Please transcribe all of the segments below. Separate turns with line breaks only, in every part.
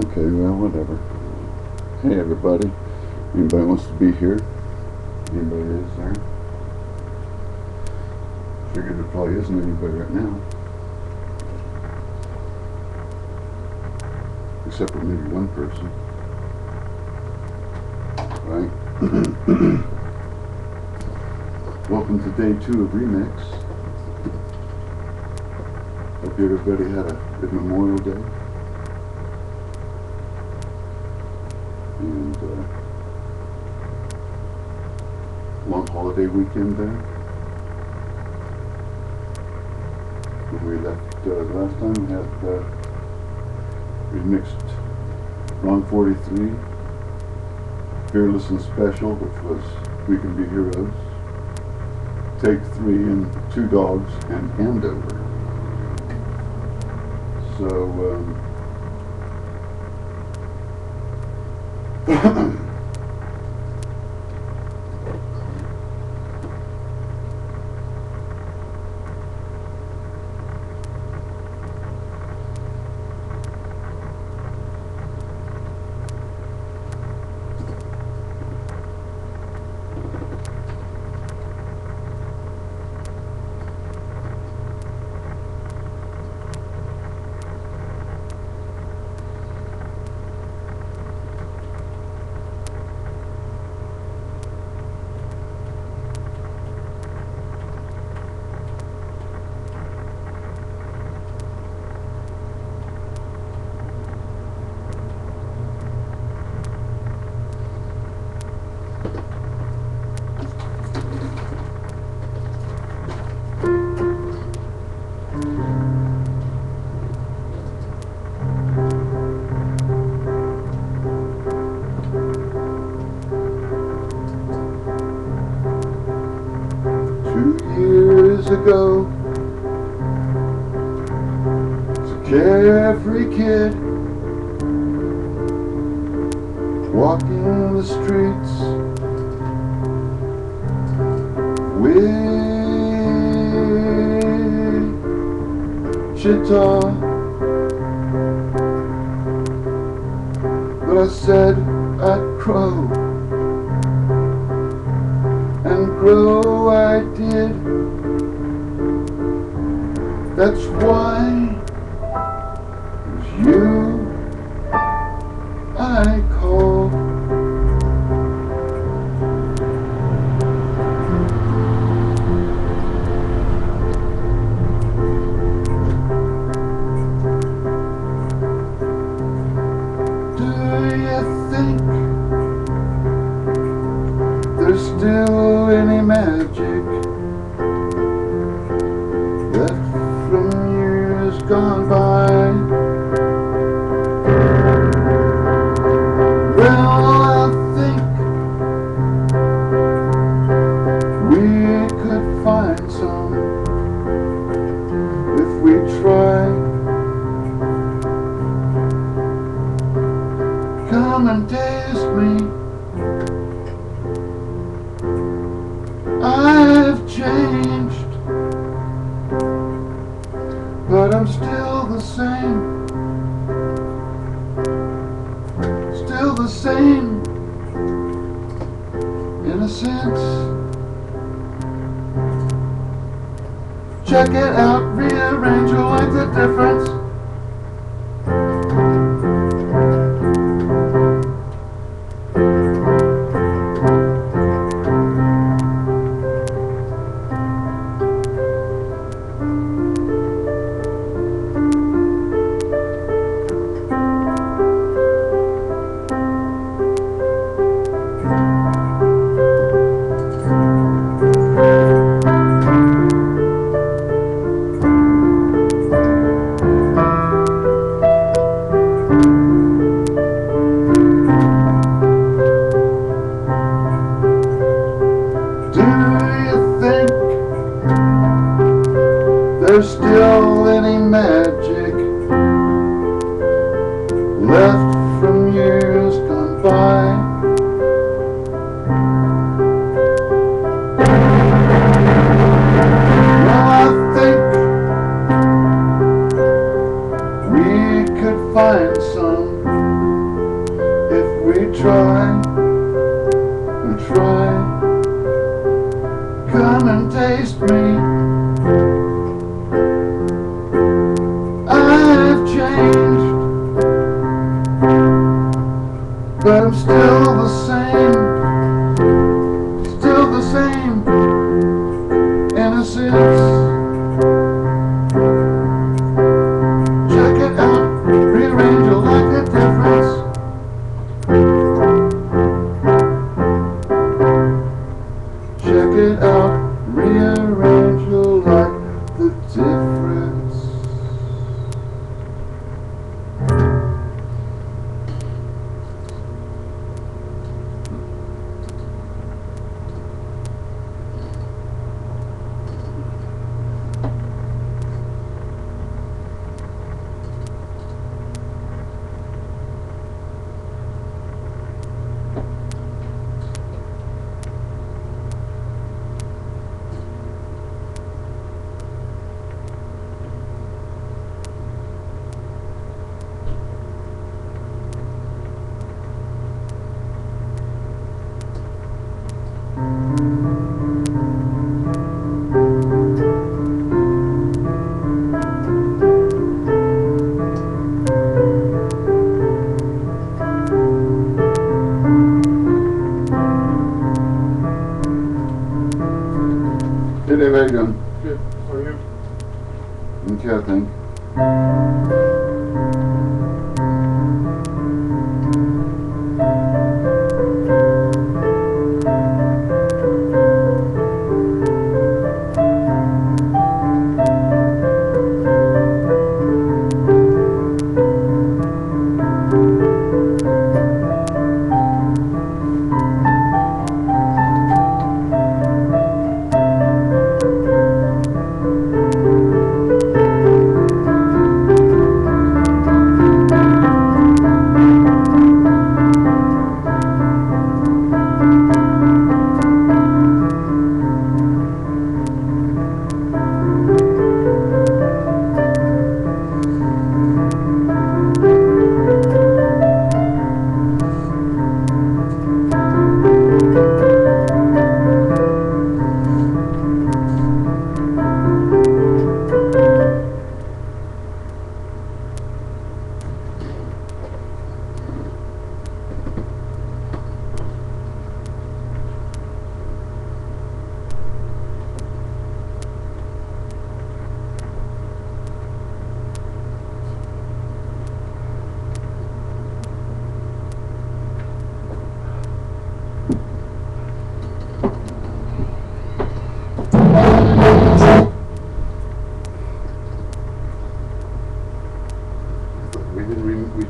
Okay, well, whatever. Hey, everybody. Anybody wants to be here? Anybody is there? Figured there probably isn't anybody right now. Except for maybe one person. Right? Welcome to day 2 of Remix. Hope everybody had a good Memorial Day. And long holiday weekend there. When we left last time, we mixed Wrong 43, Fearless and Special, which was We Can Be Heroes, Take 3, and 2 Dogs, and Andover. So, ago, as a carefree kid walking the streets Wichita, but I said I'd grow, and grow I did. That's why it was you I called. Do you think there's still any magic left from years gone by? Well, I think we could find some if we tried. Come and taste me. I've changed, but I'm still the same. Still the same, in a sense. Check it out, rearrange, you'll like the difference. There's still any magic left from years gone by? Well, I think we could find some We try and try. Come and taste me. I've changed, but I'm still the same. Still the same innocence. Check it out, rearrange you like a difference. Check it out, rearrange you like the difference. Hey Dave, how you doing?
Good. How are you?
Okay, I think.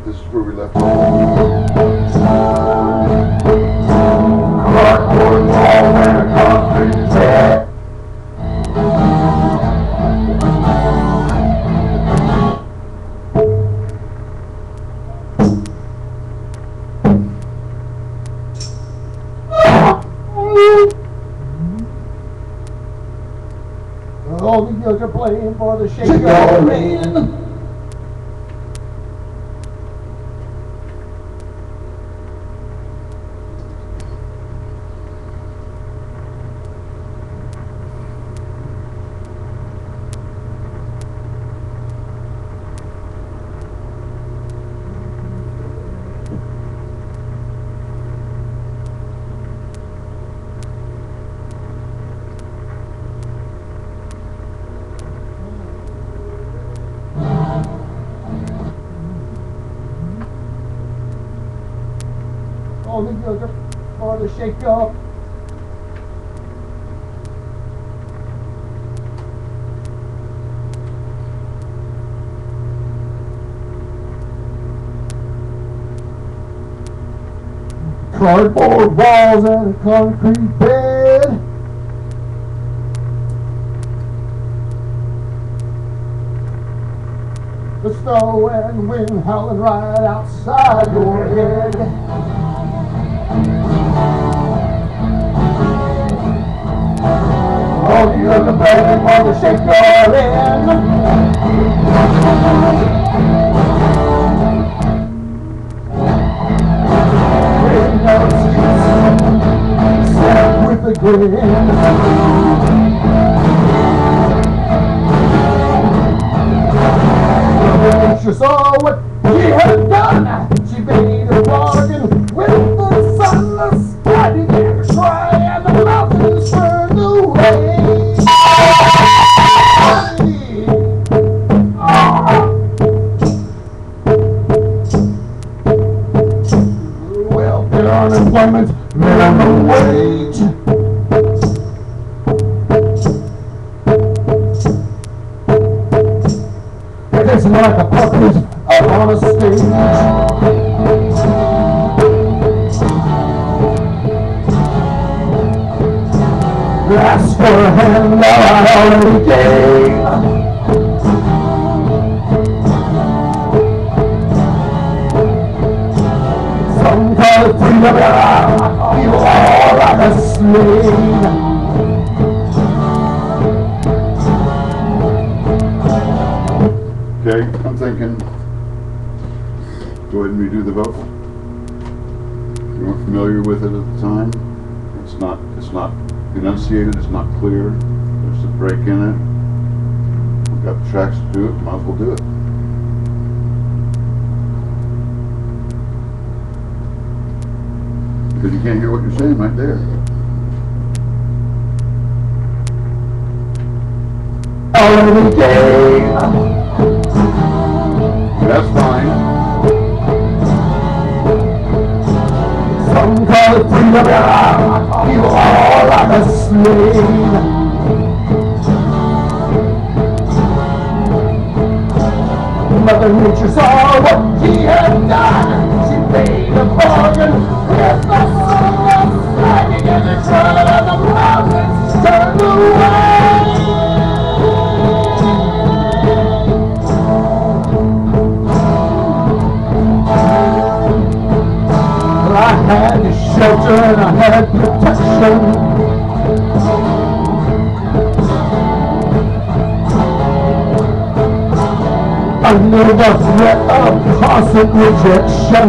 This is where we left off.
All the girls are playing for the shake your man. All the girls are for the shake up. Cardboard walls and a concrete bed. The snow and wind howling right outside your head. All the other baby mother shake your hand. screen. When she saw what she had done, she made a bargain with the sun. The sky began to cry and the mountains turned away. Welfare, unemployment, minimum wage. It isn't like a puppet up on a stage. Ask for a hand, I already gave. Some call it freedom, you are like a slave.
Okay, I'm thinking, go ahead and redo the vocal. You weren't familiar with it at the time. It's not enunciated, it's not clear. There's a break in it. We've got the tracks to do it, might as well do it. Because you can't hear what you're saying right there.
Already gave.
That's fine.
Some call it freedom, you are like a slave. Mother Nature saw what he had done. She made a bargain with the sun. The sky began to cry and the mountains turned away. I had shelter and I had protection. Under the threat of constant rejection.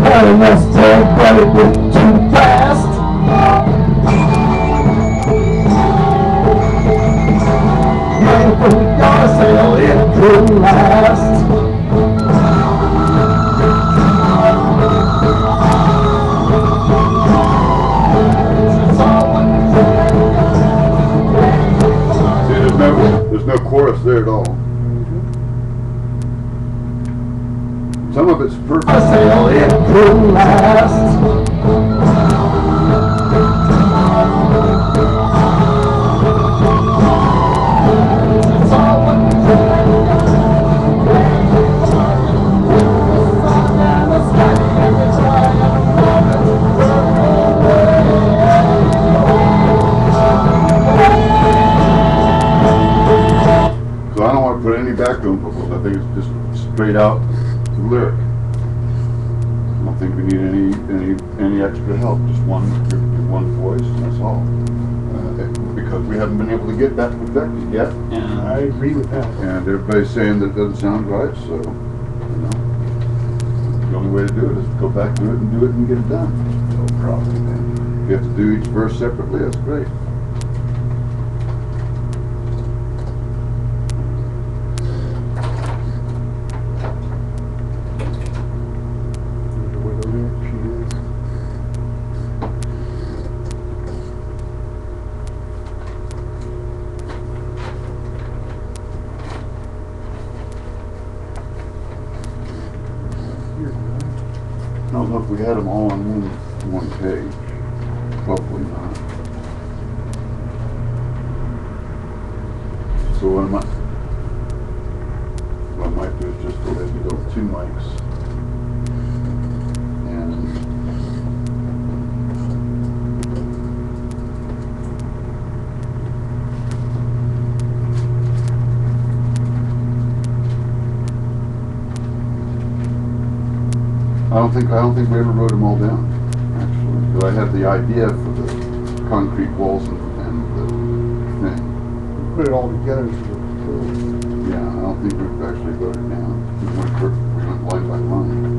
And I still but it went too fast. And from the yard sale it couldn't last.
There's no chorus there at all. Some of it's perfect.
I sale it couldn't last.
Put any background vocals. I think it's just straight out the lyric. I don't think we need any extra help. Just one voice, and that's all. Because we haven't been able to get that perfected yet.
And I agree with that.
And everybody's saying that it doesn't sound right, so you know, the only way to do it is to go back to it and get it done.
No problem, man.
If you have to do each verse separately, that's great. I don't know if we had them all on one page. Probably not. So what I might do is just go ahead and go with 2 mics. And I don't think we ever wrote them all down, actually. But I had the idea for the concrete walls and the thing.
Put it all together.
Yeah, I don't think we've actually voted down. We went line by line.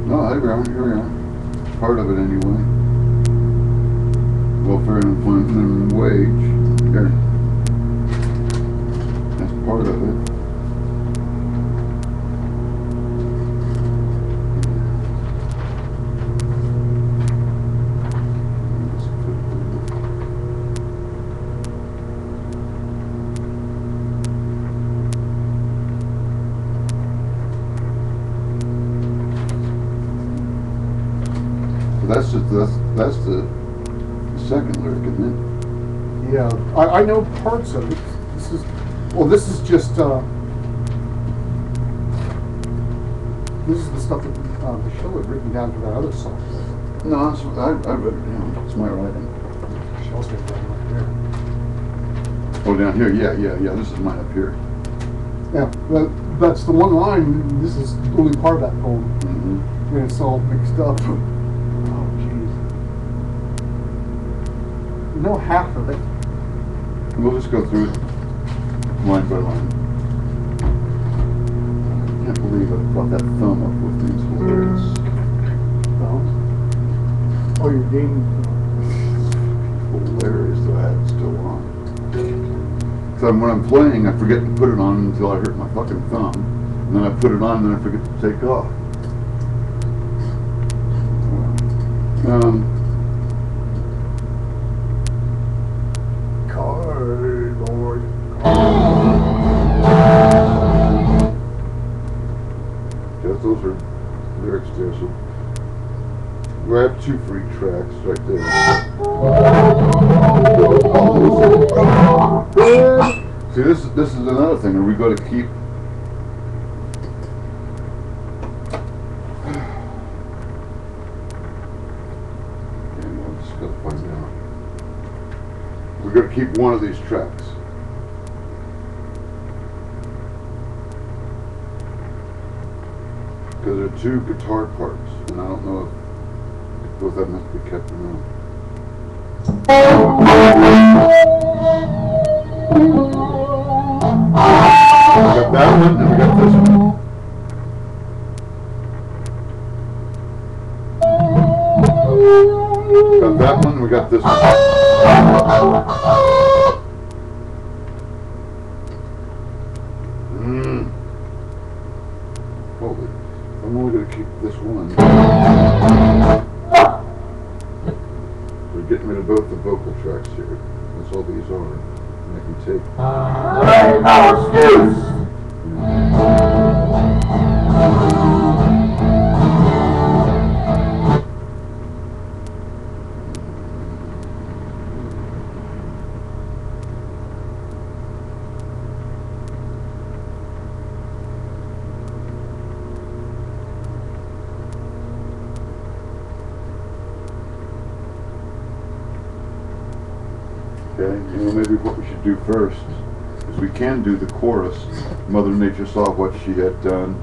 No, here we are. Part of it anyway. Welfare and employment minimum wage. There. That's part of it. That's the second lyric, isn't
it? Yeah, I know parts of it. This is just this is the stuff that Michelle had written down for that other song.
No, I read it down. It's my writing.
Michelle's got it right there.
Oh, down here, yeah. This is mine up here.
Yeah, that's the one line. This is only part of that poem.
Mm-hmm.
And it's all mixed up. No, half of it.
We'll just go through it line by line. I can't believe I brought that thumb up with me. It's hilarious.
Thumb? Oh, you're gaming.
Hilarious that I had it still on. So when I'm playing, I forget to put it on until I hurt my fucking thumb. And then I put it on and then I forget to take off. Those are lyrics there, so we have 2 free tracks right there. See, this is another thing. Are we going to keep? I'm just going to find out. We're going to keep one of these tracks. Because there are 2 guitar parts, and I don't know if both of them have to be kept or not. We got that one, and we got this one. Got that one, and we got this one. Holy. I'm only going to keep this one. We're getting rid of both the vocal tracks here. That's all these are. And I can take. Okay, maybe what we should do first is we can do the chorus. Mother Nature saw what she had done.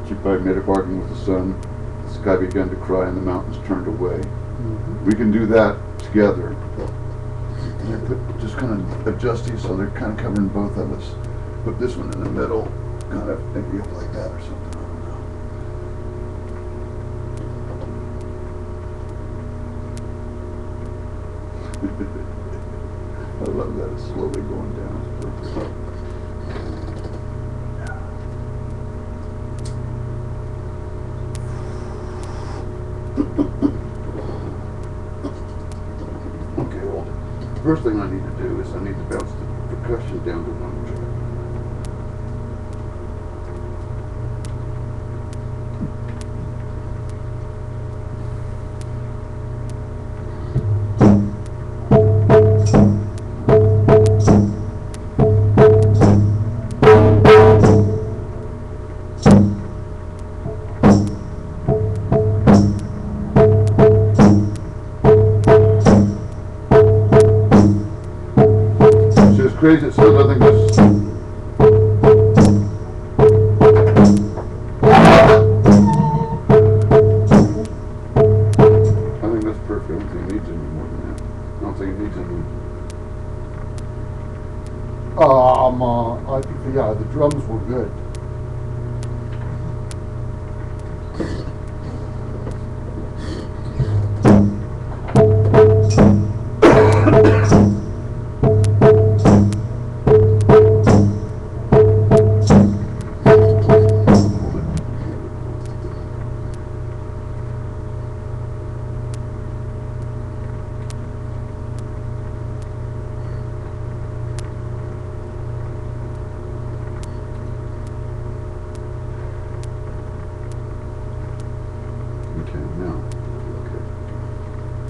She probably made a bargain with the sun. The sky began to cry and the mountains turned away. Mm-hmm. We can do that together. And just kind of adjust these so they're kind of covering both of us. Put this one in the middle, kind of maybe up like that or something. I love that. It's slowly going down. It's perfect. Okay, well, the first thing I need to do is I need to bounce the percussion down to 1 track. crazy it says, I think that's... I think that's perfect. I don't think it needs any more than that. I don't think it needs any...
I think, yeah, the drums were good.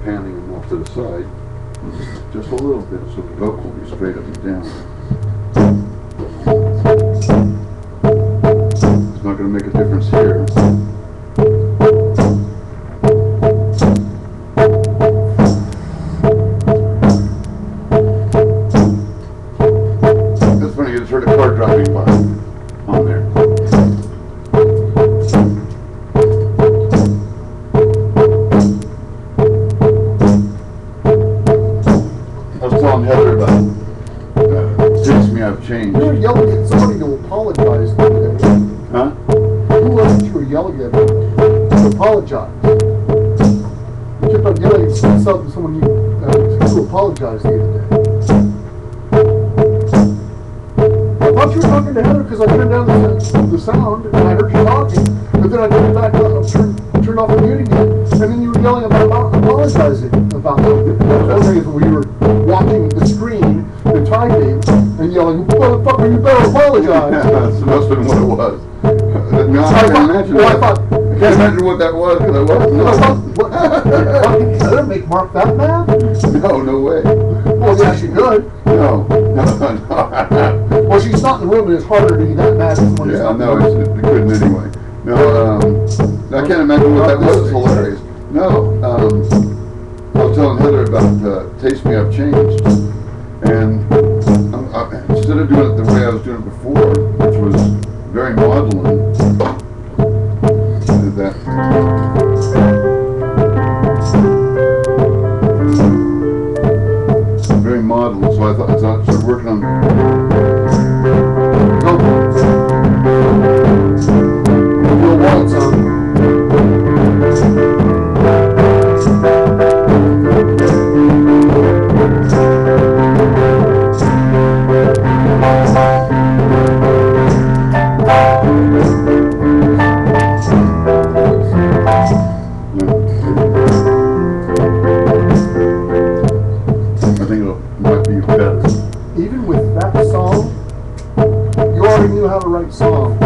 Panning them off to the side, just a little bit, so the vocal will be straight up and down. It's not going to make a difference here. That's funny, you just heard a car driving by on there. Heather about takes me I've changed.
You were yelling at somebody to apologize the other day.
Huh?
Who was it you were yelling at to apologize? You kept on yelling at someone to apologize the other day. I thought you were talking to Heather because I turned down the sound and I heard you talking, but then I turned back up, turned off the mute again, and then you were yelling about apologizing about something. One thing is when we were watching the screen, the typing, and yelling, "Motherfucker, you better apologize."
Yeah, that must have been what it was. No, I can't imagine that. I can't imagine what that was because I wasn't.
Did Heather make Mark that mad?
No, no way.
Well, yeah, she could.
No.
Well, she's not in the room, and it's harder to be that mad than when she's
Yeah,
not
no,
in the room.
it couldn't anyway. No, I can't imagine what that was. It's hilarious. No, I was telling Heather about Taste Me I've Changed, and instead of doing it the way I was doing it before, which was very maudlin, I did that. Very maudlin, so I started working on.
Real wild song. Even with that song, you already knew how to write songs.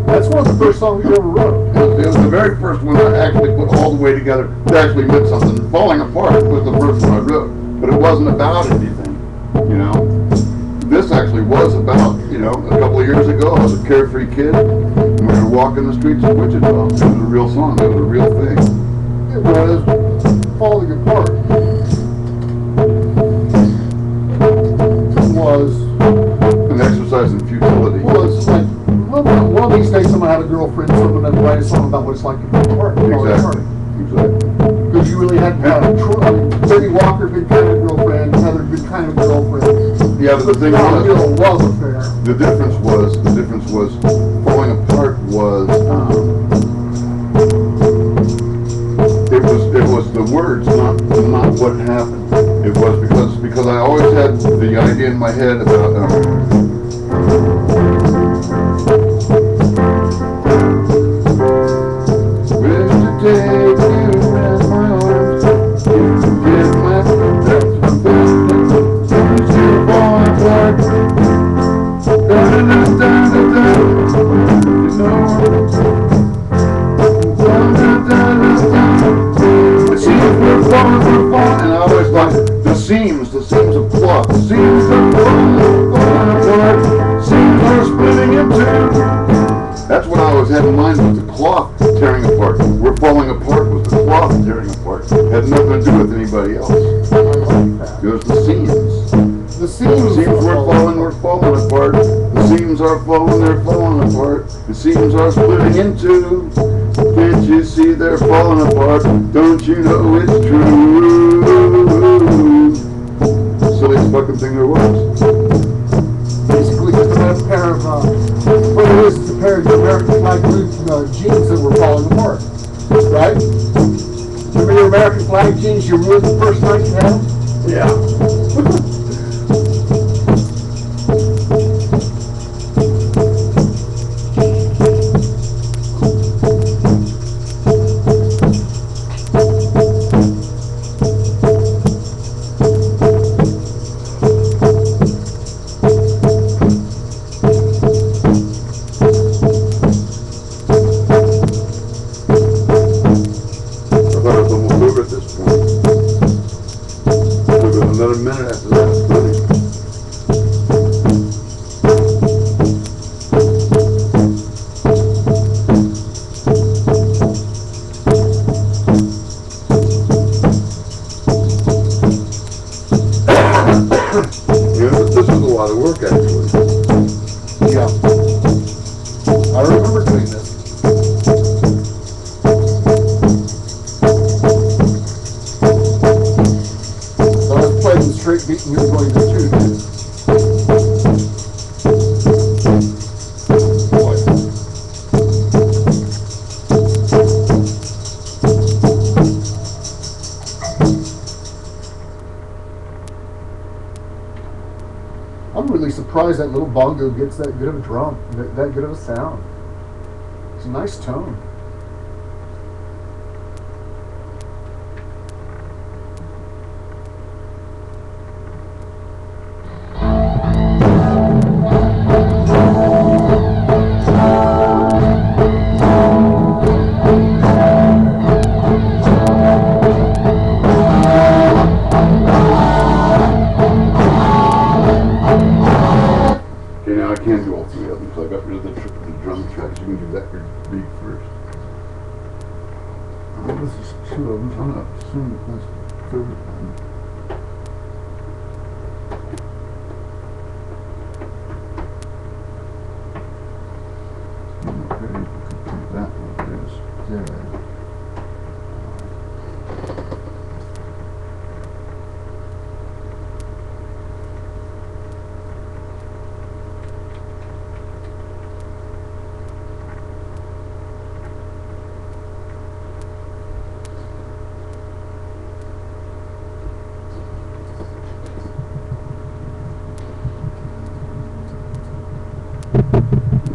That's one of the first songs you ever wrote.
It was the very first one I actually put all the way together. It actually meant something. Falling Apart was the first one I wrote, but it wasn't about anything, you know. This actually was about, you know, a couple of years ago, I was a carefree kid, and we were walking the streets of Wichita. It was a real song. It was a real thing.
It was Falling Apart. Was
an exercise in futility.
Was like, one of these days someone had a girlfriend, someone had to write a song about what it's like to be apart.
Exactly.
Because you really had Betty Walker, been kind of girlfriend, Heather, been kind of girlfriend.
Yeah, but the thing
was,
was,
real love affair.
The difference was, Falling Apart was, it was the words, not what happened. It was because I always had the idea in my head about wish to take you in my arms, you get my steps from distance, you fall apart, you know. It seems we're falling, and I always thought the seams of cloth, the seams of falling apart, seams are splitting in two. That's what I always had in mind with the cloth tearing apart. We're falling apart with the cloth tearing apart. It had nothing to do with anybody else. It was the seams.
The seams
we're falling apart. The seams are falling, they're falling apart. The seams are splitting in two. Can't you see they're falling apart? Don't you know it's true? Silliest fucking thing there was.
Basically, just a pair of, well, it is a pair of American flag blue jeans that were falling apart, right? Remember your American flag jeans you ruined the first night you had them?
Yeah. Another minute after that, it's funny. Yeah, but this is a lot of work, actually.
Yeah. I remember doing this. Straight beat we were going to two. Boy. I'm really surprised that little bongo gets that good of a drum, that good of a sound. It's a nice tone.
I can't do all three of them, so I got rid of the drum tracks. You can do that beat first. Oh, this is two of them. I'm not assuming that's the third one. Okay, you can put that one there.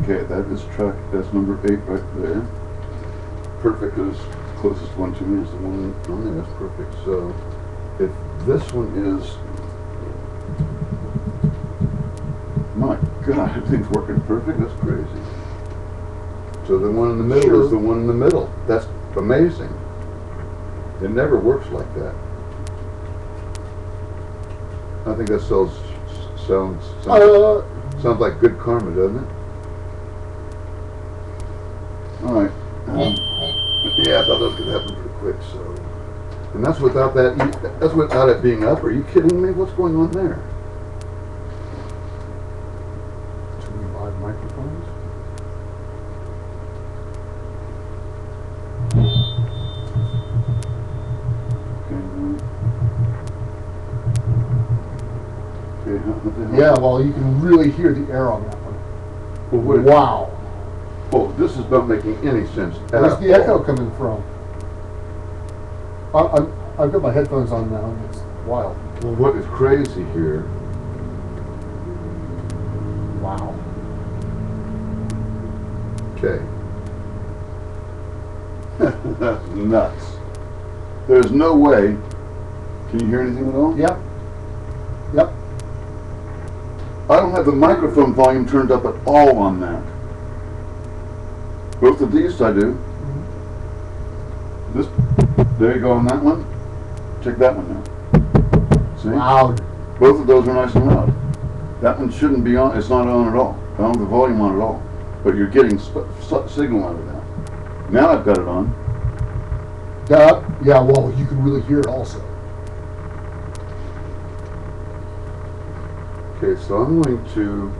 Okay, that is track, that's number 8 right there. Perfect, because closest one to me is the one on there, that's perfect. So, if this one is, my God, everything's working perfect, that's crazy. So the one in the middle is the one in the middle. That's amazing. It never works like that. I think that sounds like good karma, doesn't it? Alright. Yeah, I thought that was going to happen pretty quick, so. And that's without that's without it being up. Are you kidding me? What's going on there?
Too many live microphones? Yeah, well, you can really hear the air on that one.
Well,
wow.
Oh, this is not making any sense at all.
Where's the echo coming from? I've got my headphones on now, and it's wild.
Well, what is crazy here?
Wow.
Okay. That's nuts. There's no way. Can you hear anything at all?
Yep. Yep.
I don't have the microphone volume turned up at all on that. Both of these I do. This, there you go on that one. Check that one now. See?
Loud.
Both of those are nice and loud. That one shouldn't be on. It's not on at all. I don't have the volume on at all. But you're getting signal out of that. Now I've got it on.
Yeah, well, you can really hear it also.
Okay, so I'm going to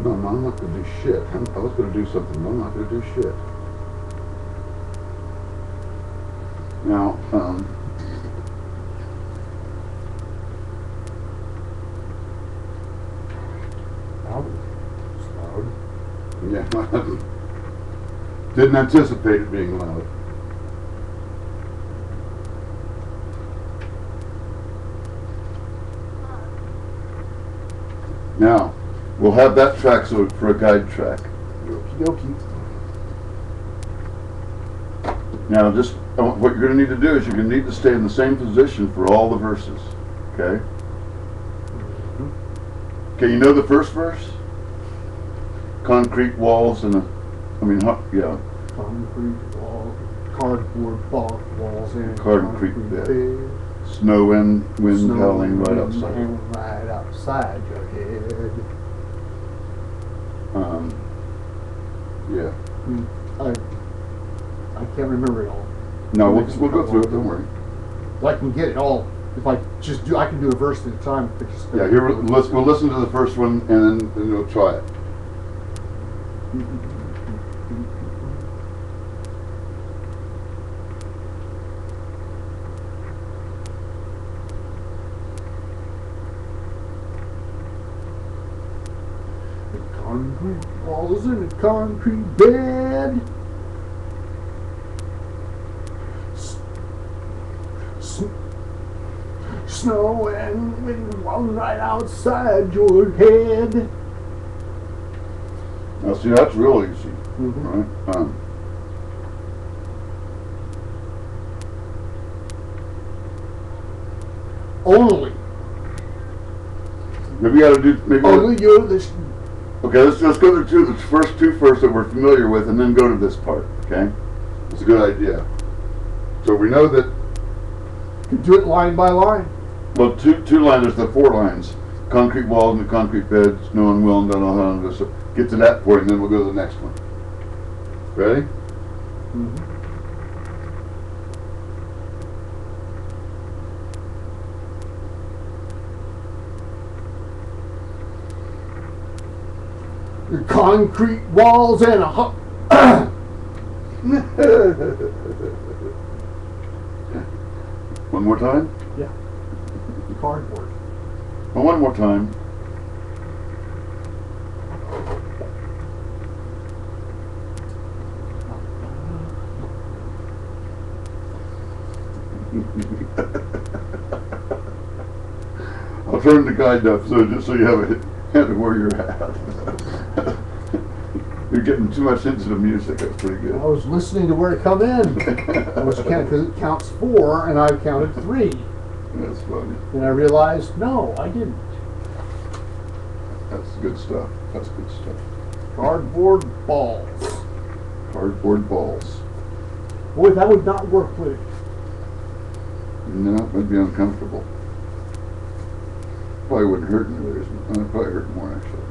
no, I'm not going to do shit. I was going to do something, but I'm not going to do shit. Now,
It's loud.
yeah, didn't anticipate it being loud. Now, we'll have that track so for a guide track.
Okie dokie.
Now, just what you're going to need to do is you're going to need to stay in the same position for all the verses. Okay? Okay, you know the first verse? Concrete walls and yeah.
Concrete walls, cardboard walls, and
Concrete bed.
bed.
Snow and wind
Snow
howling
and
right
wind
outside.
howling right outside your head.
Yeah.
I can't remember it all.
No, we'll go through it. Don't worry.
I can get it all if I just do. I can do a verse at a time. If I just
Yeah, here we'll listen to the first one and then we'll try it.
Concrete walls in a concrete bed. Snow and wind blowing right outside your head.
Now, see, that's real easy, right?
Only.
Maybe you got to do
Only you're this.
Okay, let's go through the first two first that we're familiar with, and then go to this part. Okay, it's a good idea. So we know that.
You do it line by line.
Well, two lines. There's the 4 lines: concrete walls and the concrete beds. No one will and don't know how to do. So get to that point, and then we'll go to the next one. Ready?
Your concrete walls and a
One more time.
yeah, cardboard.
Well, one more time. I'll turn the guide up just so you have a hint of where you're at. You're getting too much into the music. That's pretty good.
I was listening to where it come in. I was counting because it counts 4, and I counted 3.
That's funny.
And I realized, no, I didn't.
That's good stuff. That's good stuff.
Cardboard balls.
Cardboard balls.
Boy, that would not work, would it?
No, it'd be uncomfortable. Probably wouldn't hurt anyways. It'd probably hurt more actually.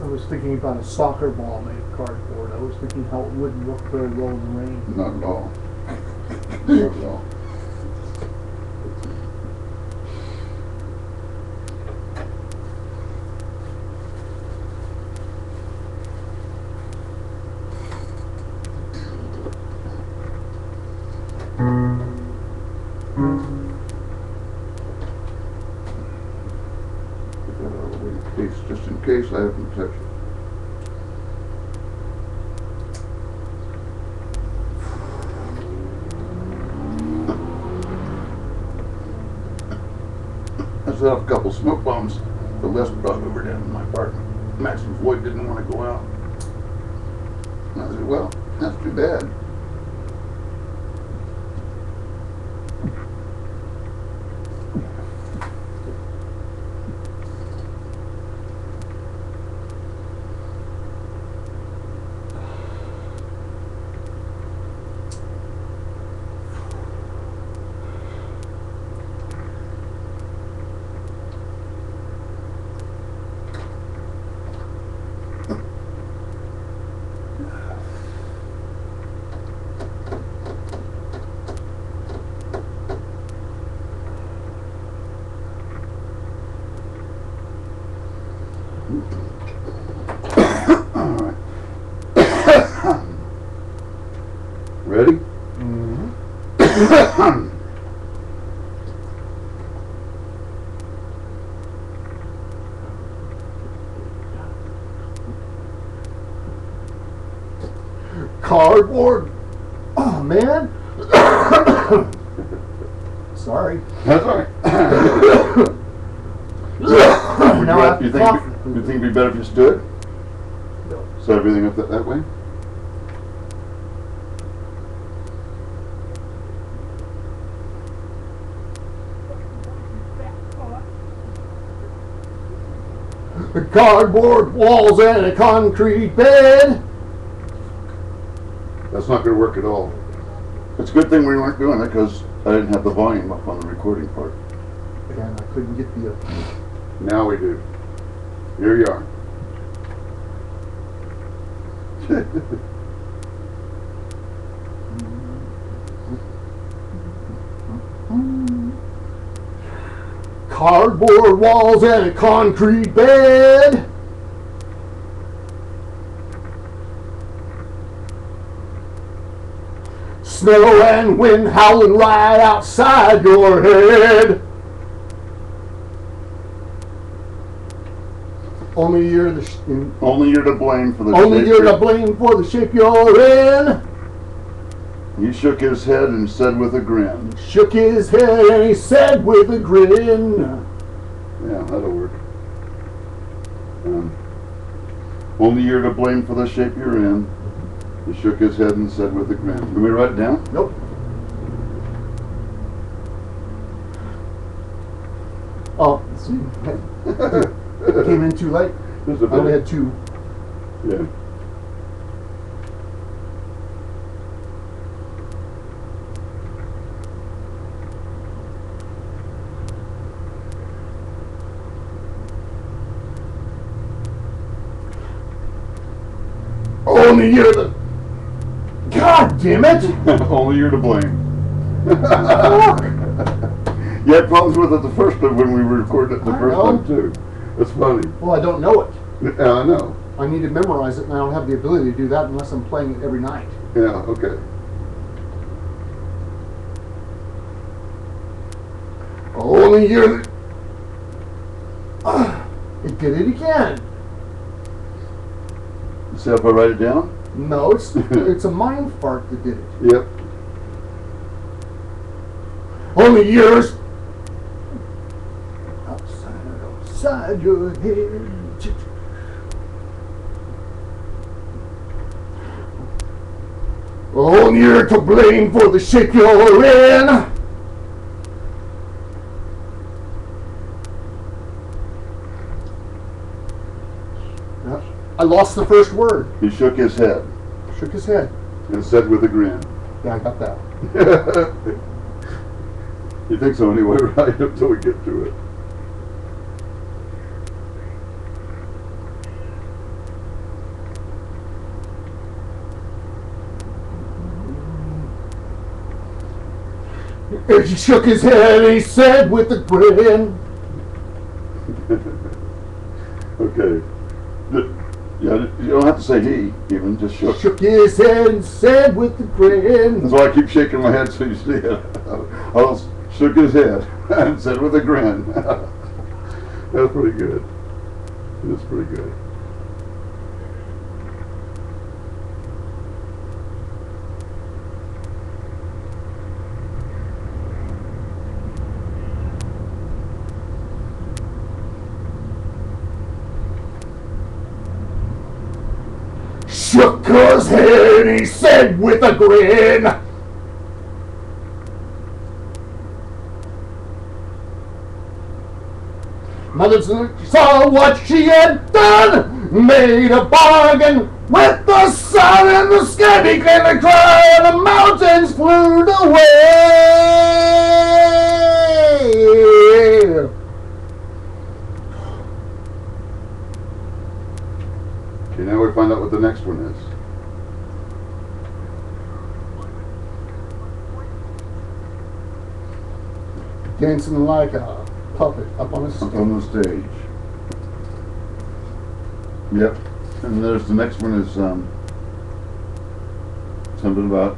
I was thinking about a soccer ball made of cardboard. I was thinking how it wouldn't look very well in the rain.
Not at all. Not at all. Just in case I happen to touch it. I set off a couple smoke bombs the Les brought over down in my apartment. Max and Floyd didn't want to go out. And I said, well, that's too bad. All right. Ready?
Mm-hmm. Cardboard. Oh man. Sorry.
That's all right.
Now I have
you
to
think
cough.
it'd be better if you stood?
No.
Set everything up that way?
Cardboard walls and a concrete bed.
That's not going to work at all. It's a good thing we weren't doing it because I didn't have the volume up on the recording part.
And I couldn't get the.
Now we do. Here you are.
Cardboard walls and a concrete bed. Snow and wind howling right outside your head. Only you're
Only you're to blame for the
only
shape
you're to
you're-
blame for the shape you're in.
He shook his head and said with a grin.
Shook his head and he said with a grin.
Yeah, that'll work. Only you're to blame for the shape you're in. He shook his head and said with a grin. Can we write it down?
Nope. Oh, let's see. Came in too late.
Just a
I only
bit.
had two.
Yeah.
Only you're the. God damn it!
Only you're to blame. You had problems with it the first time when we recorded it the
I
first
know.
time too. That's funny.
Well, I don't know it.
Yeah, I know.
I need to memorize it, and I don't have the ability to do that unless I'm playing it every night.
Yeah, okay.
Only you're the. It did it again.
See if I write it down?
No, it's a mind fart that did it.
Yep.
Only yours. Outside your head. Only you're to blame for the shit you're in. I lost the first word.
He shook his head
Shook his head.
and said with a grin.
Yeah, I got that.
You think so anyway, right? Until we get to it.
And he shook his head and he said with a grin.
Okay. Yeah, you don't have to say he, even, just shook.
Shook his head and said with a grin.
That's why I keep shaking my head so you see it. I shook his head and said with a grin. That's pretty good. That's pretty good.
Shook his head and he said with a grin. Mother saw what she had done, made a bargain with the sun, and the sky began to cry and the mountains flew away.
Okay, now we find out what the next one is.
Dancing like a puppet up on a
Up
stage.
on the stage. Yep. And there's the next one is something about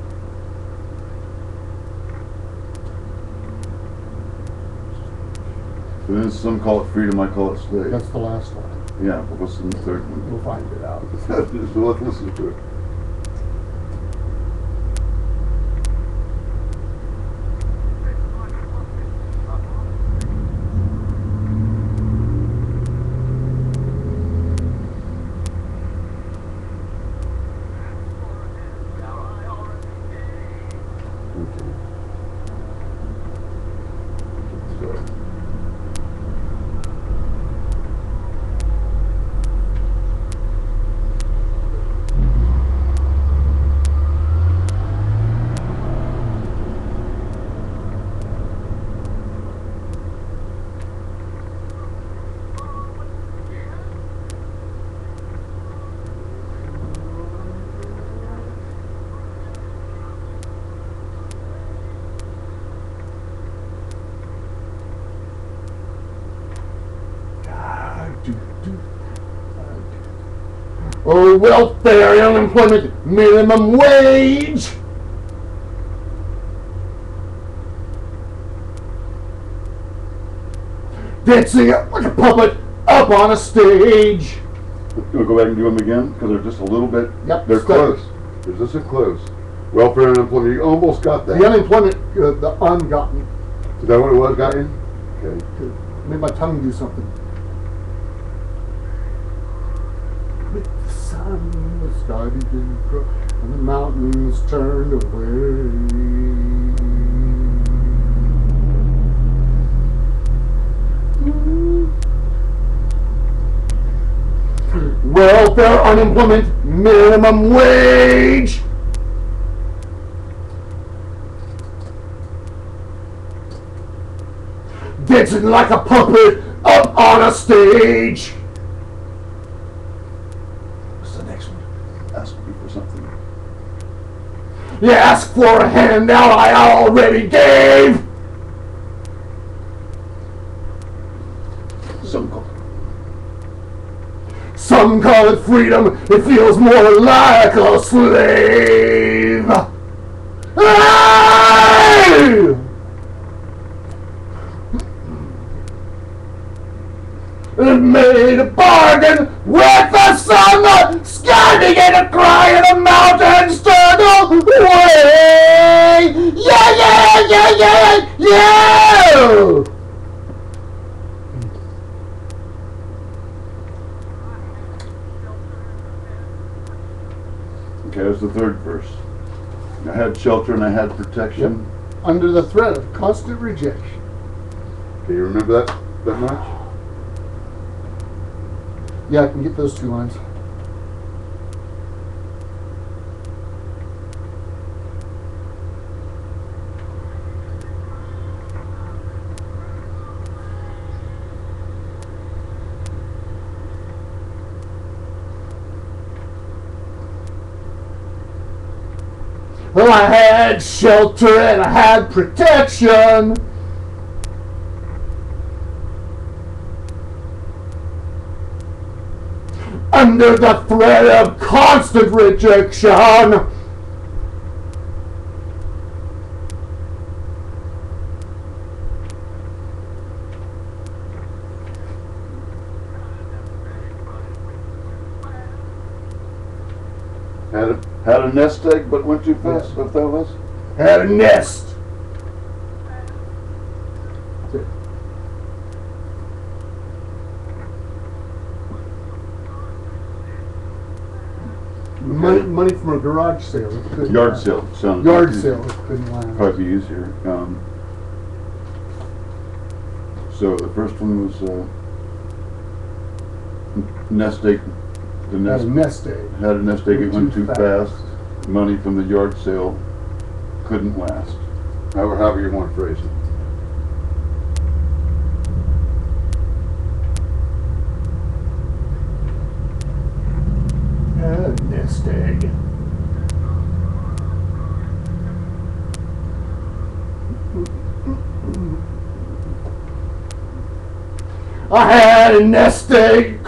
so then some call it freedom, I call it slave.
That's the last one.
Yeah, but what's in the third one?
We'll find it out.
So let's listen to it.
Oh, welfare, unemployment, minimum wage. Dancing like a puppet up on a stage.
We'll go back and do them again because they're just a little bit.
Yep,
They're
stay.
close. They're just a close. Welfare and unemployment. You almost got that.
The unemployment, the got me.
Is that what it was, got you? Okay.
Made my tongue do something. The sun was starting to grow and the mountains turned away. Welfare, unemployment, minimum wage. Dancing like a puppet up on a stage. What's the next one?
Ask me for something.
You ask for a handout I already gave. Some call it freedom. It feels more like a slave. Hey! Made a bargain with the sun, standing in a cry in a mountain struggle way. Yeah, yeah, yeah, yeah, yeah.
Okay, that's the third verse. I had shelter and I had protection.
Yep. Under the threat of constant rejection.
Can you remember that much?
Yeah, I can get those two lines. Well, I had shelter and I had protection. Under the threat of constant rejection.
Had a nest egg but went too fast,
Yes.
what that was?
Had a nest. Money from a garage sale. It couldn't
Yard
last.
sale. Sounds
Yard
like
sale. It couldn't last.
probably be easier. So the first one was nest egg. The
Had
nest
a nest egg.
had a nest egg. It went
Too
too fast. Money from the yard sale couldn't last. However you want to phrase it.
Had a nest egg. I had a nest egg.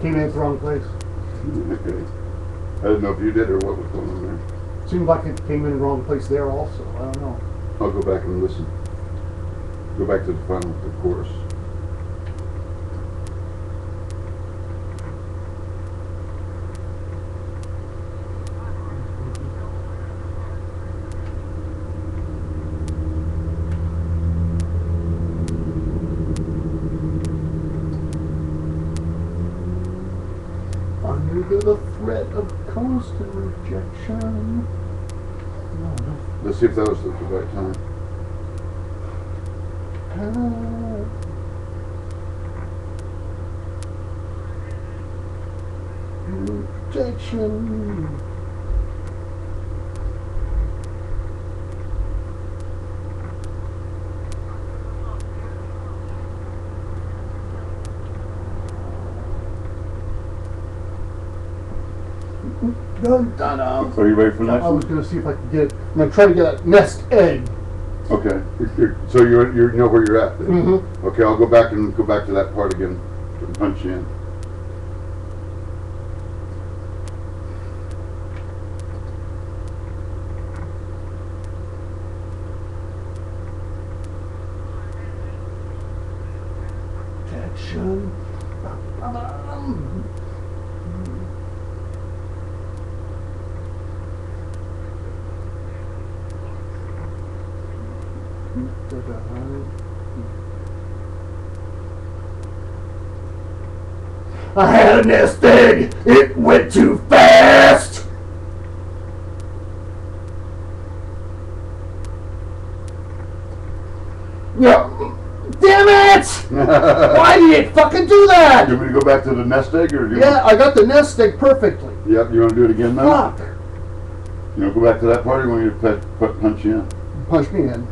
Came in at the wrong place.
Okay. I didn't know if you did or what was going on there.
Seemed like it came in the wrong place there also. I don't know.
I'll go back and listen. Go back to the final, the chorus.
Under the threat of constant rejection. No, no.
Let's see if that was at the right time.
Rejection. Dun, dun, dun.
Are you ready for the next
I was
one?
going to see if I could get it. I'm going to try to get a nest egg.
Okay. So you know where you're at then?
Mm-hmm.
Okay, I'll go back to that part again and punch you in.
Rejection. I had a nest egg. It went too fast. Yeah. Damn it! Why did it fucking do that?
You want me to go back to the nest egg or do you
Yeah, I got the nest egg perfectly.
Yep, you want to do it again now?
Fuck.
You want to go back to that part or you want me to punch you in?
Punch me in.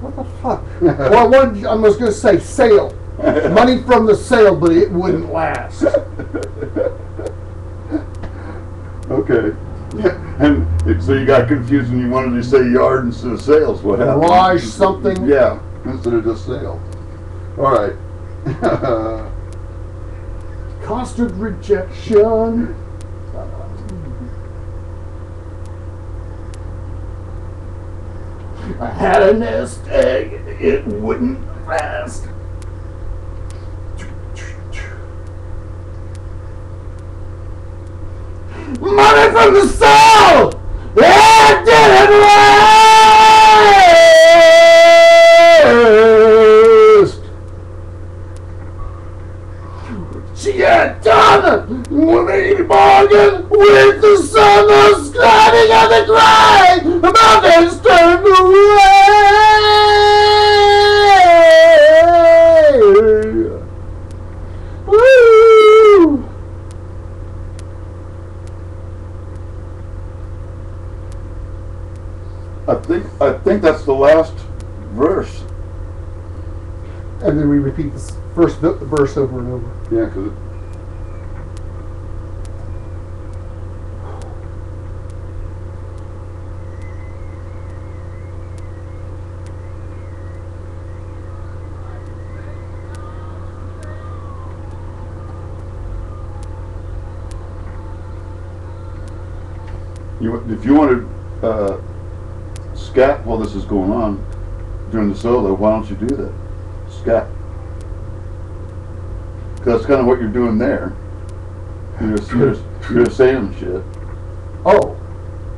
What the fuck? Well, I was going to say sale. Money from the sale, but it wouldn't last.
Okay. And so you got confused when you wanted to say yard instead of sales. What happened?
Garage something?
Yeah, instead of just sale. All right.
Constant rejection. I had a nest egg. It wouldn't last. Money from the soul! It didn't last! She had done with a bargain with the sun was climbing on the grind. The mountains turned away. Woo!
I think that's the last verse.
And then we repeat this first verse over and over.
Yeah, because if you want to scat while this is going on during the solo, why don't you do that? Scat. Because that's kind of what you're doing there. You're saying shit.
Oh.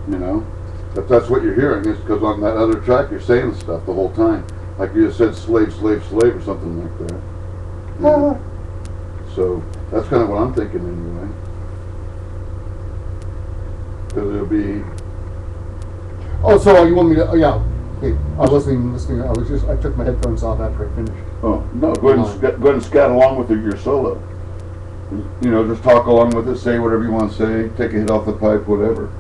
You know? If that's what you're hearing, it's because on that other track you're saying stuff the whole time. Like you just said slave, slave, slave or something like that. You know? So that's kind of what I'm thinking anyway. Because it'll be...
Oh, so you want me to... Oh, yeah. Okay. I wasn't even listening. I took my headphones off after I finished.
Oh, no. Go ahead and scat along with your solo. You know, just talk along with it. Say whatever you want to say. Take a hit off the pipe, whatever.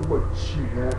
What she had.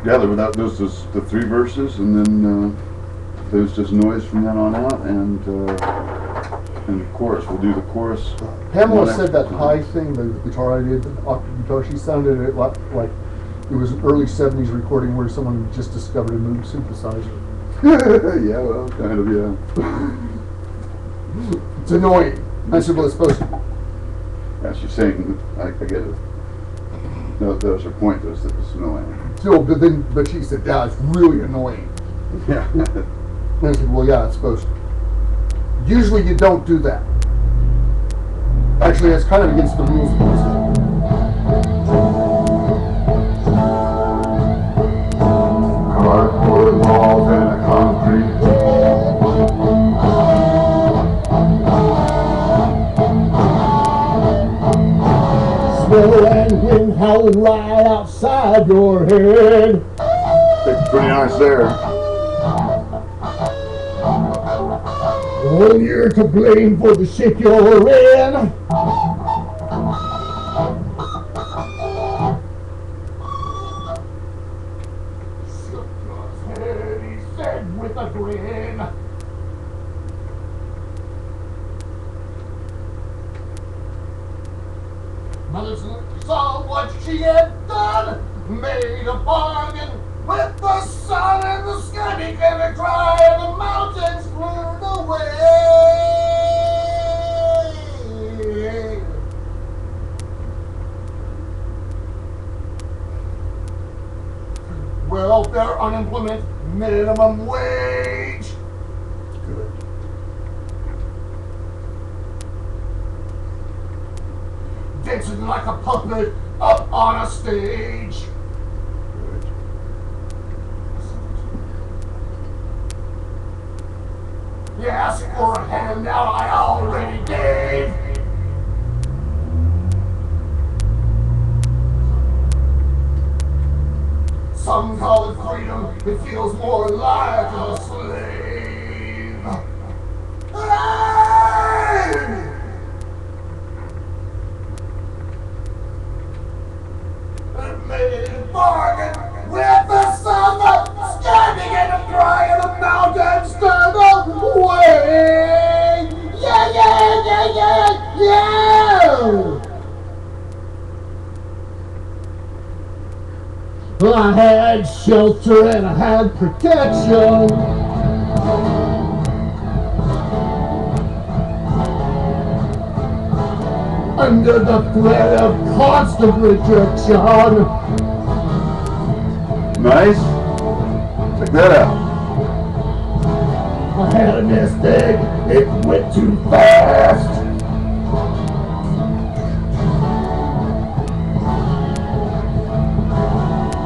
Yeah, those the three verses, and then there's just noise from then on out, and the chorus. We'll do the chorus.
Pamela said that high thing, the guitar I did, the octave guitar, she sounded it like it was an early 70s recording where someone just discovered a Moog synthesizer.
Yeah, well, kind of, yeah.
It's annoying. I said, well, it's supposed to.
Yeah, she's saying, I get it. No, that was her point, was that it's annoying.
So, but she said, yeah, it's really annoying.
Yeah.
And I said, well, yeah, it's supposed to. Usually you don't do that. Actually, it's kind of against the rules of music.
Cardboard walls and a concrete
snow and wind howling right outside your head.
Pretty nice there.
Well, you're to blame for the shape you're in. Shook his head, he said with a grin. Mother saw what she had done, made a bargain with the sun, and the sky began to cry, and the mountains cleared away. Welfare, unemployment, minimum wage. Good. Dancing like a puppet up on a stage.
Good.
You asked for a handout I already gave. Some call it freedom, it feels more like a slave. Hey! Made a bargain with the sun, standing in the cry of the mountains turn away. Yeah, yeah, yeah, yeah, yeah. I had shelter and I had protection. Under the threat of constant rejection.
Nice. Check that out.
I had a nest egg, it went too fast.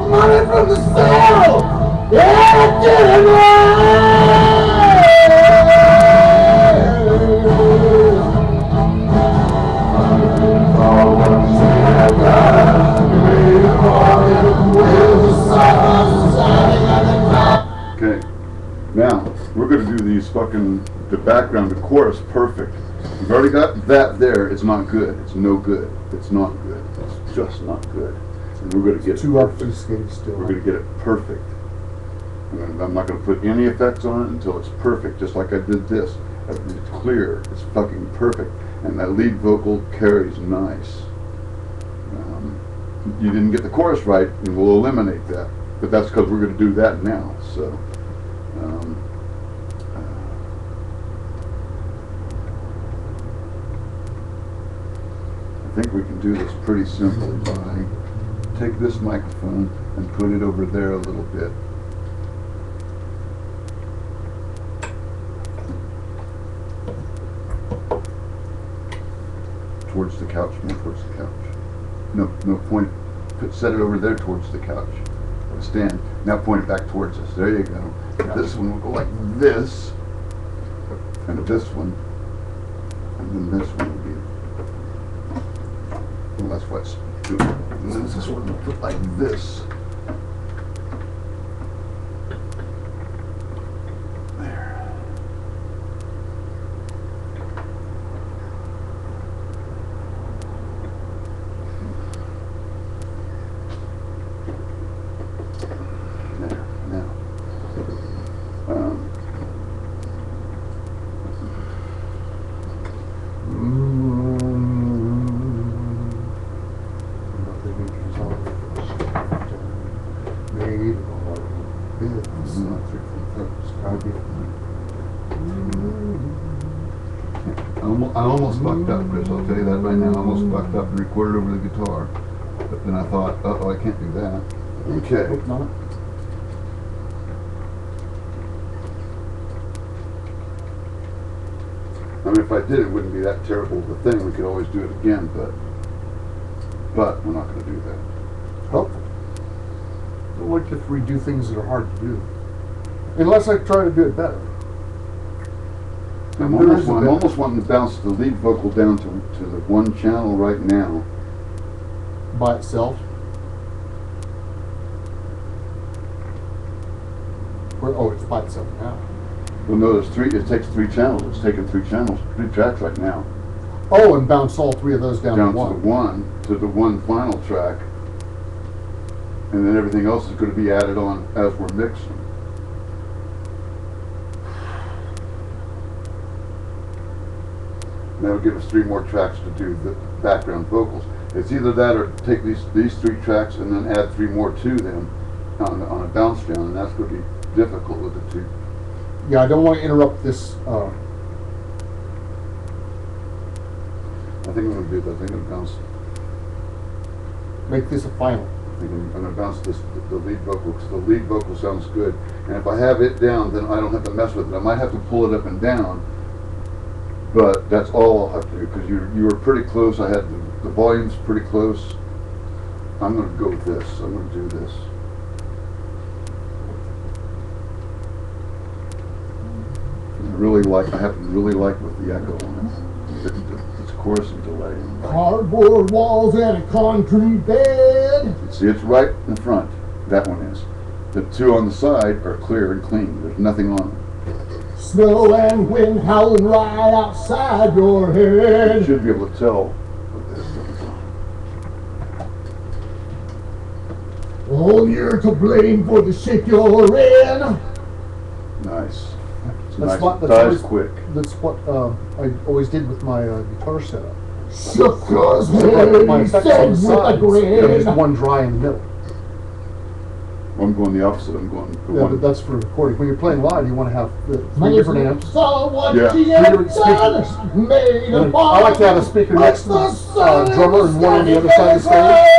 Money from the south, it didn't rain.
Okay, now we're going to do these the background, the chorus perfect. We've already got that there. It's not good. It's no good. It's not good. It's just not good. And we're going to get
too
it perfect.
obfuscated still.
We're going to get it perfect. I'm not going to put any effects on it until it's perfect, just like I did this. It's clear. It's fucking perfect. And that lead vocal carries nice. You didn't get the chorus right, and we'll eliminate that. But that's because we're going to do that now. So, I think we can do this pretty simply by take this microphone and put it over there a little bit. Towards the couch, more towards the couch. No, point. Set it over there towards the couch. Stand. Now point it back towards us. There you go. This one will go like this, and this one, and then this one will be. Well, that's what's doing. And then this one will put like this. I almost fucked up, Chris, I'll tell you that right now. I almost fucked up and recorded over the guitar. But then I thought, uh-oh, I can't do that. Okay.
Hope not.
I mean, if I did, it wouldn't be that terrible of a thing. We could always do it again, but we're not going to do that.
Helpful. I don't like to redo things that are hard to do. Unless I try to do it better.
I'm almost wanting to bounce the lead vocal down to the one channel right now.
By itself? Oh, it's by itself now.
Well, no, there's three. It takes 3 channels. It's taking 3 channels, 3 tracks right now.
Oh, and bounce all 3 of those down to
one. To the one final track, and then everything else is going to be added on as we're mixing. That'll give us 3 more tracks to do the background vocals. It's either that or take these 3 tracks and then add 3 more to them on a bounce down, and that's going to be difficult with the 2.
Yeah, I don't want to interrupt this.
I think I'm going to do that. I think I'm going to bounce.
Make this a final.
I think I'm going to bounce the lead vocal, because the lead vocal sounds good. And if I have it down, then I don't have to mess with it. I might have to pull it up and down, but that's all I'll have to do, because you were pretty close. I had the volumes pretty close. I'm going to go with this. I'm going to do this. I happen to really like with the echo on it. It's chorus and delay.
Cardboard walls and a concrete bed.
See, it's right in front. That one is. The two on the side are clear and clean. There's nothing on them.
Snow and wind howling right outside your
You
head.
should be able to tell what this is on.
Oh, you're to blame for the shape you're in.
Nice. It's
That's
nice.
what- that's
Dies
always-
quick.
That's what I always did with my guitar setup.
Shook his
So I
head,
put my
he
effects
said
on the
with a
sides, and just
grin.
one dry in the middle.
I'm going the opposite. I'm going the
Yeah,
one.
but that's for recording. When you're playing live, you want to have the three
Mother
different amps.
saw what
Yeah.
she
Three
had
different
done.
speakers.
Made a
And I like to have a speaker next to the drummer and one on the other side of the stage.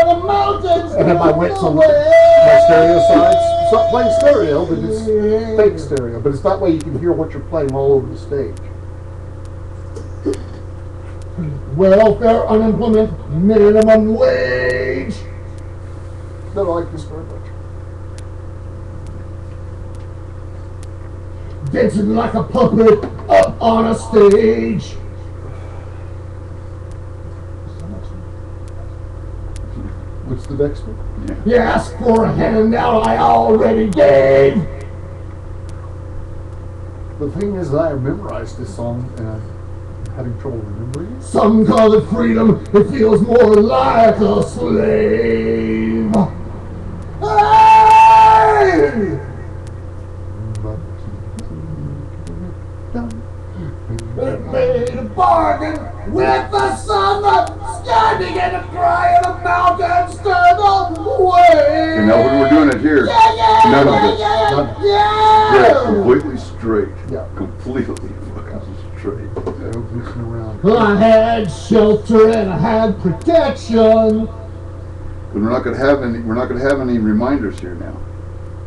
And have my wits on my stereo sides. It's not playing stereo, but it's fake stereo. But it's that way you can hear what you're playing all over the stage.
Welfare, unemployment, minimum wage.
Don't like this very much.
Dancing like a puppet up on a stage.
What's the next one?
Yeah.
You asked for a handout I already gave.
The thing is, I memorized this song and I'm having trouble remembering it.
Some call it freedom, it feels more like a slave. Hey! It made a bargain with the sun that's standing in a cry and a mountains turn away.
And now when we're doing it here, none of this.
Yeah.
Yeah, completely straight.
Yeah.
Completely fucking straight.
Yeah, loosen around.
I had shelter and I had protection.
But we're not going to have any reminders here now.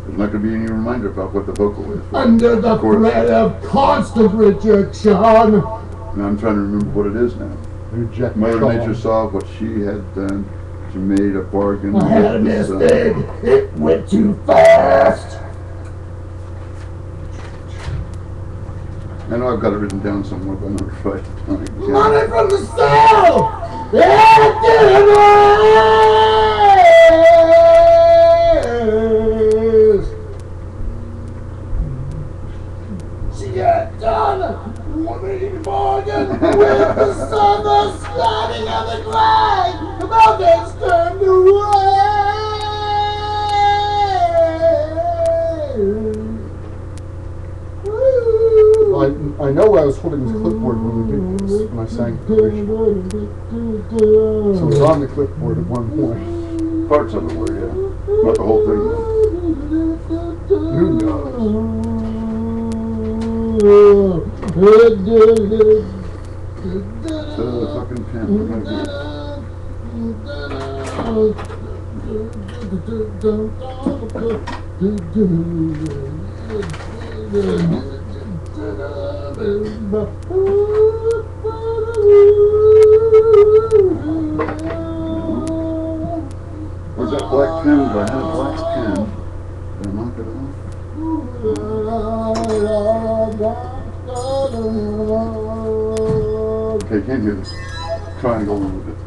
There's not going to be any reminder about what the vocal is.
Under the threat of constant rejection.
Now I'm trying to remember what it is now.
Reject
Mother
Sean.
Nature saw what she had done. She made a bargain.
I had a
with the sun.
mistake. It went too fast.
I know I've got it written down somewhere, but I'm not right.
Money from the south. It didn't rise. She got done. Wanting bargain with the sun that's shining on the ground. The mountains turned away.
I know I was holding this clipboard when we did this, when I sang Creation. So it was on the clipboard at one point.
Parts of it were, yeah. Not the whole thing, though.
Who knows?
The fucking pen. What am I Where's that black pen? I had a black pen. Did I knock it off? Okay, can't hear this. Trying to go along with it.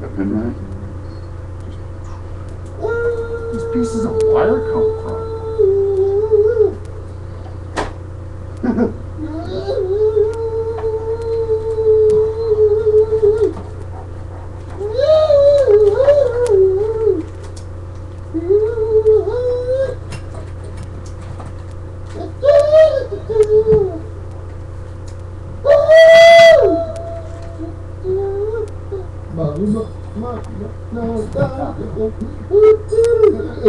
That pen right?
These pieces of wire come from?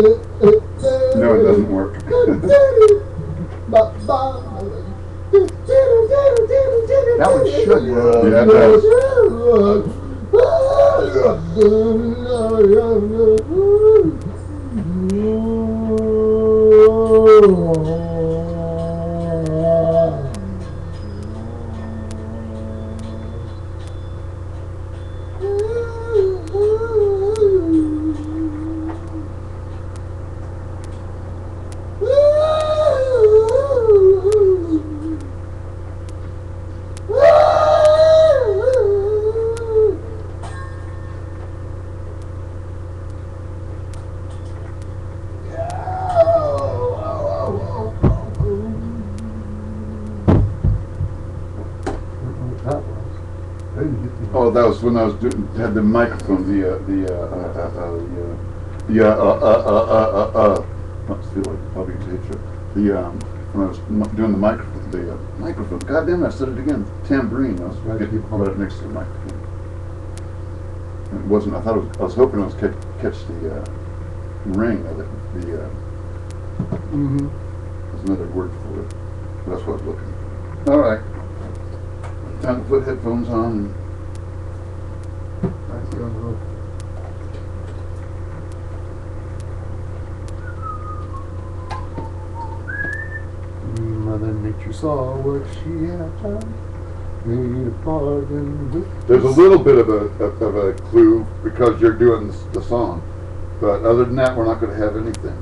No, it doesn't work.
That one should work.
Yeah, it does. Oh, that was when I was had the microphone, let's feel like probably when I was doing the microphone, God damn, I said it again, tambourine, I was getting right next to the microphone. And it wasn't, I was hoping I was catch the ring of it, there's another word for it, that's what I was looking for. All right, time to put headphones on and
Mother Nature saw what she had done, made a bargain with.
There's a little bit of a clue because you're doing the song, but other than that, we're not going to have anything.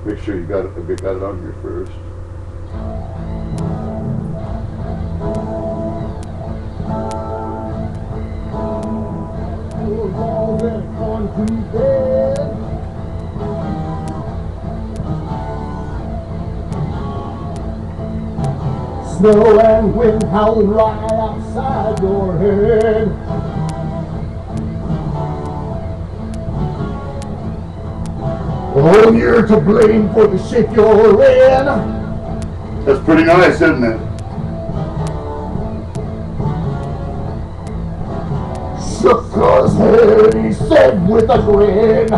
Make sure you got it on here first.
Walls and a concrete bed. Snow and wind howling right outside your head. Oh, you're to blame for the shape you're in.
That's pretty nice, isn't it?
Shook his head, he said with a grin.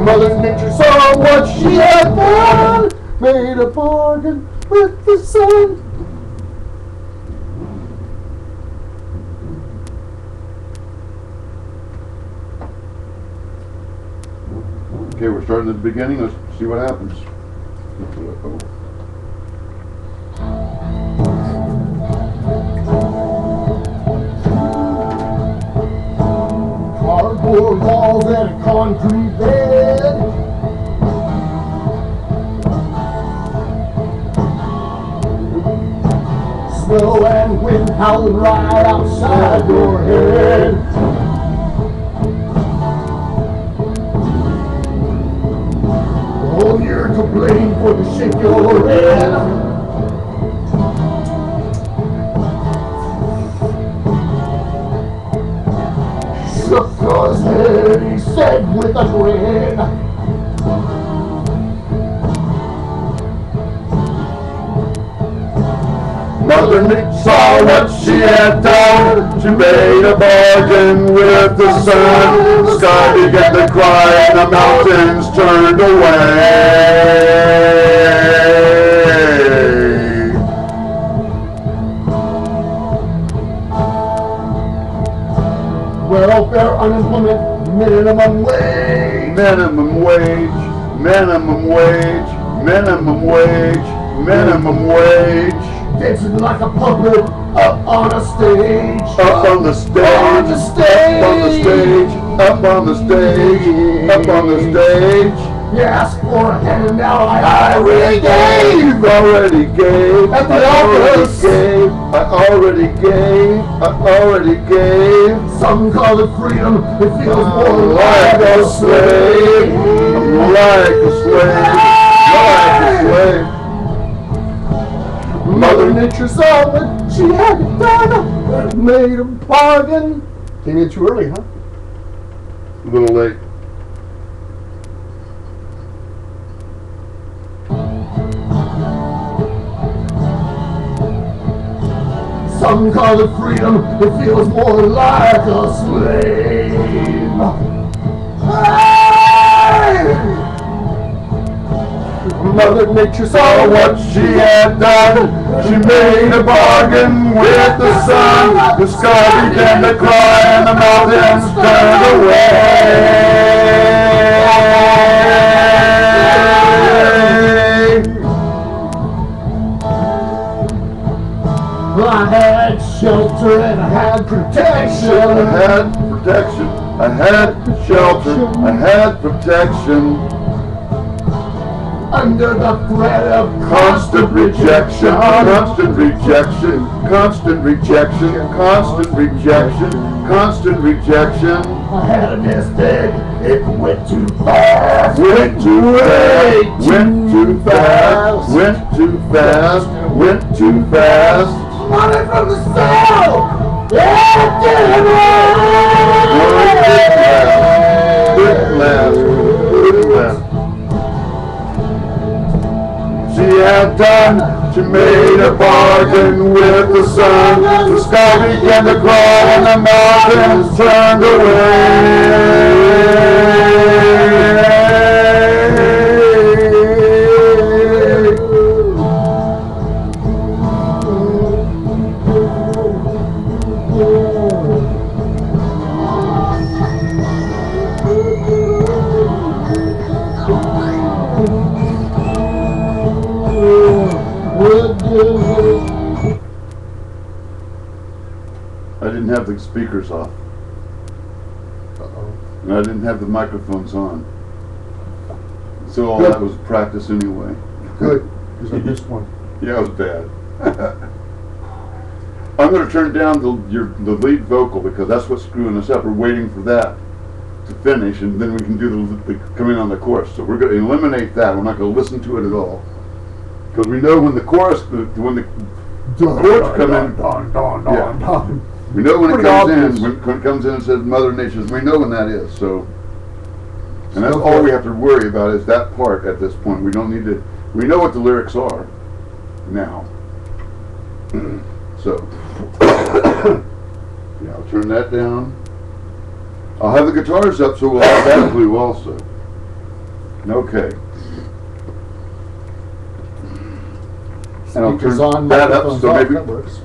Mother Nature saw what she had done, made a bargain with the sun.
Okay, we're starting at the beginning. Let's see what happens.
Cardboard walls and a concrete bed. Snow and wind howling right outside your head. Oh, you're to blame for the shape you're in. Shook his head, he said with a grin.
Mother Nature saw what she had done. She made a bargain with the sun. The sky began to cry and the mountains turned away.
Welfare, unemployment, minimum wage.
Minimum wage, minimum wage, minimum wage, minimum wage.
Dancing like a puppet up on a stage.
Up on the stage,
on the stage,
up on the stage, up on the stage, up on the stage.
You ask for a handout, I already gave.
Already gave.
At the office.
I already gave. I already gave.
Some call it freedom, it feels more
Like a slave. Like a slave. Like a slave.
Mother Nature saw what she had done, made a bargain.
Came in too early, huh?
A little late.
Some call it freedom, it feels more like a slave. Hey!
Mother Nature saw
what she had done. She made a bargain with the sun. The sky began to cry and the mountains turned away.
I had shelter and I had protection.
I had protection. I had shelter. I had protection.
Under the threat of
Constant rejection, constant rejection, constant rejection, constant rejection, constant rejection.
I had a nest egg, it went too fast.
Went too late, went too fast, went too fast, went too fast.
Money from the south, yeah, didn't
Couldn't last, couldn't last. She had done, she made a bargain with the sun. The sky began to cry and the mountains turned I didn't have the speakers off. And I didn't have the microphones on. So all
Good.
that was practice anyway.
Good, because I missed one.
Yeah, it was bad. I'm going to turn down the lead vocal because that's what's screwing us up. We're waiting for that to finish, and then we can do the come in on the chorus. So we're going to eliminate that. We're not going to listen to it at all because we know when the chorus, when the chords come in, we know when it
Pretty
comes
obvious.
in. When it comes in and says Mother Nature, we know when that is. So, and that's
Okay.
all we have to worry about is that part at this point. We don't need to. We know what the lyrics are now. So, yeah, I'll turn that down. I'll have the guitars up, so we'll have that clue also. Okay. And I'll turn
Speakers on,
that up,
microphones
so
off,
maybe.
that works.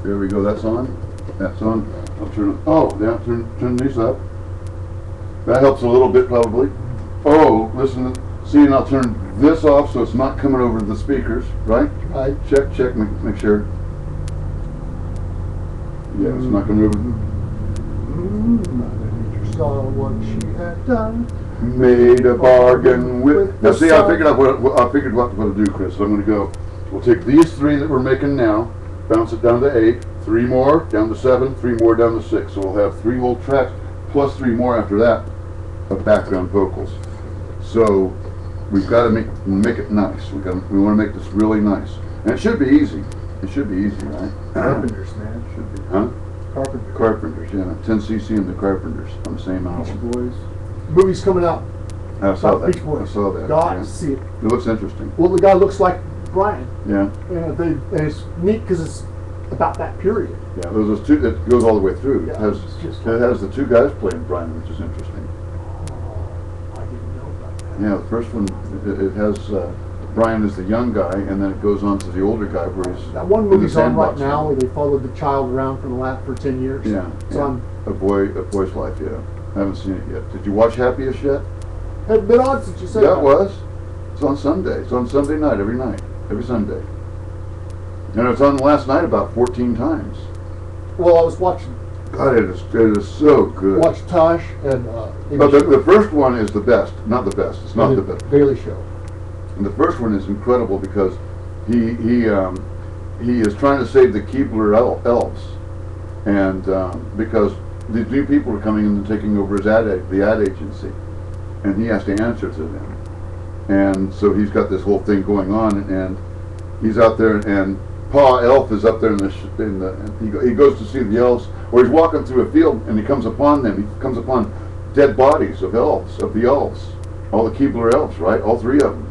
There we go. That's on. That's on. I'll turn. Oh, yeah. Turn these up. That helps a little bit, probably. Oh, listen. See, and I'll turn this off so it's not coming over the speakers, right?
Right.
Check. Make sure. Yeah, it's not coming over.
Mother Nature saw what she had done.
Made a bargain with. Now,
the
see,
sun.
I figured what to do, Chris. So I'm going to go. We'll take these three that we're making now, bounce it down to 8, 3 more down to 7, 3 more down to 6. So we'll have 3 whole tracks plus 3 more after that of background vocals. So we've got to make it nice. We want to make this really nice, and it should be easy. It should be easy, right?
Carpenters, man.
Should be, huh?
Carpenters.
Carpenters, yeah. 10cc and the Carpenters on the same album.
Beach Boys. Movie's coming out.
I saw
about
that.
Beach Boys.
I saw that.
Got
yeah.
to see it.
It looks interesting.
Well, the guy looks like Brian.
Yeah.
And it's neat because it's about that period.
Yeah. Those two. It goes all the way through.
Yeah,
It has.
it's just
It has the 2 guys playing Brian, which is interesting.
Oh, I didn't know about that.
Yeah. The first one. It has Brian as the young guy, and then it goes on to the older guy where he's.
That one
in the
movie's on right
sandbox.
now where they followed the child around for the lap for 10 years.
Yeah.
So
yeah. A boy's life. Yeah. I haven't seen it yet. Did you watch Happiest yet?
Hadn't been on since you said
Yeah,
that.
it was. It's on Sunday. It's on Sunday night, every Sunday. And it's on last night about 14 times.
Well, I was watching
God, it is so good.
Tosh and
But the first one is the best. Not the best. It's not the best.
Daily Show.
And the first one is incredible because he is trying to save the Keebler elves, and because these new people are coming in and taking over the ad agency, and he has to answer to them, and so he's got this whole thing going on, and he's out there, and Pa Elf is up there and he goes to see the elves, or he's walking through a field and he comes upon them. He comes upon dead bodies of the elves, all the Keebler elves, right? All 3 of them.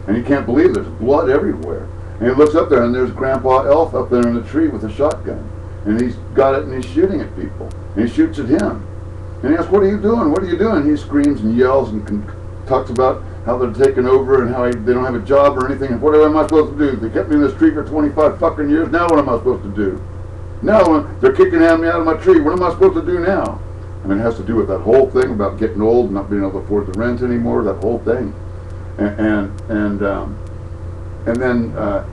And he can't believe there's blood everywhere. And he looks up there and there's Grandpa Elf up there in the tree with a shotgun. And he's got it and he's shooting at people. And he shoots at him. And he asks, what are you doing? What are you doing? He screams and yells and talks about how they're taking over and how they don't have a job or anything. What am I supposed to do? They kept me in this tree for 25 fucking years. Now what am I supposed to do? Now they're kicking me out of my tree. What am I supposed to do now? I mean, it has to do with that whole thing about getting old and not being able to afford the rent anymore. That whole thing, and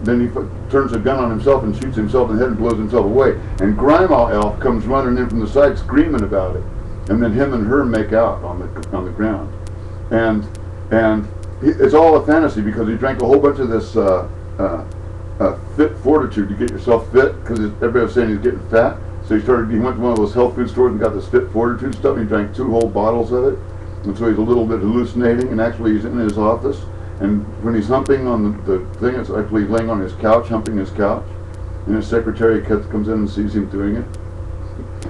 then he turns a gun on himself and shoots himself in the head and blows himself away. And Grandma Elf comes running in from the side screaming about it. And then him and her make out on the ground. And it's all a fantasy because he drank a whole bunch of this fit fortitude to get yourself fit because everybody was saying he's getting fat. So he went to one of those health food stores and got this fit fortitude stuff. And he drank 2 whole bottles of it. And so he's a little bit hallucinating. And actually he's in his office. And when he's humping on the thing, it's actually laying on his couch, humping his couch. And his secretary comes in and sees him doing it.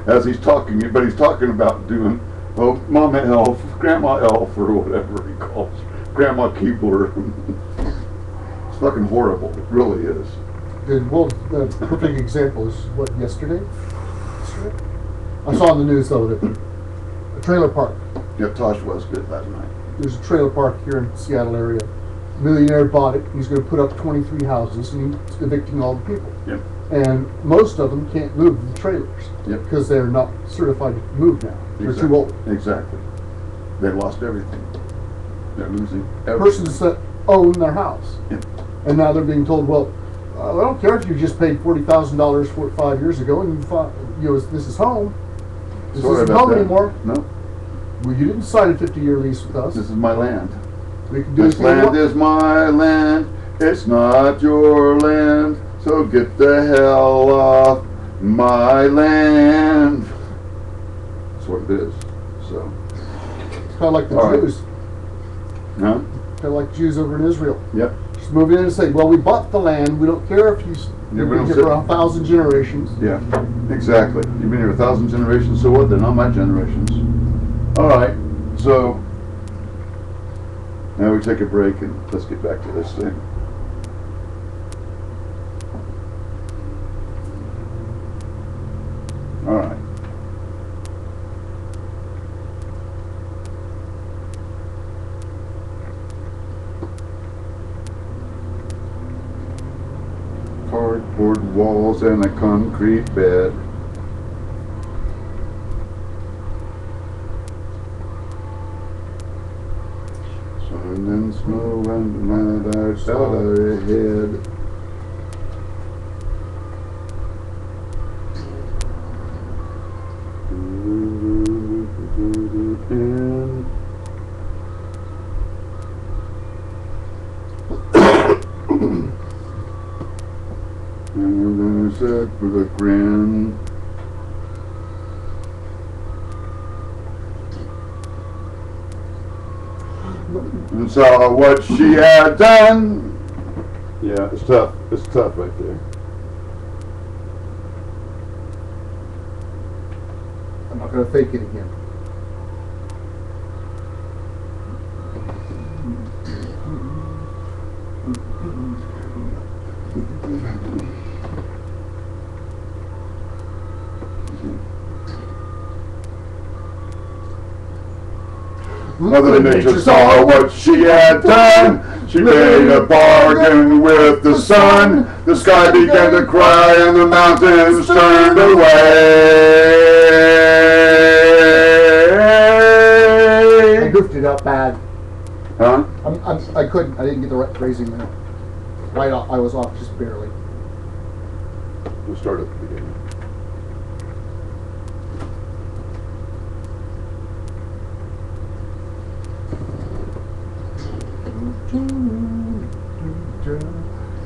As he's talking, but he's talking about doing, Mama Elf, Grandma Elf, or whatever he calls Grandma Keebler. It's fucking horrible. It really is.
Well, the perfect example is what, yesterday? I saw on the news though that a trailer park.
Yeah, Tosh was good last night.
There's a trailer park here in the Seattle area. Millionaire bought it. He's going to put up 23 houses and he's evicting all the people.
Yep.
And most of them can't move the trailers.
Yep.
Because they're not certified to move now. They're too old.
Exactly. They've lost everything. They're losing everything.
Persons that own their house.
Yep.
And now they're being told, well, I don't care if you just paid $40,000 for it 5 years ago and you thought, this is home. This
Sorry
isn't
about
home
that.
anymore.
No.
Well, you didn't sign a 50-year lease with us.
This is my land.
We can do
This land is my land. It's not your land. So get the hell off my land. That's what it is. So.
It's kind of like the
All right.
Jews.
Huh?
Kind of like Jews over in Israel.
Yep.
Just move in and say, well, we bought the land. We don't care if you've been here for 1,000 generations.
Yeah, exactly. You've been here 1,000 generations, so what? They're not my generations. All right, so now we take a break and let's get back to this thing. All right. Cardboard walls and a concrete bed. Sun and snow and mad out our head. And then I said with a grin, and saw what she had done. Yeah, it's tough. It's tough right there.
I'm not going to fake it again.
Mother Nature saw what she had done. She made a bargain with the sun. The sky began to cry and the mountains turned away.
I goofed it up bad.
Huh?
I couldn't. I didn't get the right phrasing there. Right off. I was off just barely.
We'll start at the beginning.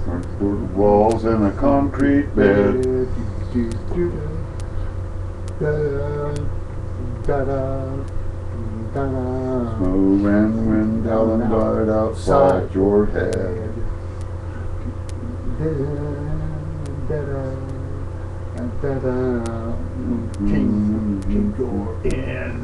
Cardboard walls and a concrete bed. Snow and wind down and died outside your head.
King, you're in.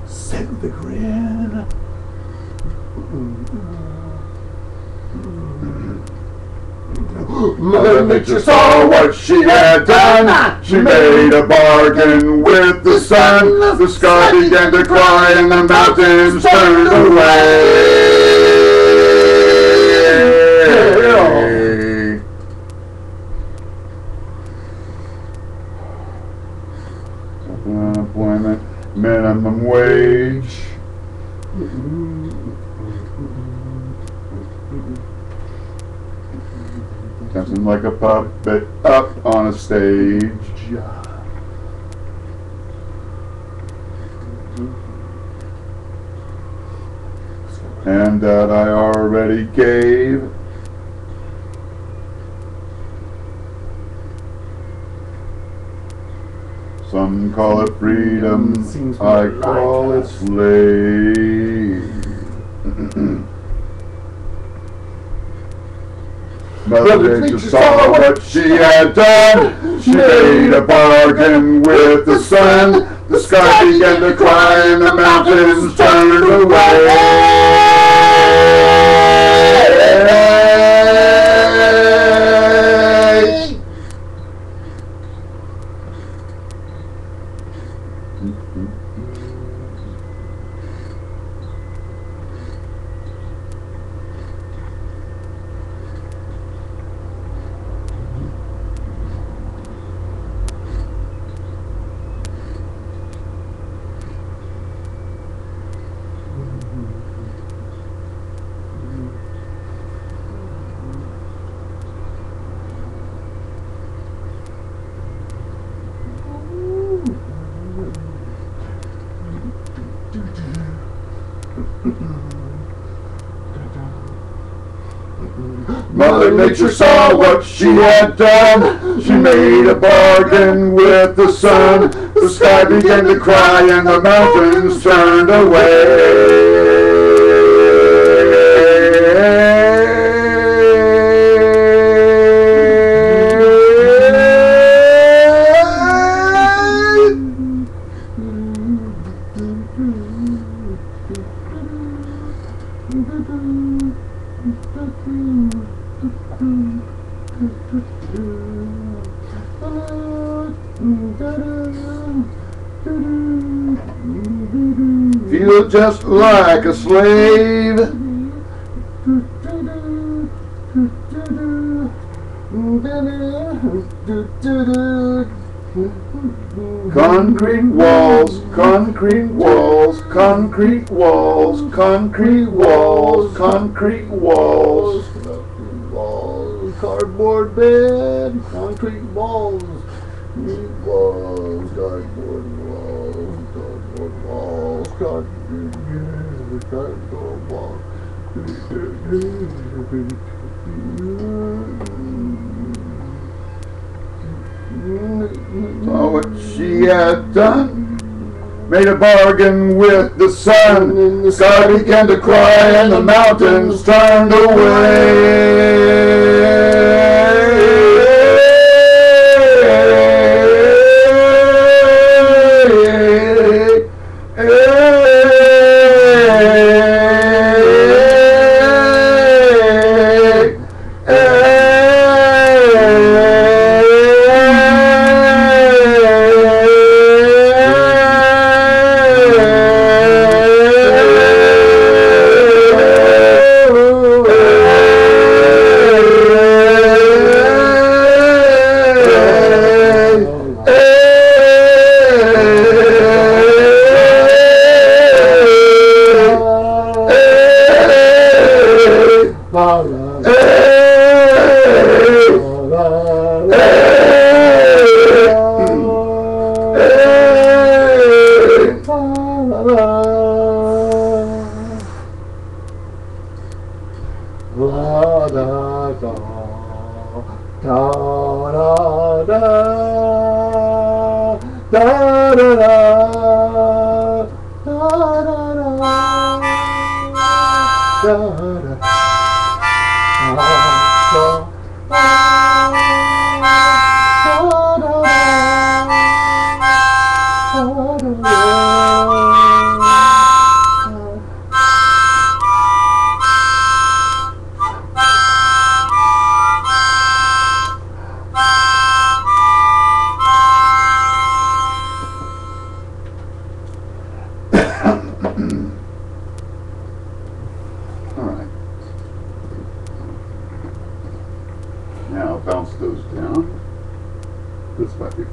Send the grin. Mother Nature saw what she had done. She made a bargain with the sun. The sky began to cry and the mountains turned away. Unemployment, minimum wage. Dancing like a puppet up on a stage. And that I already gave. Some call it freedom, I call it slave. Mother Nature saw what she had done. She made a bargain with the sun. The sky began to cry and the mountains turned away. Mother Nature saw what she had done. She made a bargain with the sun. The sky began to cry and the mountains turned away. Feel just like a slave. Concrete walls, concrete walls, concrete walls, concrete walls, concrete walls, cardboard bed, concrete walls, cardboard walls, cardboard walls, cardboard walls. Saw what she had done. Made a bargain with the sun. The sky began to cry and the mountains turned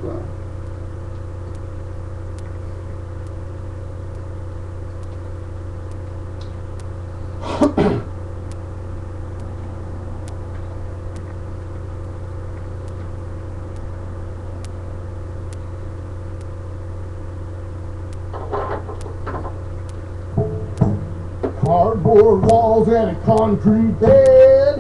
145.
Cardboard walls and a concrete bed.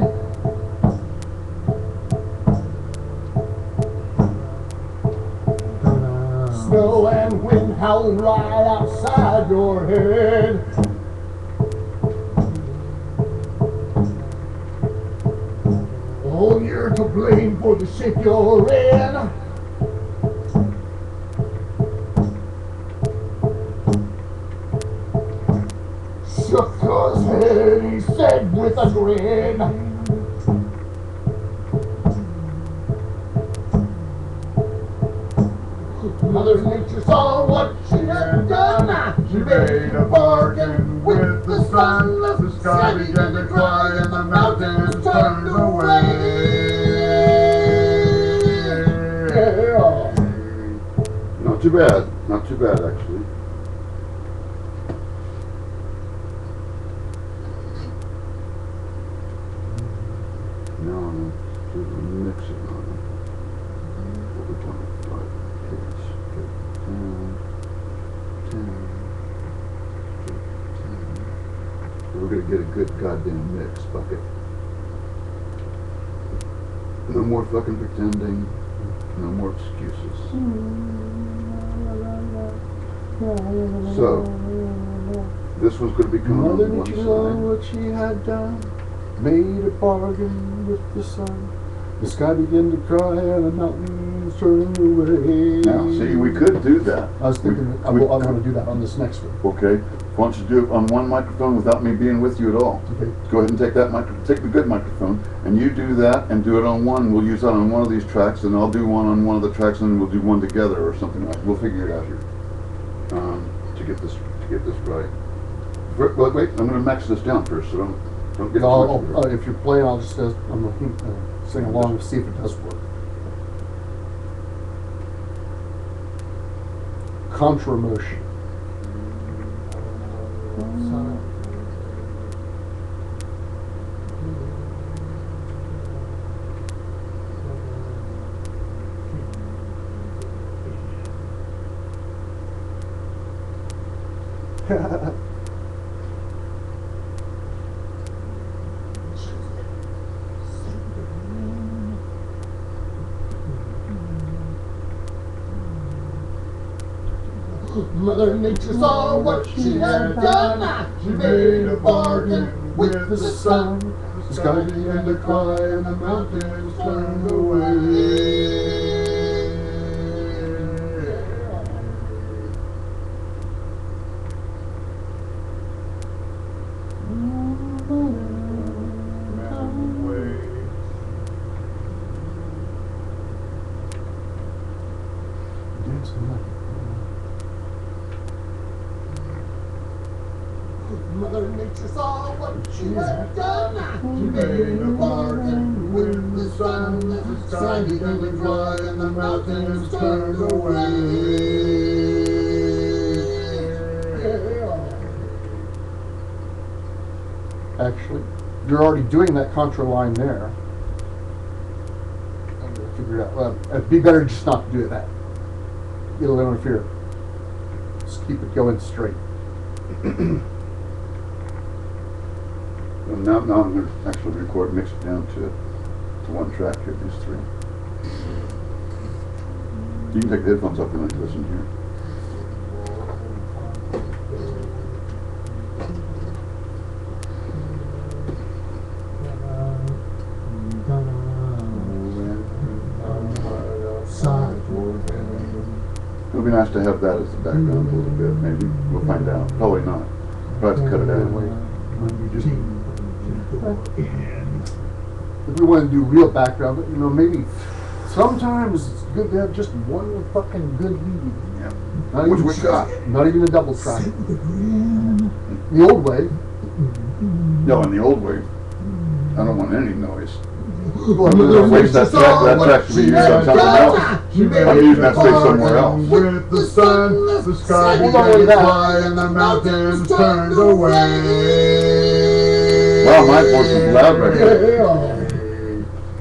Snow and wind howling right outside your head. Oh, you're to blame for the shape you're in. Shook his head, he said with a grin. Mother Nature saw what she had done. She made a bargain with the sun. The sky began to cry and the mountains turned away.
Not too bad. Not too bad, actually. Now I'm going to mix it on it. Over 25 kids. 10. We're going to get a good goddamn mix, bucket. No more fucking pretending. No more excuses. So, this one's going to be coming
Mother
on one
Nature saw
side.
what she had done, made a bargain with the sun. The sky began to cry and the mountains turned away.
Now, see, we could do that.
I was thinking I want to do that on this next one.
Okay. Why don't you do it on one microphone without me being with you at all?
Okay.
Go ahead and take that take the good microphone, and you do that and do it on one. We'll use that on one of these tracks, and I'll do one on one of the tracks, and then we'll do one together or something like. We'll figure it out here to get this right. Wait, I'm going to max this down first, so don't get too much of it.
If you're playing, I'll just I'm gonna sing along and see if it does work. Contra motion.
Mother Nature saw what she had done. She made a bargain with the sun.
The sky began to cry and the mountains turned away.
Mother Nature saw what she had done. She made a bargain with the sun. The sky began to cry and the mountains turned away.
Actually, you're already doing that contra line there. I'm gonna figure it out. Well, it'd be better just not to do that. It'll interfere. Just keep it going straight.
Well, now I'm going to actually record, mix it down to one track here, these three. You can take the headphones off and listen here. It would be nice to have that as the background a little bit, maybe. We'll find out. Probably not. Probably have to cut it out.
If we want to do real background, but maybe sometimes it's good to have just one fucking good lead.
Yeah. Which we got.
Not even a double track. The old way.
No, in the old way, I don't want any noise. Don't waste that track. That track should be used on something else. I'm using that space somewhere else.
With the sun, the sky began to cry, and the mountains turned away.
Wow, my voice is loud right there.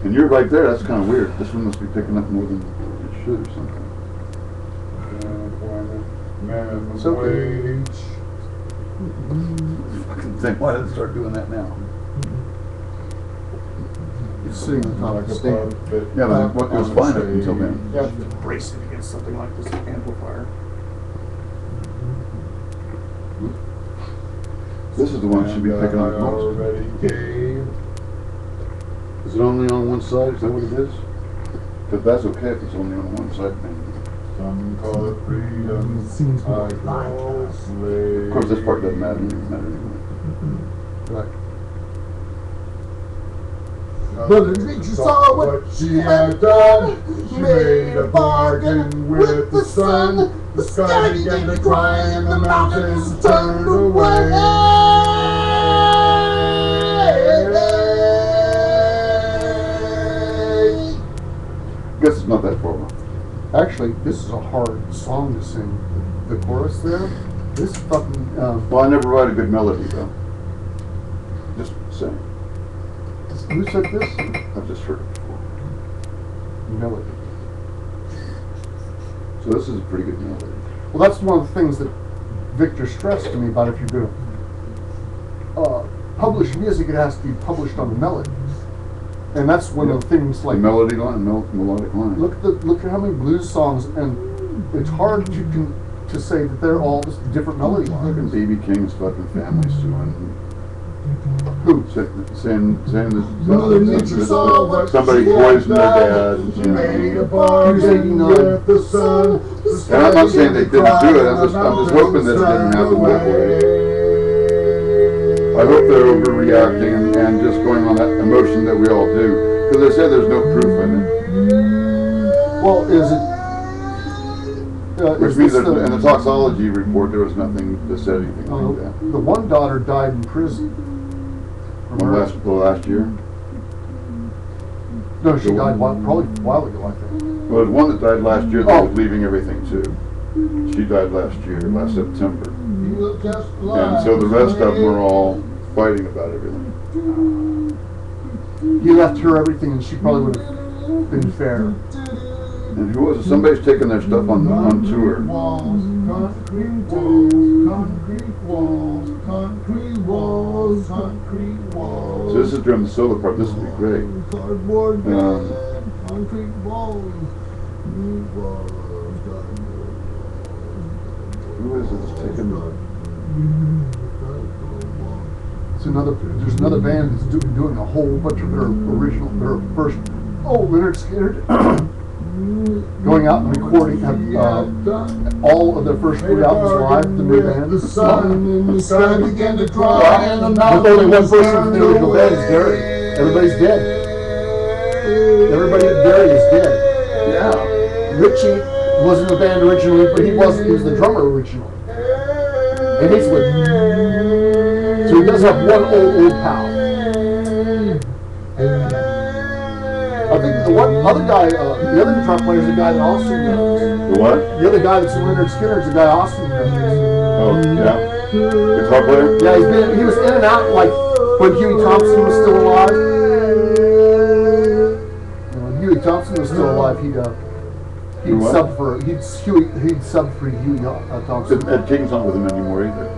And you're right there. That's kind of weird. This one must be picking up more than it should or something.
It's okay.
I can think, why did it start doing that now?
It's sitting on top of the stand.
Yeah, but what was fine up until then.
You have to brace it against something like this amplifier.
This is the one that should be picking up most. Is it only on one side? Is that what it is? But that's okay if it's only on one side.
Some call it freedom.
Seems more
I call it slave.
Of course, this part doesn't matter. It doesn't matter anyway.
Right.
But she saw what she had done. She made a bargain with the sun. The sky began to cry and the mountains turned away.
Guess it's not that far off.
Actually, this is a hard song to sing. The chorus there, this fucking.
Well, I never write a good melody though. Just saying.
Who said this?
I've just heard it before.
Melody.
So this is a pretty good melody.
Well, that's one of the things that Victor stressed to me about if you're going to publish music, it has to be published on the melody. And that's one of the things like
the melody line, melodic line.
Look at how many blues songs, and it's hard to say that they're all just different melody
Look
lines.
at B.B. King's fucking family suing.
Who?
Saying
Mother Nature saw
that
what
somebody
she had
poisoned their
done.
dad.
She
You
made a
know.
bargain with the sun.
And I'm not saying they didn't do it. I'm just hoping that it didn't happen that way. I hope they're overreacting and just going on that emotion that we all do. Because they say there's no proof in it.
Well, is it?
Which
Is
means
this
that in the toxology report there was nothing that said anything like that.
the one daughter died in prison.
Last year?
No, she died probably a while ago, I think.
Well, there's one that died last year that
Oh.
was leaving everything too. She died last year, last September. And so the rest of them were all fighting about everything.
He left her everything, and she probably would have been fair.
And who was it? Somebody's taking their stuff on tour.
Walls, concrete walls, concrete walls, concrete walls, concrete walls.
So this is during the solo part. This would be great.
Cardboard
Um,
concrete walls,
Who is it that's taking?
There's another band that's doing a whole bunch of their first, Leonard Skinner, going out and recording all of their first 3 albums live, the new band.
The sun and the sky began to dry and the
With
mountains
only one person from the original band is
turned
Gary.
away.
Everybody's dead. Everybody at Gary is dead.
Yeah.
Richie wasn't in the band originally, but he was the drummer originally. And he's with. So he does have one old pal. I think the one other guy, the other guitar player is the guy that Austin knows.
The what?
The other guy that's in Leonard Skinner is the guy Austin knows.
Oh, yeah. Guitar player?
Yeah, he was in and out like when Huey Thompson was still alive. When Huey Thompson was still alive, he'd
what?
sub for Huey Thompson.
Ed King's not with him anymore either.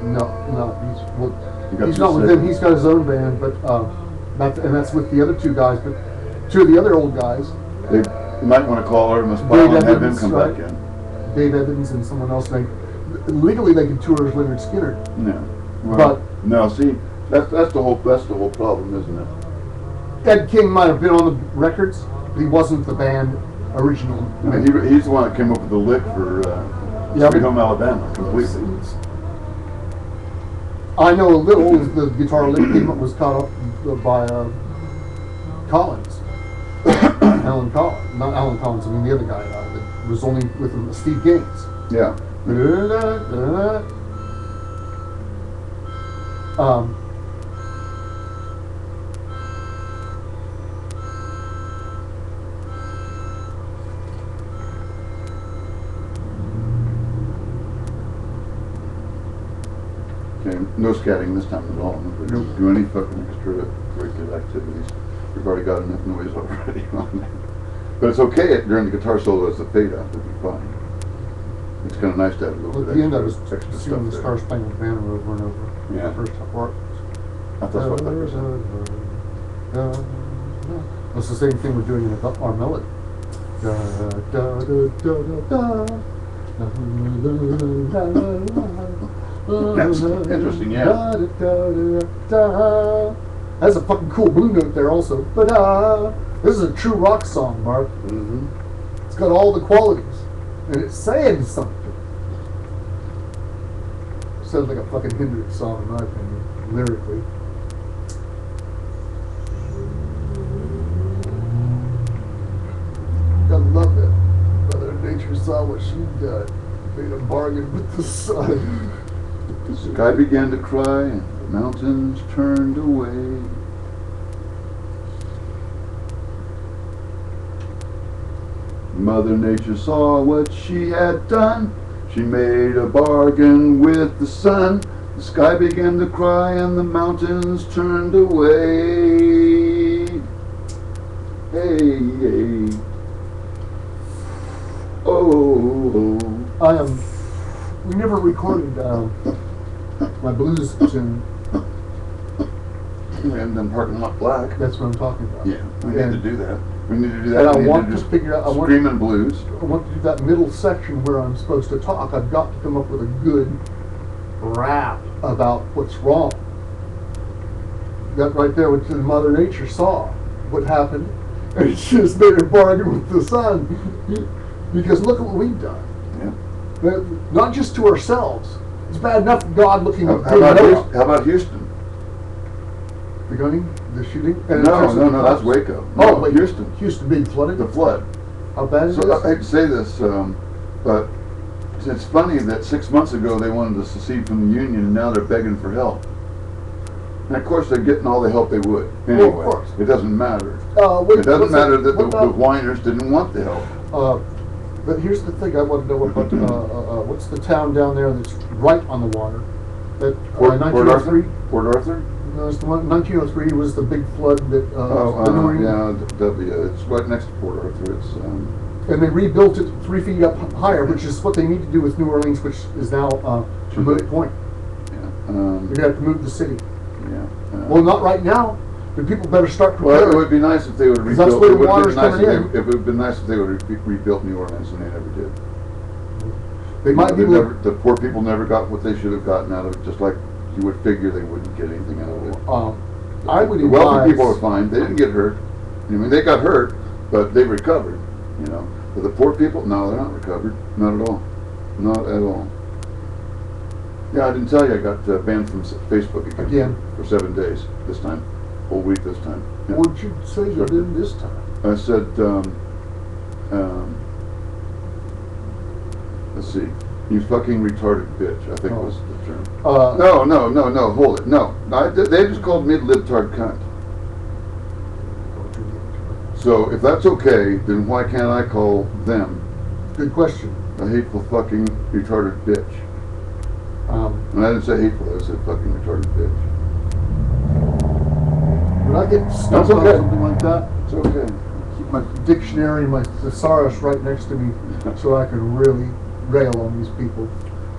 He's not with him. He's got his own band, but that's with the other 2 guys. But 2 of the other old guys,
You might want to call Artemis Pyle and have him come back in.
Dave Evans and someone else. Legally, they can tour as Leonard Skinner.
No. Well,
But
no, see, that's the whole problem, isn't it?
Ed King might have been on the records, but he wasn't the band originally.
No, he's the one that came up with the lick for Sweet Home Alabama completely.
I know a little. The guitar lick was caught up by Collins. Alan Collins. Not Alan Collins, I mean the other guy that was only with him, Steve Gaines.
Yeah. And no scatting this time at all. If we don't do any fucking extracurricular activities. We've already got enough noise already on that. But it's okay during the guitar solo as the fade out, it'll be fine. It's kind of nice to have a little
At
bit
the end, I was
extra
seeing
stuff
the
there.
Star Spangled Banner over and over.
Yeah.
The first part.
That's what that was.
That's the same thing we're doing in our melody. Da, da, da, da, da, da.
That's interesting, yeah.
Da, da, da, da, da. That's a fucking cool blue note there also. Ba-da. This is a true rock song, Mark.
Mm-hmm.
It's got all the qualities. And it's saying something. Sounds like a fucking Hendrix song in my opinion, lyrically. I love it. Mother Nature saw what she done. Made a bargain with the sun.
The sky began to cry and the mountains turned away. Mother Nature saw what she had done. She made a bargain with the sun. The sky began to cry and the mountains turned away. Hey, hey. Oh.
We never recorded my blues tune.
And then Parking Lot Black.
That's what I'm talking about.
Yeah, we need to do that. We need to do
And
that.
I
We need
want
to
to
do
figure out. I
Screaming Blues.
want to do that middle section where I'm supposed to talk. I've got to come up with a good rap about what's wrong. That right there, which Mother Nature saw what happened, and she just made a bargain with the sun. Because look at what we've done.
Yeah.
Not just to ourselves. It's bad enough God looking
How
at
how about Houston?
the gunning, the shooting. And
No, that's Waco.
Oh,
No,
wait,
Houston.
Houston being flooded.
The flood.
How bad is
So
this?
I hate to say this, but it's funny that 6 months ago they wanted to secede from the Union, and now they're begging for help. And of course they're getting all the help they would. Anyway,
Well, of course.
it doesn't matter.
Wait,
It doesn't
what's
matter that the
what about-
whiners didn't want the help.
But here's the thing I want to know about, what's the town down there that's right on the water? That,
Port
1903?
Arthur? Port Arthur?
No, it's the one, 1903 was the big flood that,
Yeah, it's right next to Port Arthur. It's,
and they rebuilt it 3 feet up higher, which is what they need to do with New Orleans, which is now, a moot point.
yeah,
They're gonna have to move the city.
yeah.
Well, not right now, but people better start
Well,
preparing.
it would be nice if they would have
'Cause that's
rebuilt.
where
It
the
would have
water's
been nice
coming
if
in.
it would have been nice if they would have rebuilt New Orleans, and they never did.
They might be
The poor people never got what they should have gotten out of it, just like you would figure they wouldn't get anything out of it.
I would
The wealthy people are
advise,
fine. They didn't get hurt. I mean, they got hurt, but they recovered. You know, but the poor people, no, they're not recovered. Not at all. Not at all. Yeah, I didn't tell you I got banned from Facebook again for 7 days this time, whole week this time. Yeah.
what'd you say you did this time?
I said, let's see, you fucking retarded bitch, I think was the term. No, hold it. No, they just called me libtard cunt. So if that's okay, then why can't I call them
Good question.
a hateful fucking retarded bitch? And I didn't say hateful, I said fucking retarded bitch.
When I get stuck
That's
on
okay.
something like that,
It's okay.
keep my dictionary and my thesaurus right next to me so I can really rail on these people.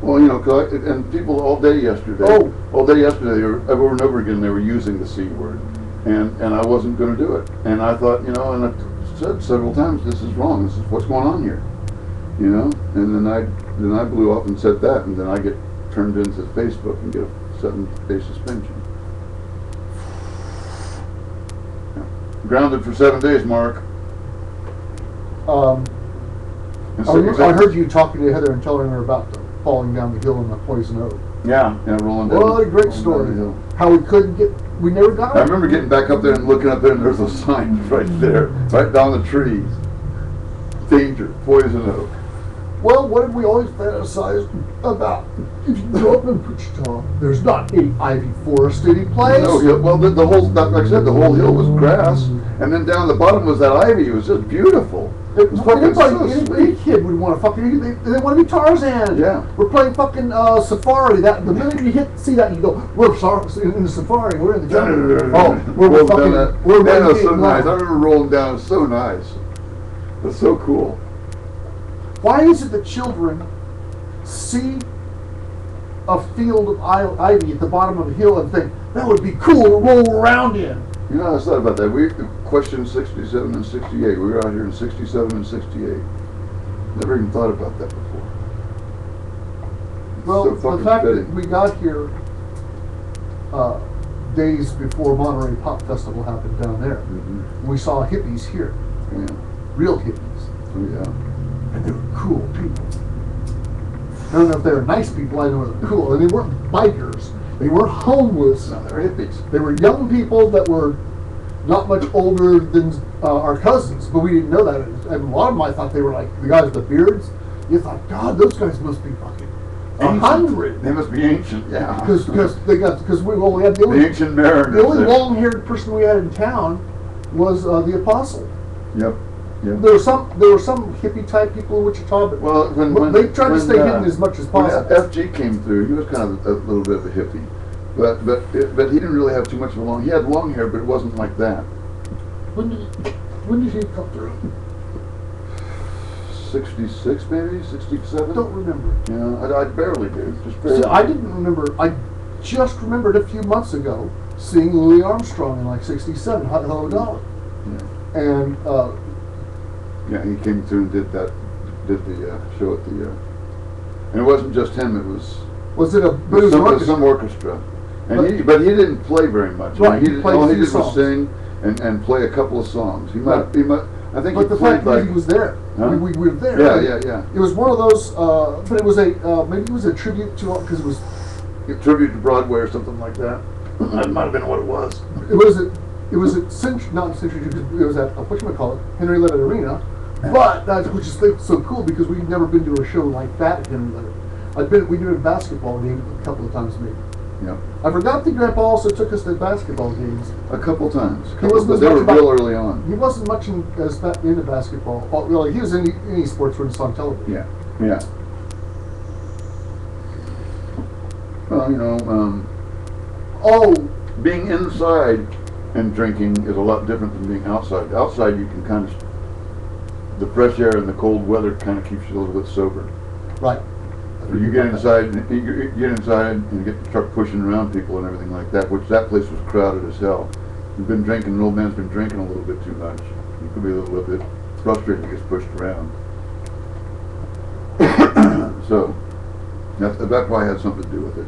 Well, you know, 'cause and people all day yesterday, they were, over and over again, they were using the C word. And I wasn't going to do it. And I thought, you know, and I said several times, this is wrong. This is what's going on here. You know? And then I blew up and said that, and then I get turned into Facebook and get a 7-day suspension. Yeah. Grounded for 7 days, Mark. And so
I heard you talking to Heather and telling her about falling down the hill in the poison oak.
Yeah, rolling down.
What a great
rolling
story.
down the hill.
How we never got
I
it.
remember getting back up there and looking up there, and there's those signs right there, right down the trees. Danger, poison oak.
Well, what did we always fantasize about? If you grow up in Wichita, there's not any ivy forest any place.
No, well, the whole, like I said, the whole hill was grass, and then down the bottom was that ivy. It was just beautiful.
Any kid would want to fucking. They want to be Tarzan.
Yeah.
We're playing fucking Safari. That the minute you see that, you go, we're in the Safari. We're in the jungle. Oh, we're fucking.
That was so nice. I remember rolling down. It was so nice. It's so cool.
Why is it that children see a field of ivy at the bottom of a hill and think that would be cool to roll around in?
You know, I thought about that. We questioned 67 and 68. We were out here in 67 and 68. Never even thought about that before.
Well, the fact that we got here days before Monterey Pop Festival happened down there, we saw hippies here.
Yeah.
Real hippies.
Oh, yeah.
And they were cool people. I don't know if they were nice people, I know they were cool. And they weren't bikers. They weren't homeless.
No, they were hippies.
They were young people that were not much older than our cousins, but we didn't know that. And a lot of them, I thought they were like the guys with the beards. You thought, God, those guys must be fucking 100.
They must be ancient, yeah.
Because we only had the
ancient mariners.
The only long-haired person we had in town was the apostle.
Yep. Yep.
There were some hippie type people in Wichita, but
when
they tried to stay hidden as much as possible.
When FG came through, he was kind of a little bit of a hippie, but he didn't really have too much of a long. He had long hair, but it wasn't like that.
When did he come through?
66 maybe, 67.
Don't remember.
Yeah, I barely do. Just barely.
See, I didn't remember. I just remembered a few months ago seeing Louis Armstrong in like '67, Hello Dolly.
Yeah.
And
yeah, he came through and did the show at the. And it wasn't just him. It was.
Was it
some orchestra? And but he didn't play very much.
Right.
All he did was sing and play a couple of songs. He might. I think.
But
he
the
played
fact that he was there.
Huh?
We were there.
Yeah.
It was one of those. But it was maybe it was a tribute to because it was.
A tribute to Broadway or something like that. That might have been what it was.
It was at not Century. It was at whatchamacallit, Henry Levitt Arena. But which is so cool because we've never been to a show like that at Henry Levitt. We did a basketball game a couple of times maybe.
Yeah.
I forgot that Grandpa also took us to basketball games.
A couple times.
He wasn't
but they were real early on.
He wasn't much into basketball. Well, really, he was in any sports when he saw on television.
Yeah. Well, being inside and drinking is a lot different than being outside. Outside, you can kind of, the fresh air and the cold weather kind of keeps you a little bit sober.
Right.
You get inside and get the truck pushing around people and everything like that, which that place was crowded as hell. You've been drinking, an old man's been drinking a little bit too much. You could be a little bit frustrated if he gets pushed around. So, that probably had something to do with it.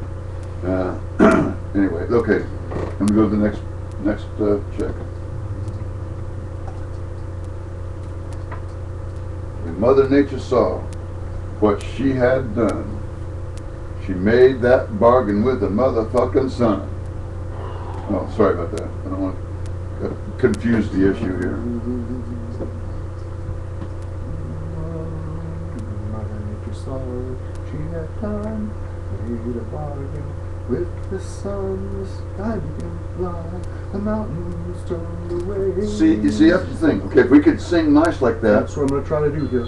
Anyway, okay, let me go to the next check. When Mother Nature saw what she had done, she made that bargain with the motherfucking sun. Oh, sorry about that. I don't want to confuse the issue here.
Mother Nature saw what she had done, made a bargain with the sun, the sky began to fly, the mountains turned away.
See, that's the thing. Okay, if we could sing nice like that.
That's what I'm going to try to do here.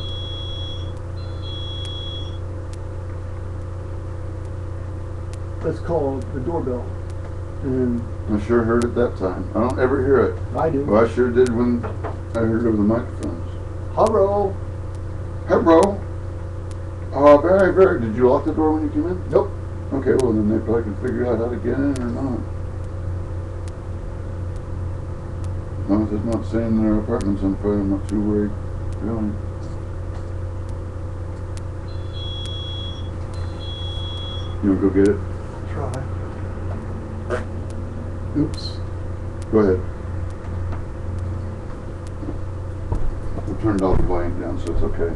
That's called the doorbell. And
I sure heard it that time. I don't ever hear it.
I do.
Well, I sure did when I heard it over the microphones.
Hello.
Hello. Oh, very, very. Did you lock the door when you came in?
Nope.
Okay, well then they probably can figure out how to get in or not. As long as it's not saying their apartment's on fire, I'm not too worried. Really. You wanna go get it?
Try. Oops.
Go ahead. We turned all the volume down, so it's okay.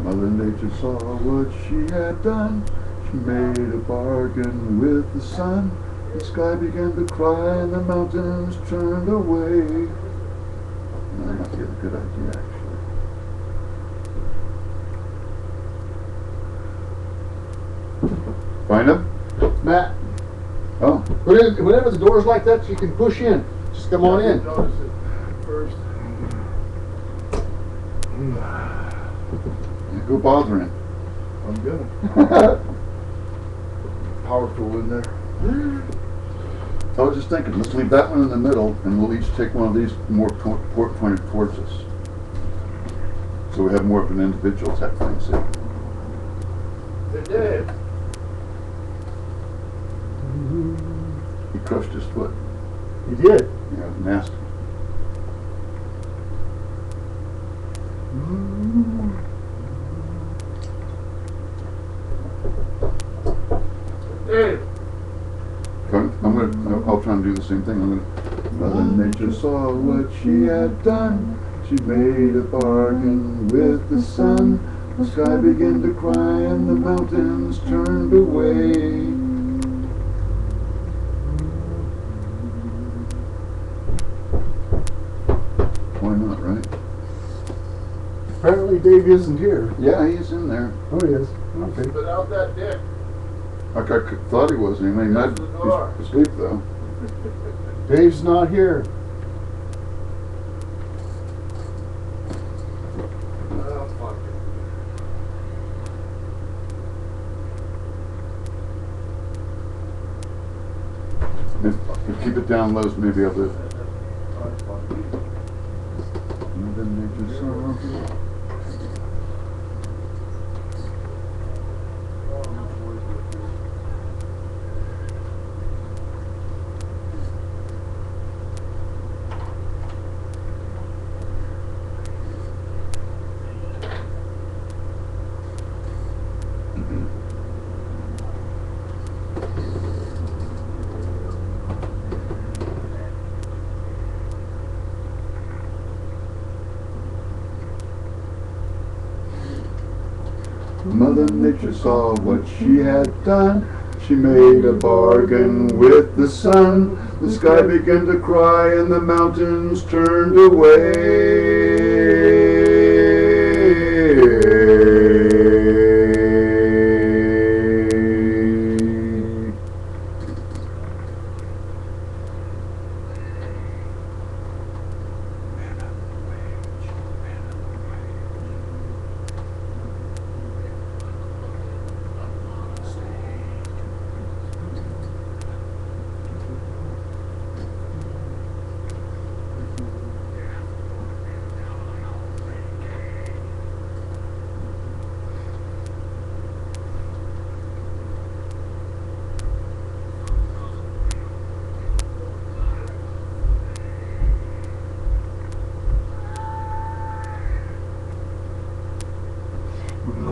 Mother Nature saw what she had done. She made a bargain with the sun. The sky began to cry and the mountains turned away. That might be a good idea, actually. Find him?
Matt.
Oh.
What whenever the door's like that, you can push in. Just come on in.
Notice it first. Go bothering.
I'm gonna. Powerful in there.
I was just thinking, let's leave that one in the middle, and we'll each take one of these more pointed towards us. So we have more of an individual type thing, see?
Hey, Dave.
He crushed his foot.
You did.
Yeah, nasty.
Dave.
I'll try and do the same thing. Mother Nature saw what she had done. She made a bargain with the sun. The sky began to cry and the mountains turned away. Why not, right?
Apparently Dave isn't here.
Yeah, he's in there.
Oh, he is. Okay.
Put out that dick.
I thought he was. He may not.
Close the door.
He's asleep though.
Dave's not here.
Oh, fuck it.
If keep it down low, so maybe I'll do it. Mother Nature saw. Mother Nature saw what she had done. She made a bargain with the sun. The sky began to cry and the mountains turned away.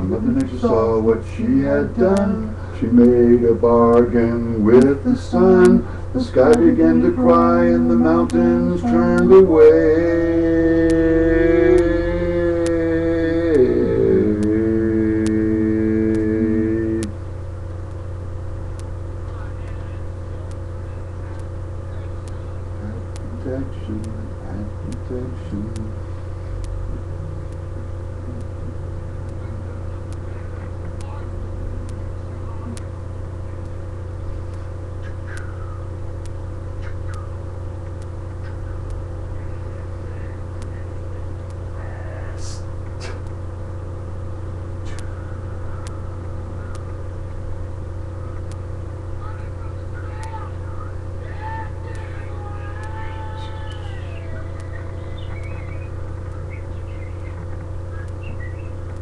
Mother Nature saw what she had done. She made a bargain with the sun. The sky began to cry and the mountains turned away. Protection, protection.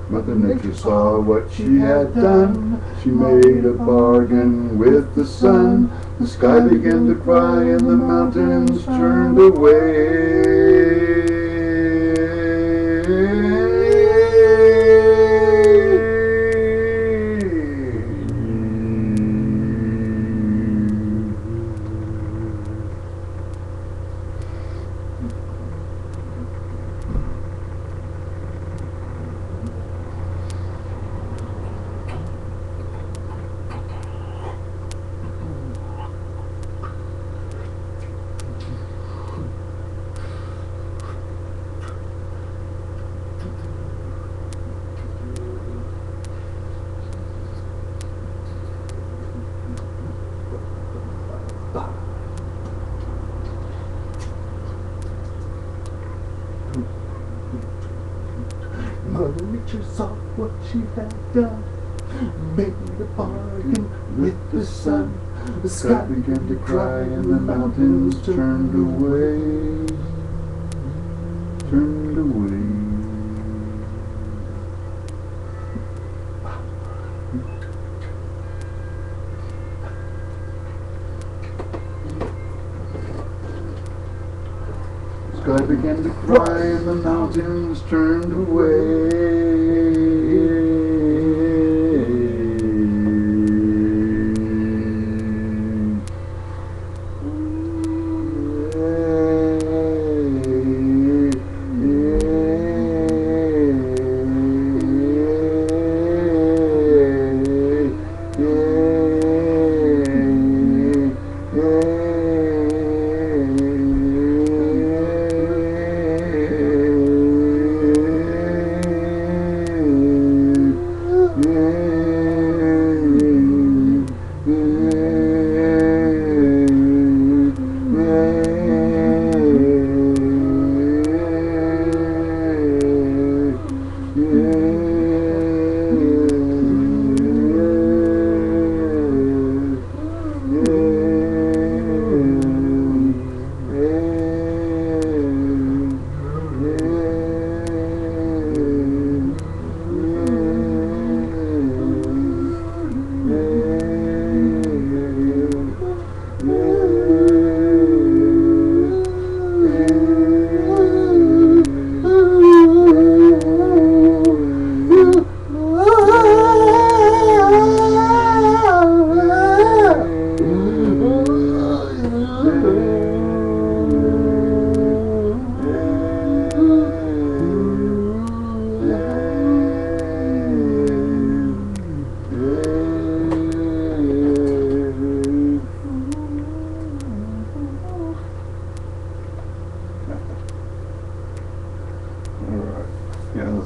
Mother Nature saw what she had done. She made a bargain with the sun. The sky began to cry and the mountains turned away.
Mother Nature saw what she had done, made a bargain with the sun. The sky began to cry and the mountains turned away,
Turned away. Sky began to cry and the mountains turned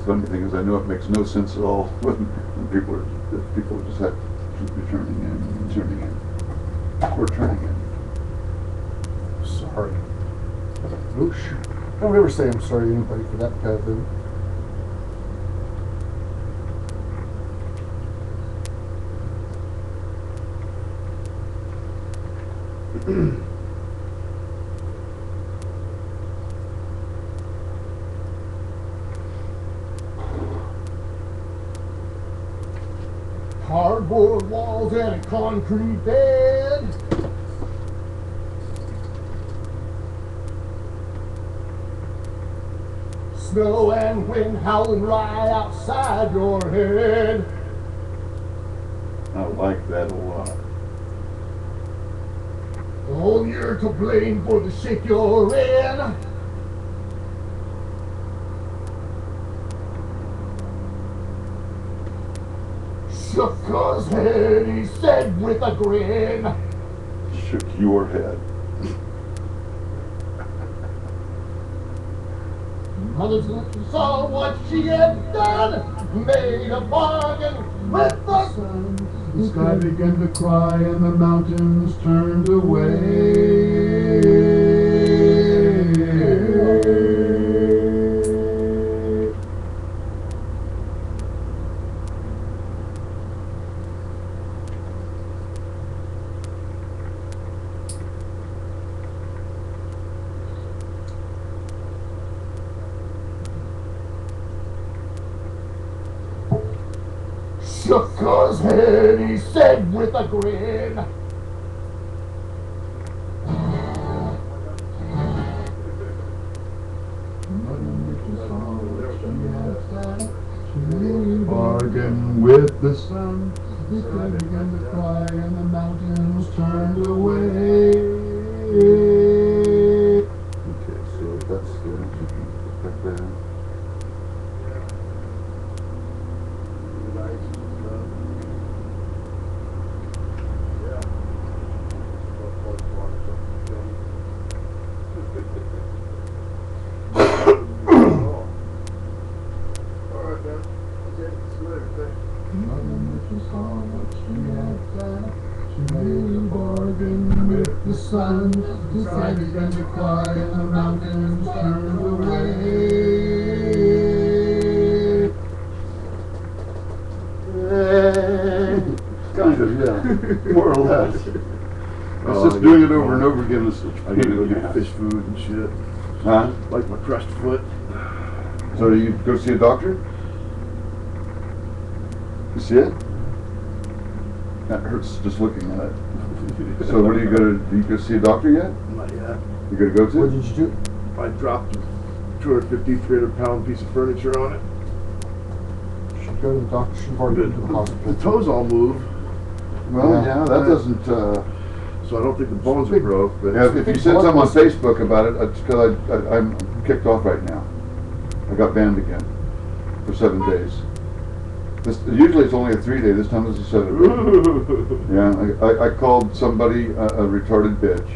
funny thing is, I know it makes no sense at all when people just have to be turning in. We're turning in.
Sorry. Oosh. Don't ever say I'm sorry to anybody for that kind of thing.
Cardboard walls and a concrete bed. Snow and wind howling right outside your head.
I like that a lot.
Oh, you're to blame for the shape you're in. Shook his head, he said with a grin.
Shook your head.
Mother saw what she had done, made a bargain with the sun.
The sky began to cry and the mountains turned away.
Shook his head, he said with a grin.
Bargain with the sun, the sky began to cry and the mountains turned away. Okay, so that's good. You can put that in.
With the sun, the sky began to cry and the mountains turned away.
more or less. It's
Oh,
just
I
doing
get
it over
it.
and over again. It's
I gotta go get fish food and shit.
Huh?
Like my crushed foot.
So you go see a doctor? You see it? That hurts just looking at it. So what are you gonna, do you go see a doctor yet?
Not yet.
You gonna go
What
to?
did you do?
I dropped a 250, 300-pound piece of furniture on it.
Should go to the doctor. Should already been to the hospital.
The toes all move,
Well,
Yeah.
yeah, that doesn't,
so I don't think the bones are
Big-
broke. But
yeah, if you said something on Facebook about it, it's because I'm kicked off right now. I got banned again for 7 days. Usually it's only a 3-day, this time it's a 7-day. Yeah, I called somebody a retarded bitch.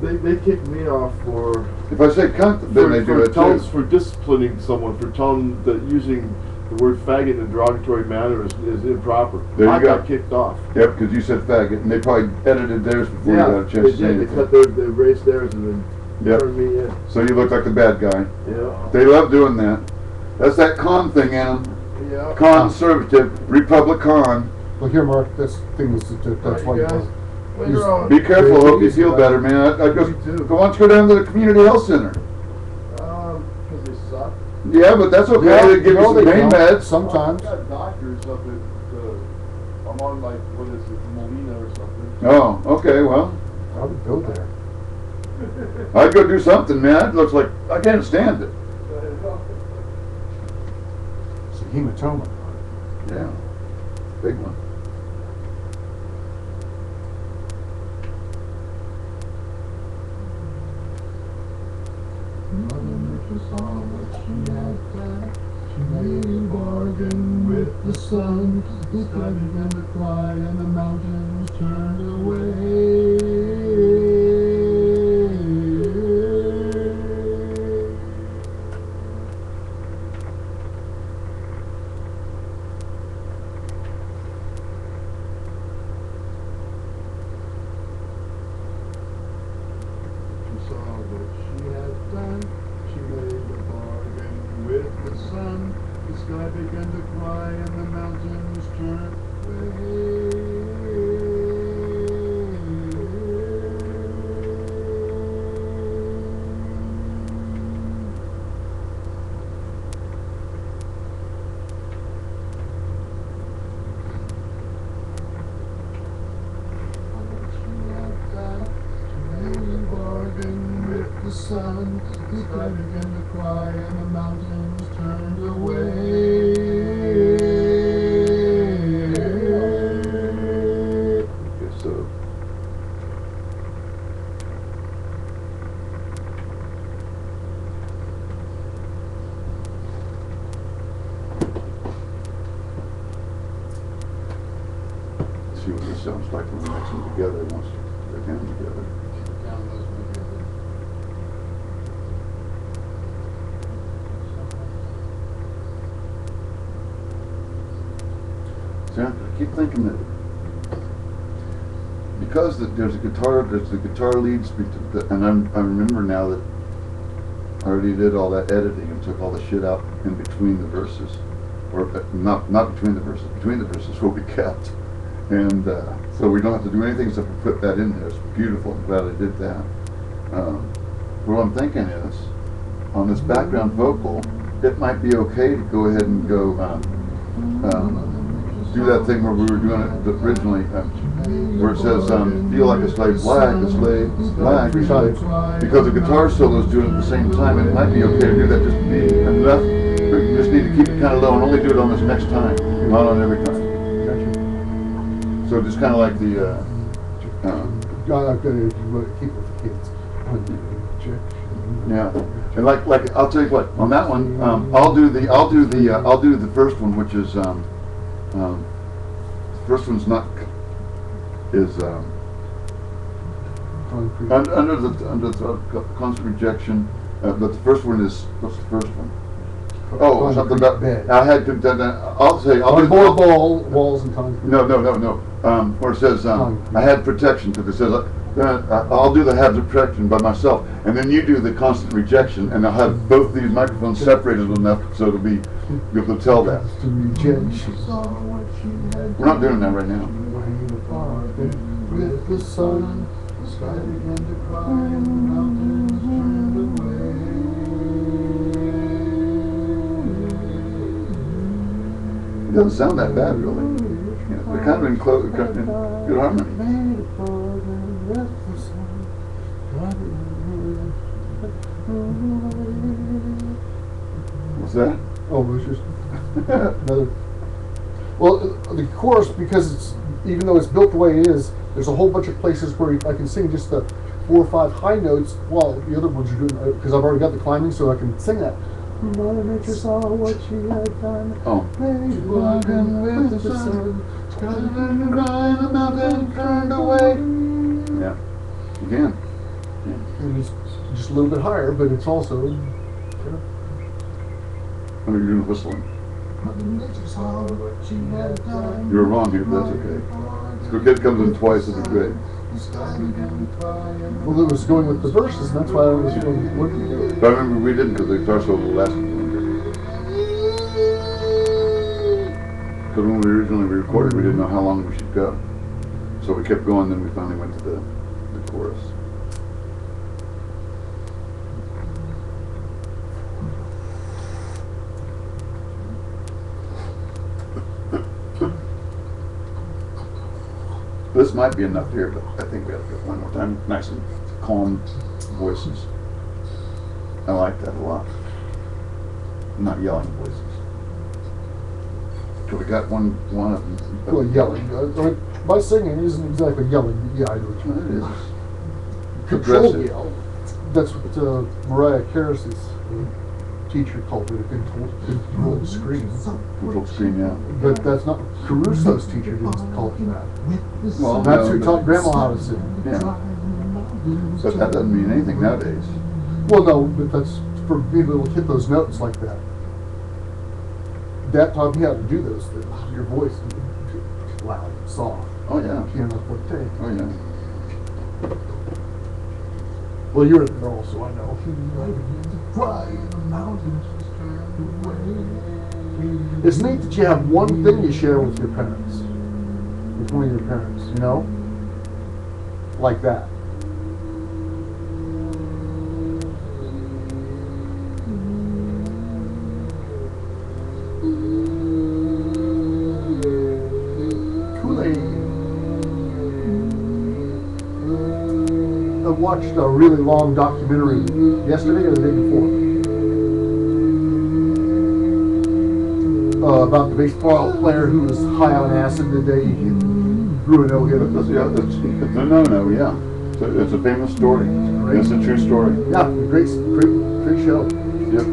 they kicked me off for
If I say cunt, then they do it too.
for disciplining someone, for telling that using the word faggot in a derogatory manner is improper.
There you
I
go.
got kicked off.
Yep, because you said faggot, and they probably edited theirs before you got a
they
chance to say
did. They cut
anything.
they erased theirs and then
Yep.
turned me in.
So you look like the bad guy.
Yeah.
They love doing that. That's that con thing in them.
Yeah.
Conservative, Republican.
Well, here, Mark. This thing is that's why.
Right, you guys. Later on.
Be careful, hope you feel better, man. I'd go,
Me too.
why don't you go down to the community health center?
Because they suck.
Yeah, but that's okay.
Yeah,
They give you
no,
some
they
pain
don't.
meds.
Sometimes.
I've got doctors up at, I'm on like, what is it, Molina or something.
Oh, okay, well,
I would go there.
I'd go do something, man. It looks like, I can't stand it.
It's a hematoma.
Yeah, big one.
She made a bargain with the sun. The sky began to cry and the mountains turned away. She saw what she had done. She made a bargain with the sun. The sky began to cry and the mountains turned away. Bargain with the sun, the sky began to cry and the mountains turned away.
Guess so. See what this sounds like when we mix them together once they get them together. See, I keep thinking that because there's the guitar leads, and I remember now that I already did all that editing and took all the shit out in between the verses, or not between the verses will be kept, and so we don't have to do anything except for put that in there. It's beautiful. I'm glad I did that. What I'm thinking is, on this background vocal, it might be okay to go ahead and go do that thing where we were doing it originally, where it says, feel like a slave, black, a slave, black, a slave. Because the guitar solo's doing it at the same time, and it might be okay to do that just to be enough. But you just need to keep it kind of low and only do it on this next time, not on every time. So just kind of like the,
I'm gonna keep it for kids.
yeah, and like I'll tell you what, on that one, I'll do the first one, which is the first one's not is under the constant rejection, but the first one is what's the first one? Oh, something about
bed.
I had to. I'll say I'll do
Board walls and concrete.
No. Where it says I had protection because it says I'll do the hazard protection by myself, and then you do the constant rejection, and I'll have both these microphones separated enough so it'll be you'll be able to tell that. We're not doing that right now.
With the sun, the sky began to cry, and the mountains turned away.
It doesn't sound that bad, really. Yeah, they're kind of in good harmony. What's that?
Oh, it was just another. Well, the chorus, because it's even though it's built the way it is, there's a whole bunch of places where I can sing just the 4 or 5 high notes while the other ones are doing, because I've already got the climbing, so I can sing that. Mother Nature saw what she had done.
Oh.
Walking with the sun, sky and crying, the mountain turned away.
Yeah, you can.
And it's just a little bit higher, but it's also.
I mean, you're doing whistling.
Mother Nature saw what she had done.
You were wrong here, but that's okay. The kid comes in twice as a grade.
Well, it was going with the verses, and that's why I was going. What do you do?
But I remember we didn't because the guitar solo lasted longer. Because when we originally recorded, we didn't know how long we should go. So we kept going, then we finally went to the chorus. This might be enough here, but I think we have to go one more time. Nice and calm voices. I like that a lot. Not yelling voices. So we got one of them.
Well, yelling. My singing isn't exactly yelling, but yeah, I know what you mean.
It is.
Controlled
Progressive.
yell. That's what Mariah Carey's teacher called it, a controlled scream.
Controlled screen, yeah.
But that's not, Caruso's teacher didn't call it that.
Well,
That's
no,
who
but-
taught Grandma how to sing.
Yeah. But that doesn't mean anything nowadays.
Well, no, but that's for being able to hit those notes like that. Dad taught me how to do those things. Your voice is loud and soft.
Oh yeah.
Piano forte.
Oh yeah.
Well, you're there also, I know. It's neat that you have one thing you share with your parents. With one of your parents, you know? Like that. I watched a really long documentary yesterday or the day before about the baseball player who was high on acid the day he threw a no-hitter.
Yeah, it's a no-no, yeah. It's a famous story. It's a true story.
Yeah, great show.
Yep.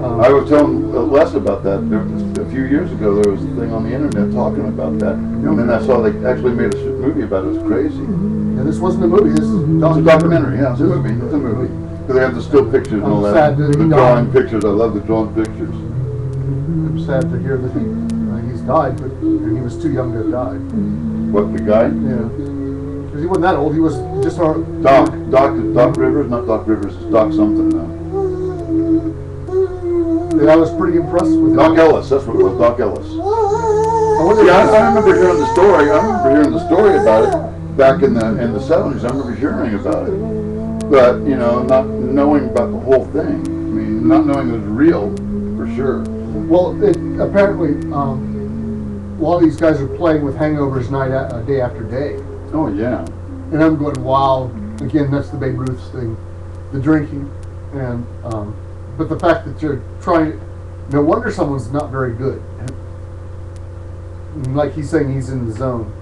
I was telling Les about that. There was, a few years ago, there was a thing on the internet talking about that. And then I saw they actually made a movie about it. It was crazy.
And this wasn't a movie, this is
It's a documentary, yeah, it's a movie. It's a movie. Because they have the still pictures and all
I'm
that.
sad that he
The
died.
drawing pictures. I love the drawing pictures.
I'm sad to hear that he's died, but and he was too young to have died.
What, the guy?
Yeah. Because he wasn't that old, he was just our...
Doc Rivers? Not Doc Rivers, it's Doc something now.
Yeah, I was pretty impressed with
Doc
him.
Ellis, that's what it was, Doc Ellis.
I wonder
Yeah, I remember hearing the story. I remember hearing the story about it back in the 70s. I remember hearing about it, but you know, not knowing about the whole thing. I mean, not knowing it was real for sure.
Well, apparently, a lot of these guys are playing with hangovers day after day.
Oh yeah.
And I'm going, wow. Again, that's the Babe Ruth thing, the drinking, and but the fact that you're trying. No wonder someone's not very good. And like he's saying, he's in the zone.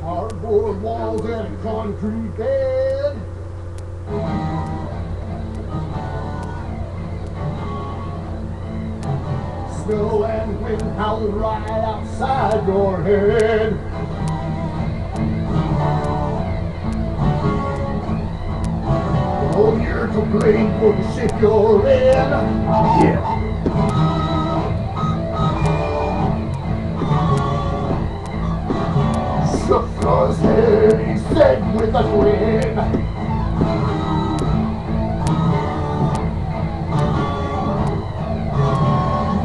Hardboard walls and a concrete bed. Snow and wind howling right outside your head. Oh, you're
a plane for the ship you're in.
Yeah.
Shook his head, he said with a grin.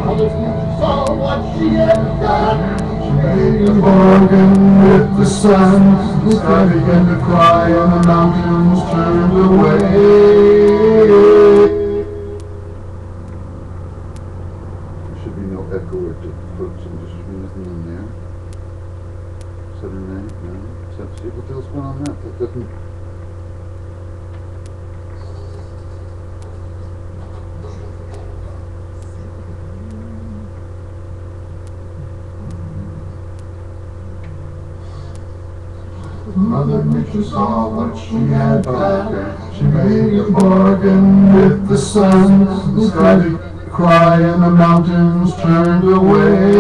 Mother Future saw what she had done.
She made a bargain with the sun. The sky began to cry and the mountains turned away. There should be no echo or to put some just anything in there. 7 and 8, no. 7, see what else went on that? That doesn't.
Mother Nature saw what she had done.
She made a bargain with the sun. The sky began to cry and the mountains turned away.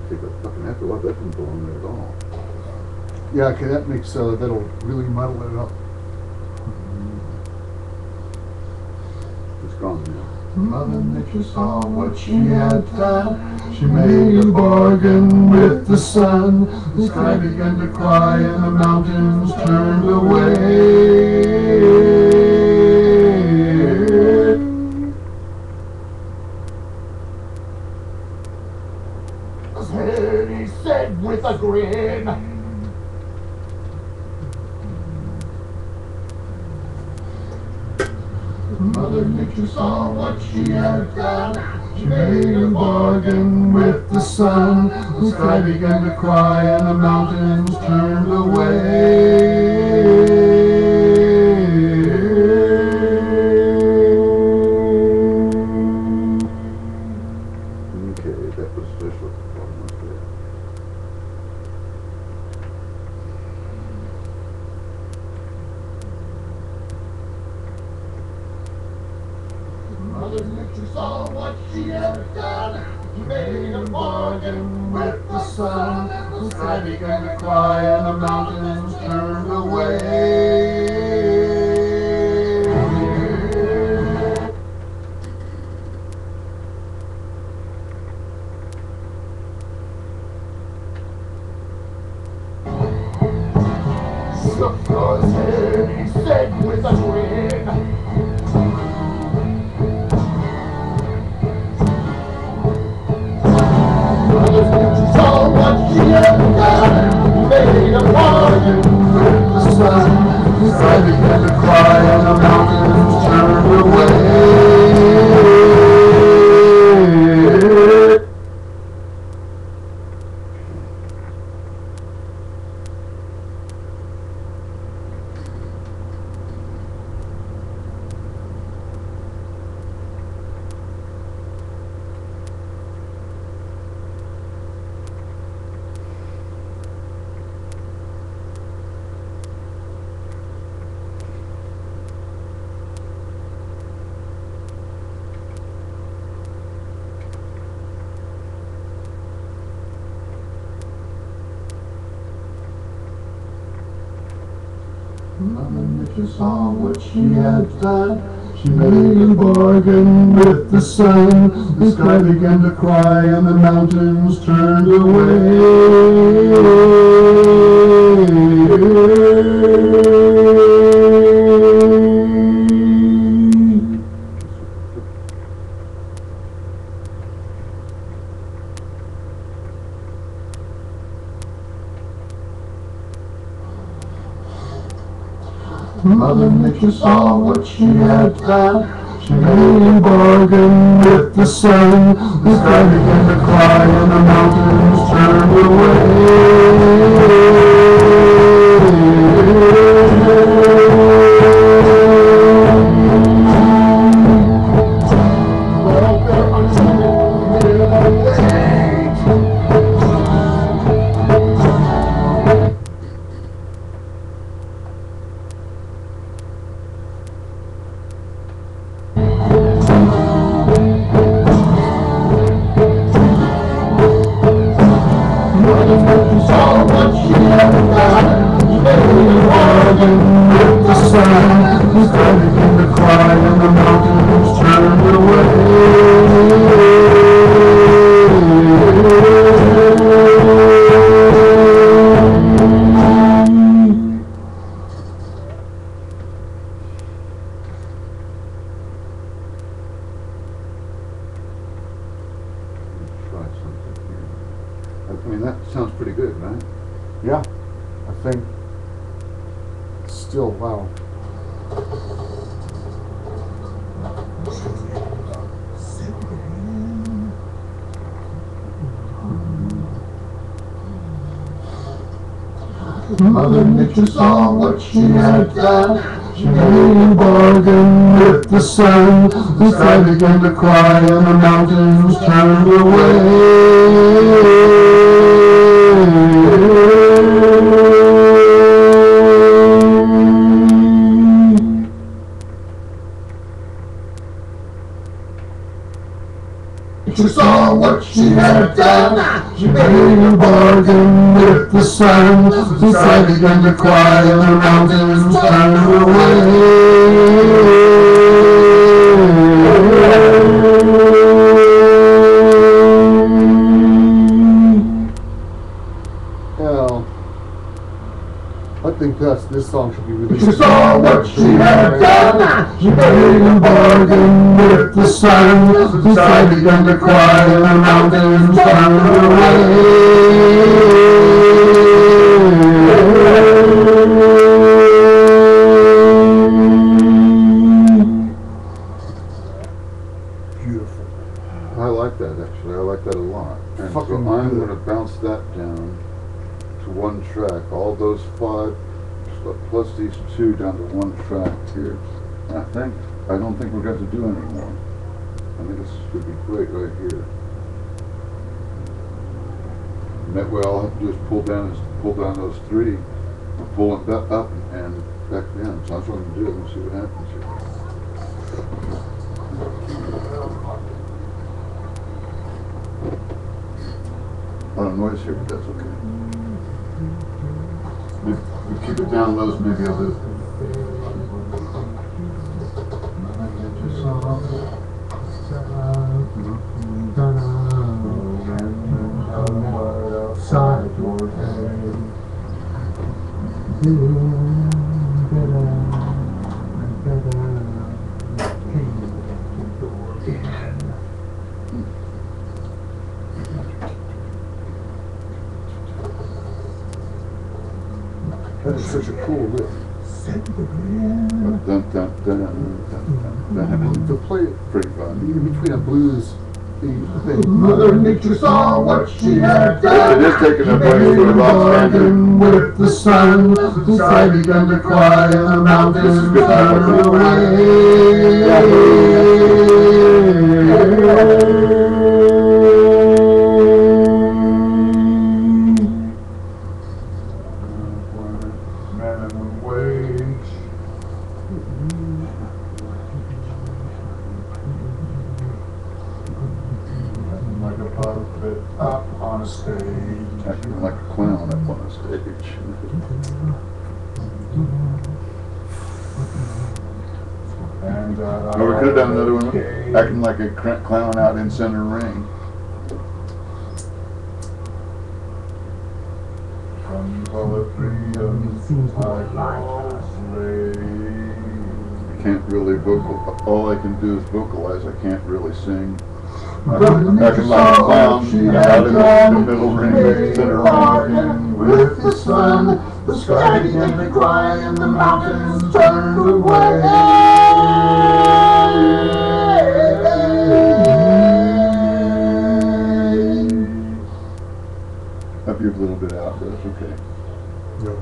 Take a fucking echo. That doesn't belong there at all.
Yeah, okay, that makes, that'll really muddle it up.
It's gone now.
Mother Nature saw what she had done.
She made a bargain with the sun. The sky began to cry and the mountains turned away.
His head, he said with a grin. Mother Nature saw what she had done.
She made a bargain with the sun. The sky began to cry and the mountains turned away. Okay, that was special. Almost there.
Mother Nature saw what she had done. She made a bargain with the sun.
The sky began to cry and the mountains turned away.
Shook his head, he said with a grin. Mother Nature saw what she had done. Made a bargain with the sun.
The sky began to cry and the mountains turned away.
Mother Nature saw what she had done.
She made a bargain with the sun. The sky began to cry and the mountains turned away.
Mother Nature saw what she had done.
She made a bargain with the sun. The sky began to cry and the mountains turned away.
Well, they're with the sun. The sky began to cry and the mountains turned away.
Try something here. I mean, that sounds pretty good, right?
Yeah, I think still, wow.
Mother Nature saw what she had done. She made a bargain with the sun. The sky began to cry and the mountains turned away. She saw what she had done. She made a bargain with the sun. The sky began to cry and the mountains turned away.
Well, I think this song should be released.
She saw what she had done. She made a bargain with the sun. The sky began to cry and the mountains turned away.
Beautiful.
I like that, actually. I like that a lot. And so
Fucking
I'm
good.
going to bounce that down to one track. All those 5 plus these 2 down to one track here. I don't think we're going to do any more. I think this would be great right here. And that way all I have to do is pull down those 3 and pull it back up and back down. So that's what I'm going to do. We'll see what happens here. A lot of noise here, but that's okay. We keep it down low, so maybe I'll do.
That is such a cool riff.
Dun, dun, dun, dun, dun.
To play it
Pretty fun.
in between a blues thing.
Mother Nature saw what she had done.
It is taking a break
She
for
made
a
a
rock
bargain
standard.
with the sun. The sky began to cry and the mountains
This is good
turned
stuff.
Minimum wage. Like a puppet up on a stage.
Acting like a clown up on a stage.
And
Or we could have done another one, acting like a clown out in center ring.
From poetry I
I can't really all I can do is vocalize, I can't really sing.
Acting
Acting like a clown out in the middle ring, center ring.
with the sun, the sky began to cry and the mountains turned away.
Up here a little bit out, but that's okay.
No.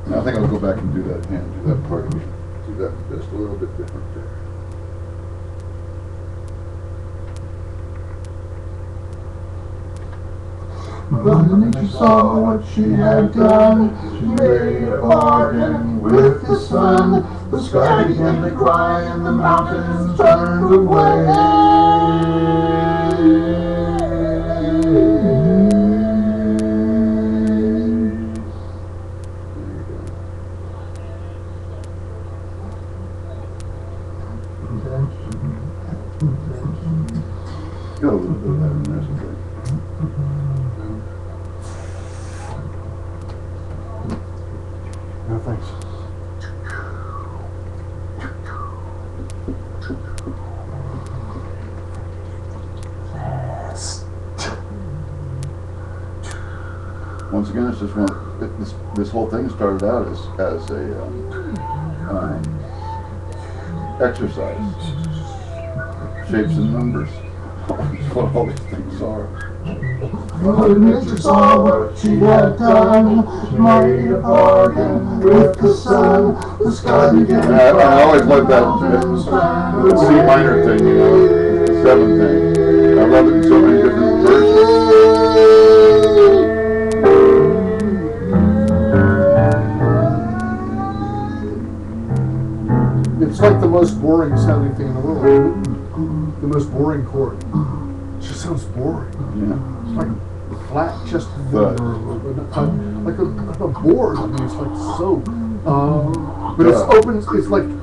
And I think I'll go back and do that again, do that part again. Do that just a little bit different there.
Mother Nature saw what she had done. She made a bargain with the sun. The sky began to cry and the mountains turned away.
There you go. Got a little bit of that in there, something.
No thanks.
Once again, it's just one. This whole thing started out as a exercise, shapes and numbers. That's what all these things are.
Mother Nature saw what she had done, made a bargain with the sun. The sky began to
I always love that the C minor thing, you know, the 7 thing. I love it in so many different versions.
It's like the most boring sounding thing in the world. The most boring chord. It just sounds boring.
Yeah.
It's like flat chest
But-
like a board. I mean, it's like so. But it's open.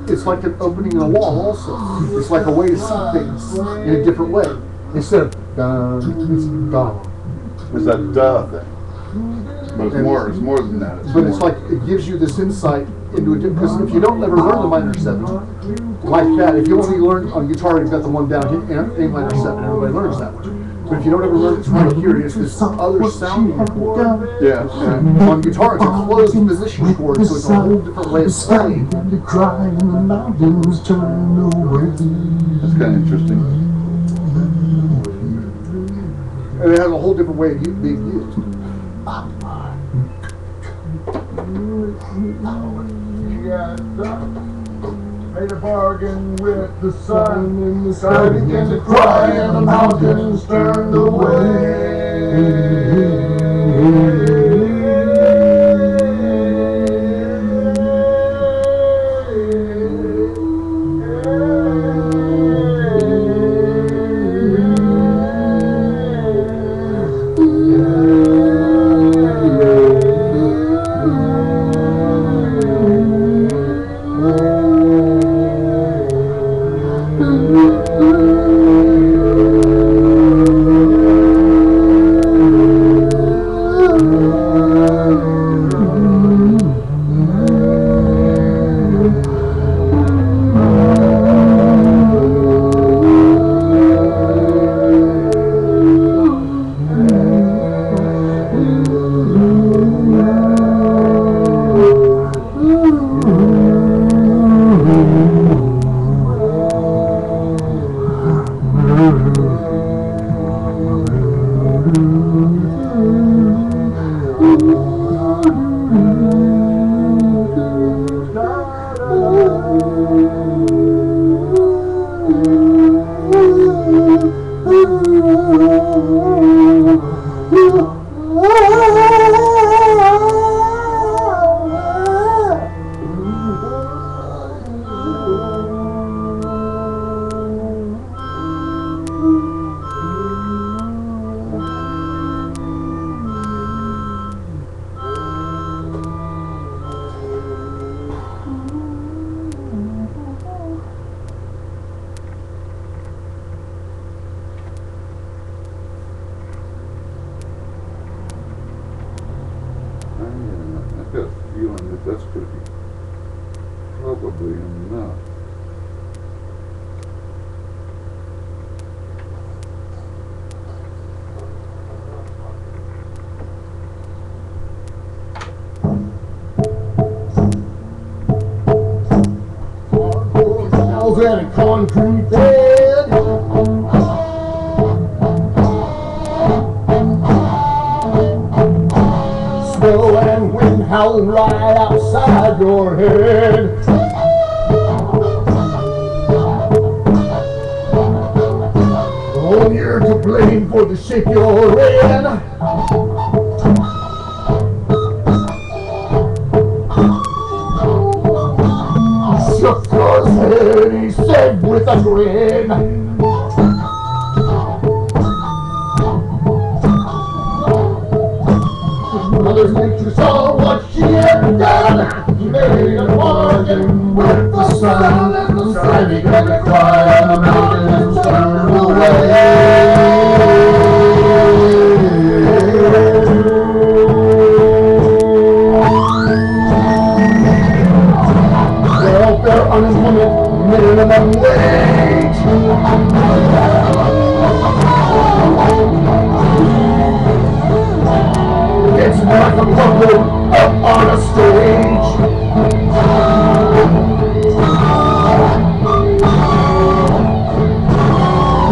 It's like an opening in a wall. Also, it's like a way to see things in a different way. Instead of dun, it's dun.
It's that duh thing. But it's more than that.
But it's like it gives you this insight into it, because if you don't ever learn the minor 7 like that, if you only learn on guitar, you've got the one down, A minor 7, everybody learns that one. But if you don't ever learn it right here, it's this other sounding chord.
Yeah.
On guitar, it's a closed position chord, so it's a whole different way of playing.
To cry and the mountains turn away.
That's kind of interesting.
And it has a whole different way of being used.
Made a bargain with the sun, and the sky began to cry, and the mountains turned
I've got a feeling that that's going to be probably enough.
walls and a concrete bed. Snow and wind howling right outside your head. Oh, you're to blame for the shape you're in. Shook his head, he said with a grin. Mother Nature saw what she had done. She made a bargain with the sun, and the sky began to cry, and the mountains turned away. unemployment minimum wage. It's Martha Plumwood up on a stage.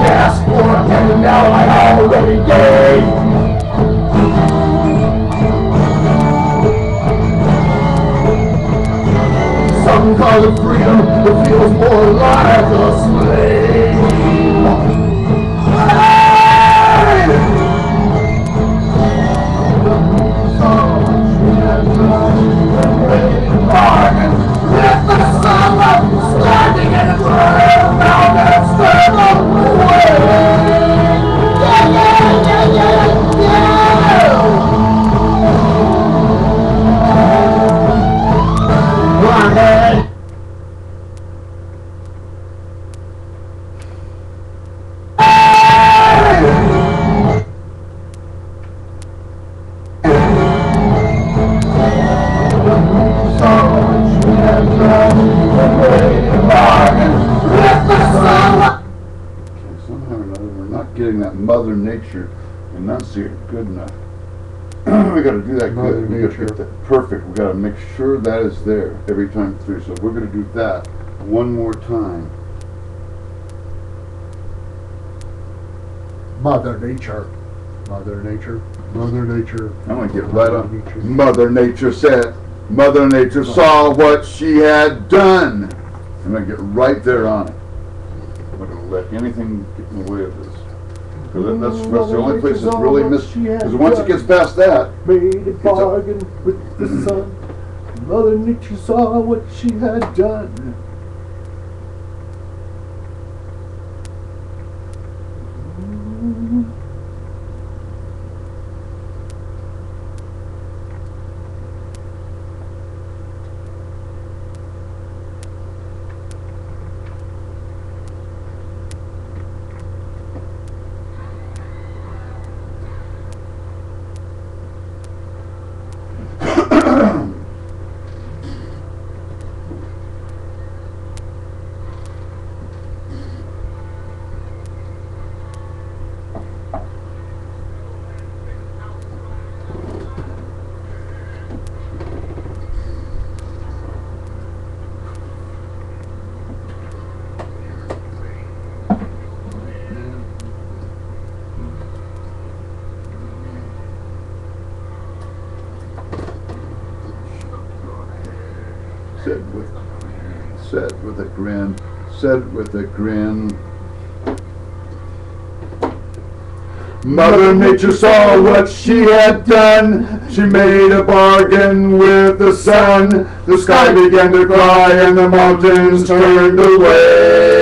Ask for a handout I already gave. Some call it freedom, it feels more like a slave. Bargain with the summer, standing in a trail, now that's the way. Blindhead.
Somehow or another, we're not getting that Mother Nature enunciated good enough. We got to do that
Mother
good. We got to
Nature.
get that perfect. We got to make sure that is there every time through. So we're going to do that one more time.
Mother Nature. Mother Nature. Mother Nature.
I'm going to get right on.
Nature.
Mother Nature said. Mother Nature saw what she had done. I'm going to get right there on it. I'm not going to let anything get in the way of this. Because that's the only place that's really missed. Because once it gets past that,
Made a bargain with the sun. Mother Nature saw what she had done.
said with a grin, said with a grin. Mother Nature saw what she had done. She made a bargain with the sun. The sky began to cry and the mountains turned away.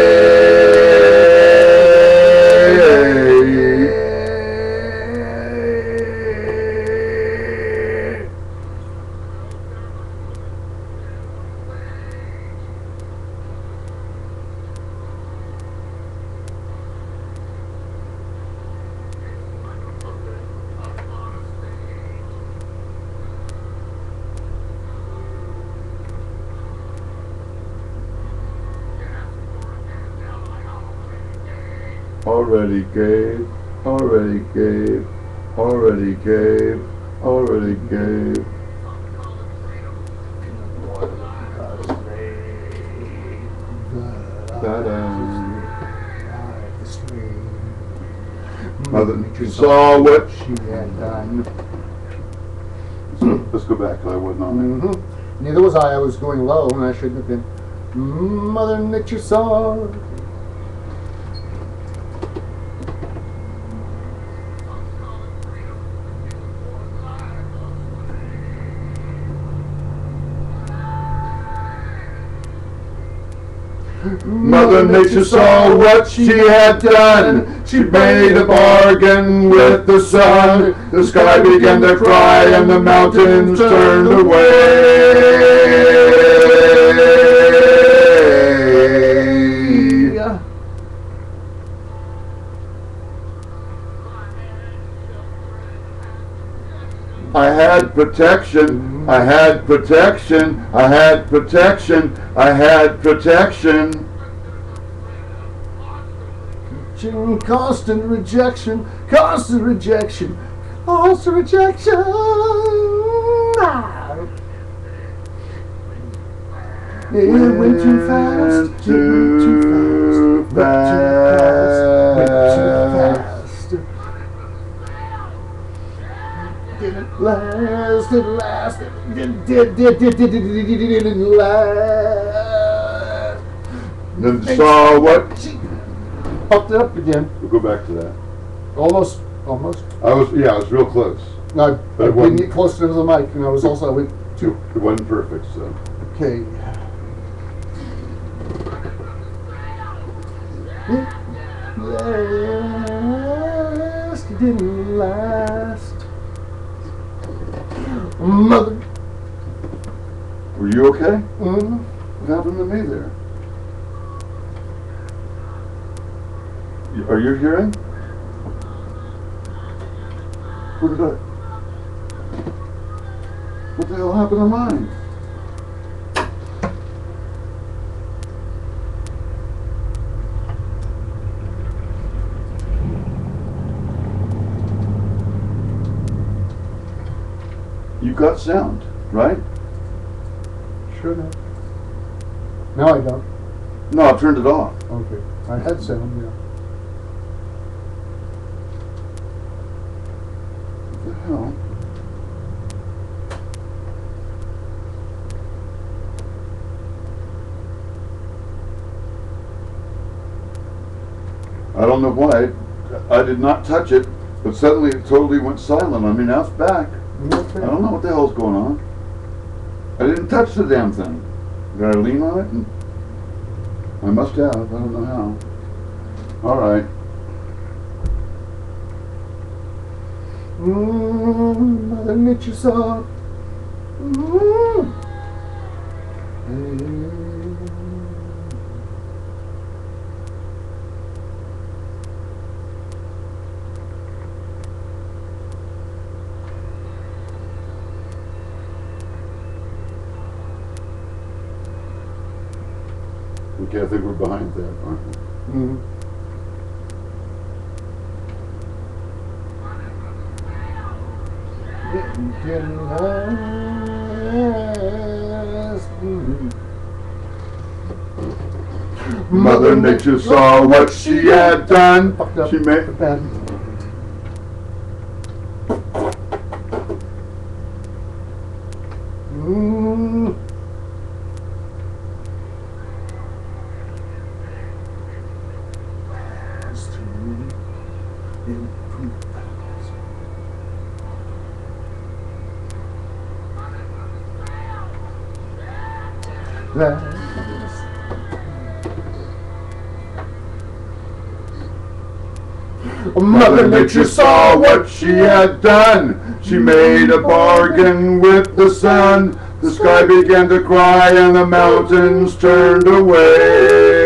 Already gave, already gave, already gave, already gave. Mother Nature saw what
she had done.
So let's go back, 'cause I wasn't on there.
Neither was I. I was going low, and I shouldn't have been. Mother Nature saw.
Mother Nature saw what she had done. She made a bargain with the sun. The sky began to cry and the mountains turned away. I had protection. I had protection. I had protection. I had protection.
Constant rejection. Constant rejection. Constant rejection. It went too fast.
Too fast.
Went too fast. Didn't last. Didn't last. Didn't last.
Then saw what?
She popped it up again.
We'll go back to that.
Almost.
I was real close.
No, I
But it
didn't
wasn't-
get close enough to the mic, and I was also went too.
It wasn't perfect, so.
Okay. Last, it didn't last. Mother.
Were you okay?
Mm-hmm.
What happened to me there? Are you hearing? What the hell happened to mine? You got sound, right?
Sure enough. No, I don't.
No, I turned it off.
Okay. I had sound, yeah.
What the hell? I don't know why. I did not touch it, but suddenly it totally went silent. I mean, now it's back.
Okay.
I don't know what the hell's going on. I didn't touch the damn thing. Did I lean on it? I must have. I don't know how. All right.
Mother Nature saw.
Okay, I think we're behind that, aren't we?
Mm-hmm. Didn't last.
Mother Nature saw what she had done. She made. Mother Nature saw what she had done. She made a bargain with the sun. The sky began to cry and the mountains turned away.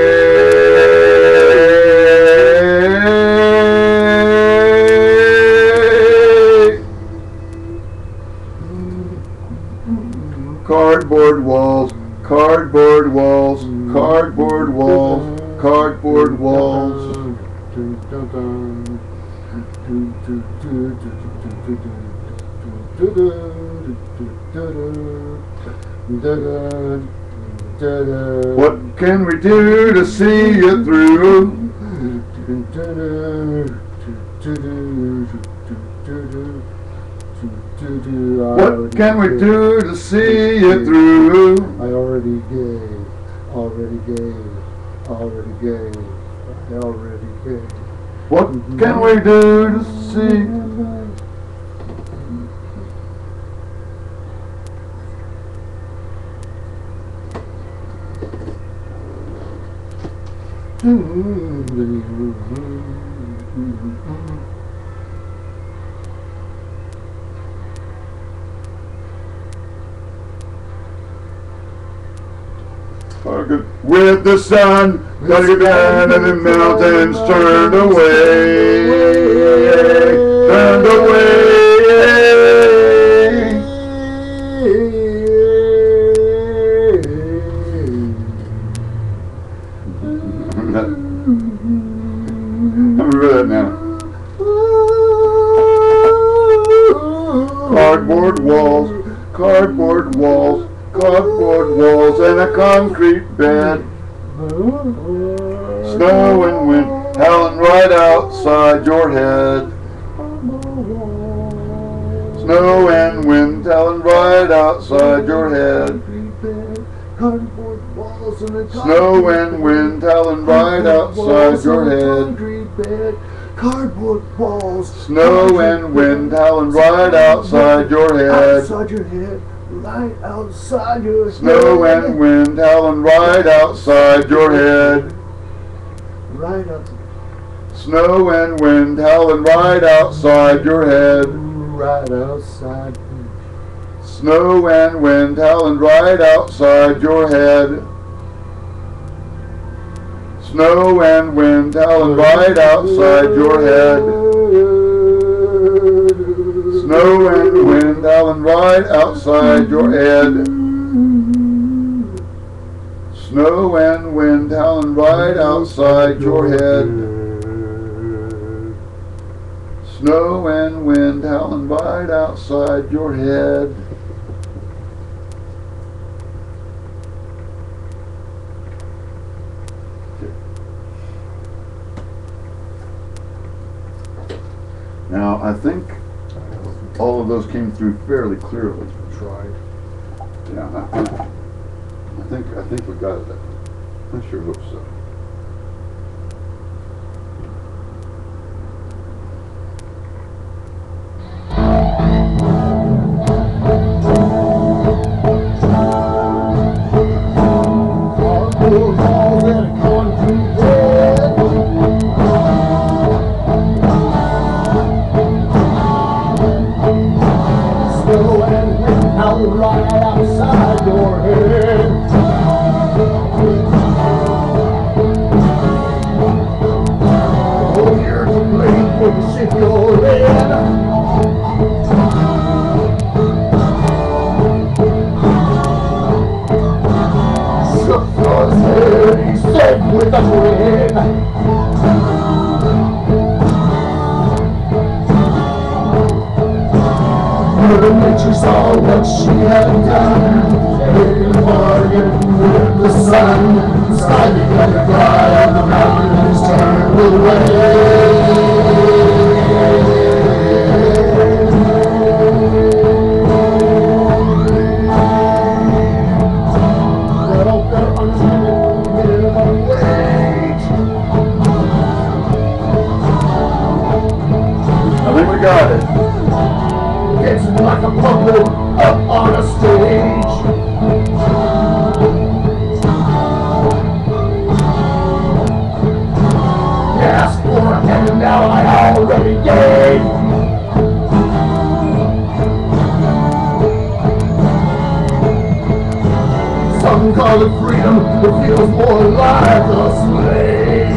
Cardboard walls, cardboard walls, cardboard walls, cardboard walls. What can we do to see you through? What can we do to see you through?
I already gave, already gave, already gave, I already gave.
What can we do to see? With the sun, gotta get down and the mountains turned away, turned away. cardboard walls, and a concrete bed. Snow and wind howling right outside your head. Snow and wind howling right outside your head. Snow and wind howling right outside your head.
Cardboard walls.
Snow and wind howling right outside your head.
Outside your head. Right outside your head.
Snow and wind howling right outside your head.
Right up.
Snow and wind howling right outside your head.
Right outside.
Snow and wind howling right outside your head. Snow and wind howling right outside your head. Snow and wind howling right outside your head. Snow and wind howling right outside your head. Snow and wind howling right outside your head. Now, I think all of those came through fairly clearly.
Tried.
Yeah, I think we got it. I sure hope so.
Right outside your head. Oh, you're to blame for the shit you're in. Shook his head, he said with a grin. When she saw what she had done, in the bargain with the sun, the sky began to cry and the mountains turned away. Well, they're unlimited minimum wage.
I think we got it.
It's like a puppet up on a stage. Ask for a handout I already gave. Some call it freedom, it feels more like a slave.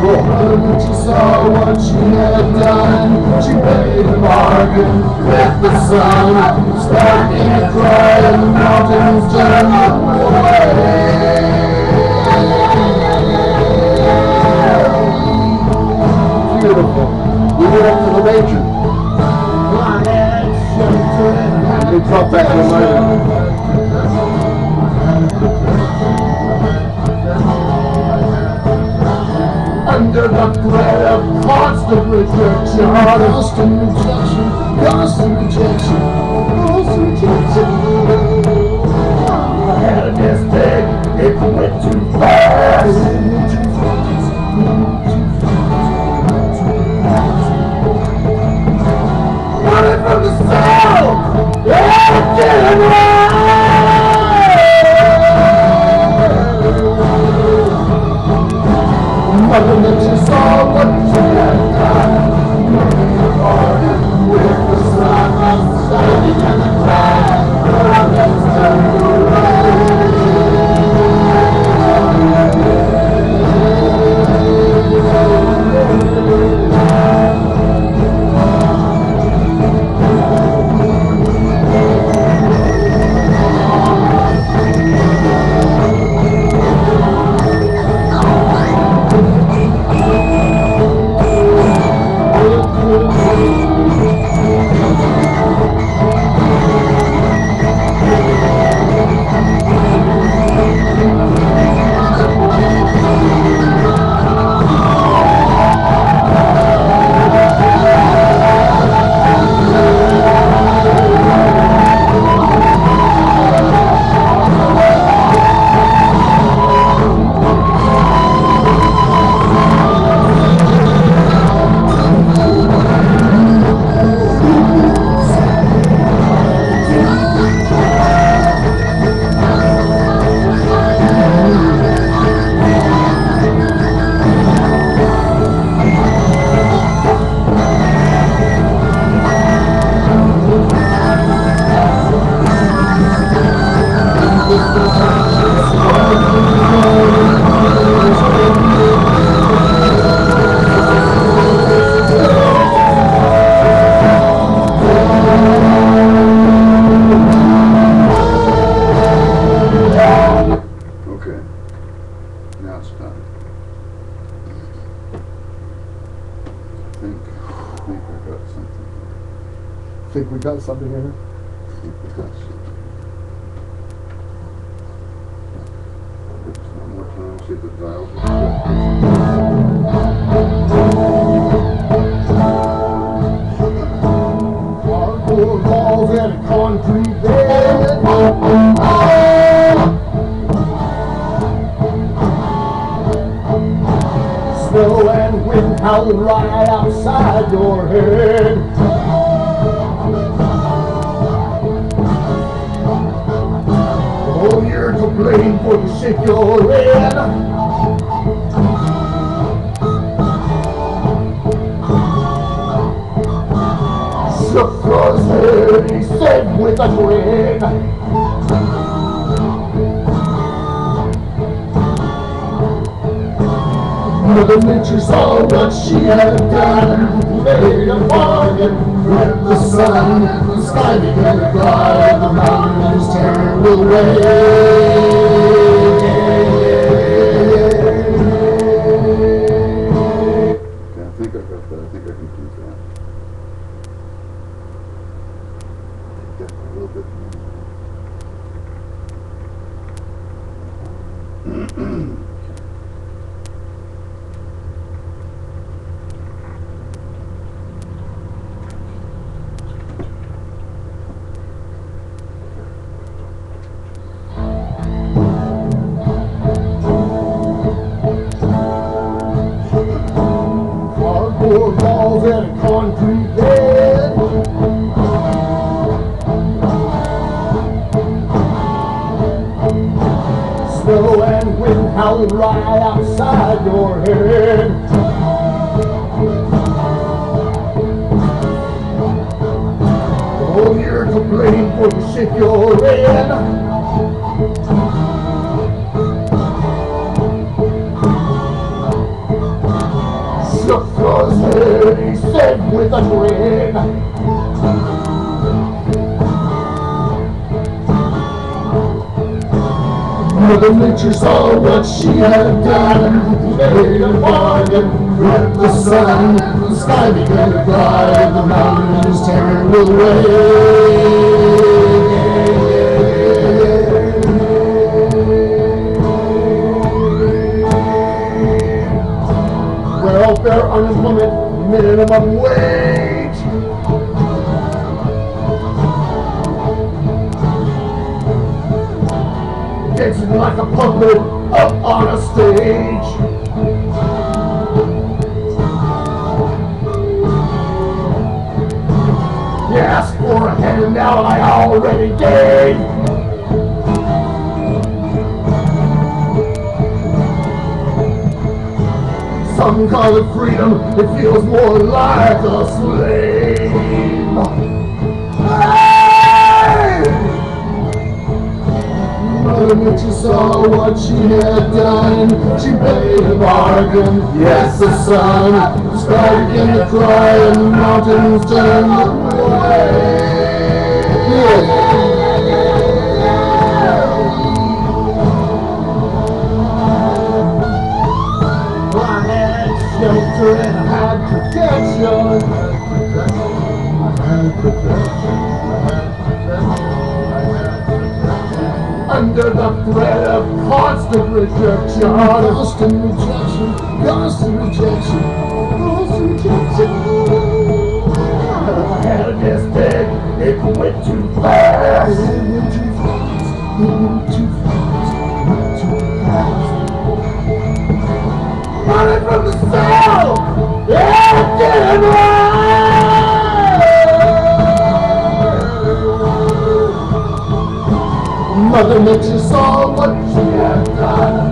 When she saw what she had done, she paid the bargain with the sun. Starting to cry and the mountains turned away.
Beautiful. We went up to the major.
My head sheltered and
We dropped back to the minor.
under the threat of constant rejection. Constant rejection. Constant rejection. Constant rejection. I had a mistake. It went too fast. Running from the south. Yeah, getting right. Mother Nature saw what she had done. With the sun shining and the clouds, the mountains turned
got something in it.
One more time, see if the dials
Hardcore walls and a concrete bed. Snow and wind howling right outside your head. Oh, you're to blame for the shit you're in. Shook his head, he said with a grin. Mother Nature saw what she had done, made a bargain with the sun. The sky began to cry, the mountains turned away.
I think I got that. I think I can keep that. Take that a little bit more.
Hardcore walls and a concrete bed. Snow and wind howling right outside your head. Oh, you're to blame for the shit you're in. Shook his head, he said with a grin. Mother Nature saw what she had done, made a bargain with the sun. The sky began to cry, the mountains turned away. Welfare, unemployment, minimum wage. Dancing like a puppet up on a stage. You asked for a handout, I already gave. Some call it freedom, it feels more like a slave. Hey! Mother Nature saw what she had done. She made a bargain, yes, the sun. The sky began to cry and the mountains turned away. Shelter and I had protection. Under the threat of constant rejection. Constant rejection. Constant rejection. Constant rejection. I had this thing, it went too fast. It went too fast. It went too fast. It went too fast. Running from the south, yeah, getting right. Mother Nature saw what she had done,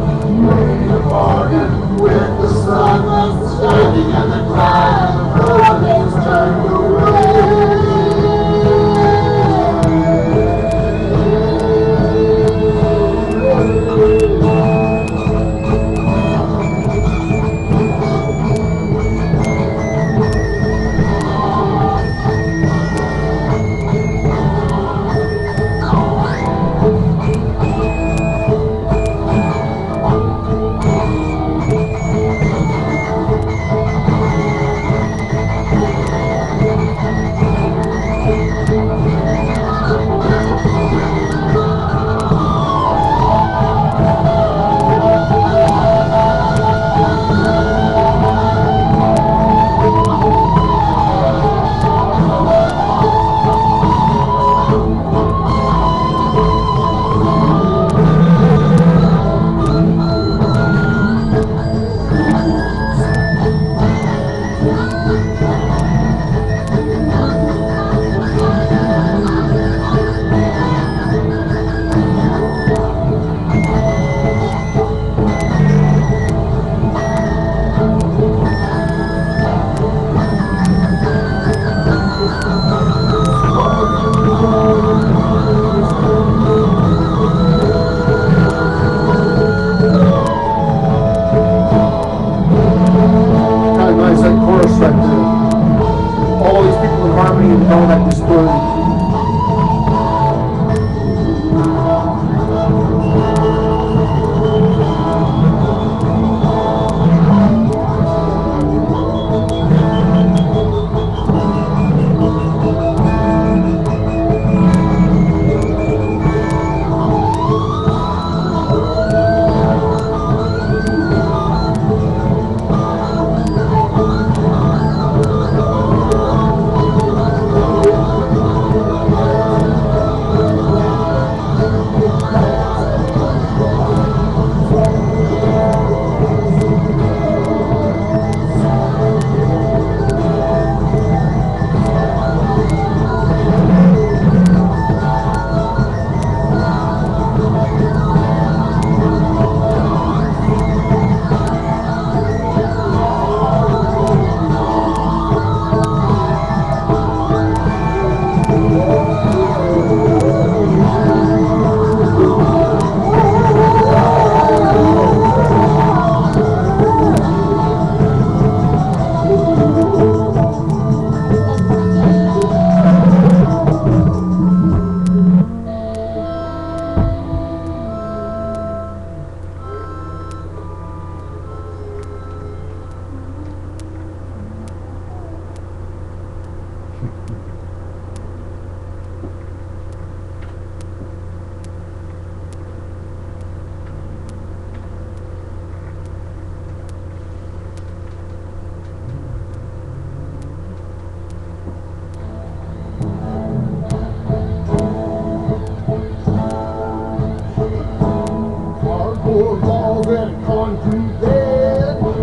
made a bargain with the sun. The shining and the clouds, the mountains turned away.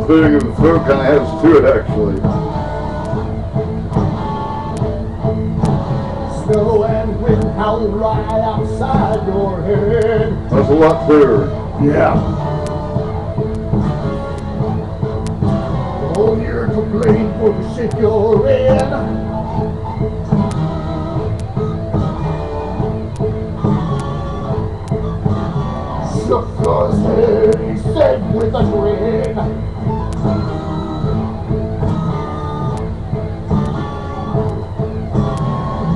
clearing of the throat kind of adds to it, actually.
Snow and wind howling right outside your head.
That's a lot clearer.
Yeah. Oh, you're to blame for the shit you're in. Shook his head, he said with a grin.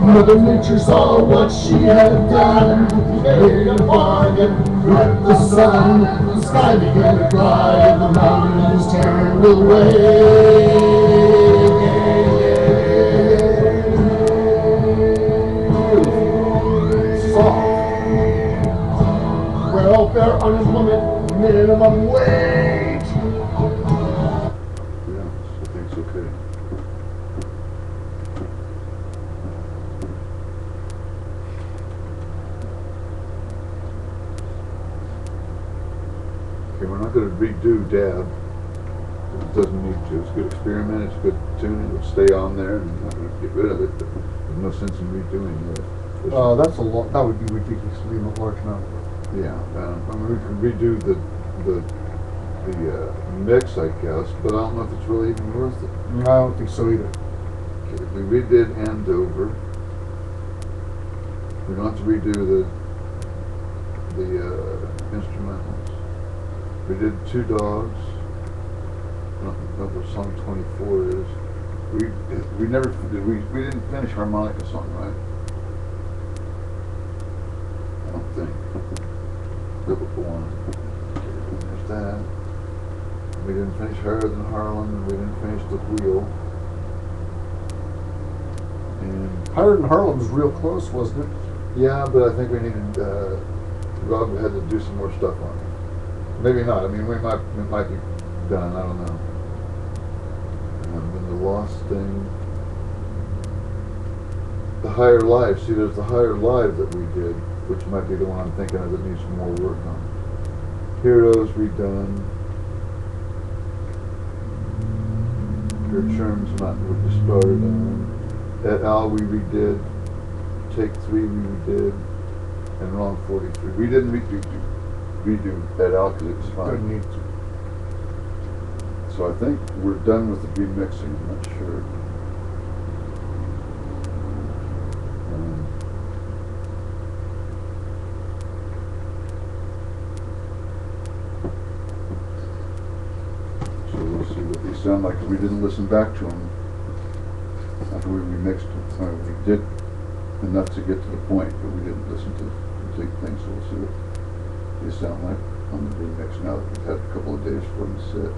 Mother Nature saw what she had done, made a bargain with the sun. The sky began to cry and the mountains turned away. Soft. Welfare, unemployment, minimum wage.
Yeah, I think it's okay. Okay, we're not going to redo Dab. It doesn't need to. It's a good experiment. It's a good tune. It'll stay on there, and we're not going to get rid of it. But there's no sense in redoing it.
That's a lot. That would be ridiculously large number.
Yeah, I mean, we can redo the mix, I guess, but I don't know if it's really even worth it.
I don't think so either.
Okay, we redid Andover. We don't have to redo the instrumentals. We did Two Dogs. I don't know what song 24 is. We never we didn't finish Harmonica Song, right? I don't think. Biblical one. There's that. We didn't finish Higher Than Harlem, and we didn't finish The Wheel. And
Higher Than Harlem was real close, wasn't it?
yeah, but I think we needed Rob had to do some more stuff on it. Maybe not. I mean, we might be done. I don't know. And the Lost thing. The Higher Life. See, there's the Higher Life that we did, which might be the one I'm thinking of that needs some more work on. Heroes redone. Your Sherman's not what we started on. Et al. We redid. Take 3 we redid. And Wrong 43. We didn't redo Et al. Because it was fun.
Didn't need to.
So I think we're done with the remixing. I'm not sure. So we'll see what they sound like. We didn't listen back to them after we remixed them. We did enough to get to the point, but we didn't listen to the complete thing. So we'll see what they sound like on the remix now that we've had a couple of days for them to sit.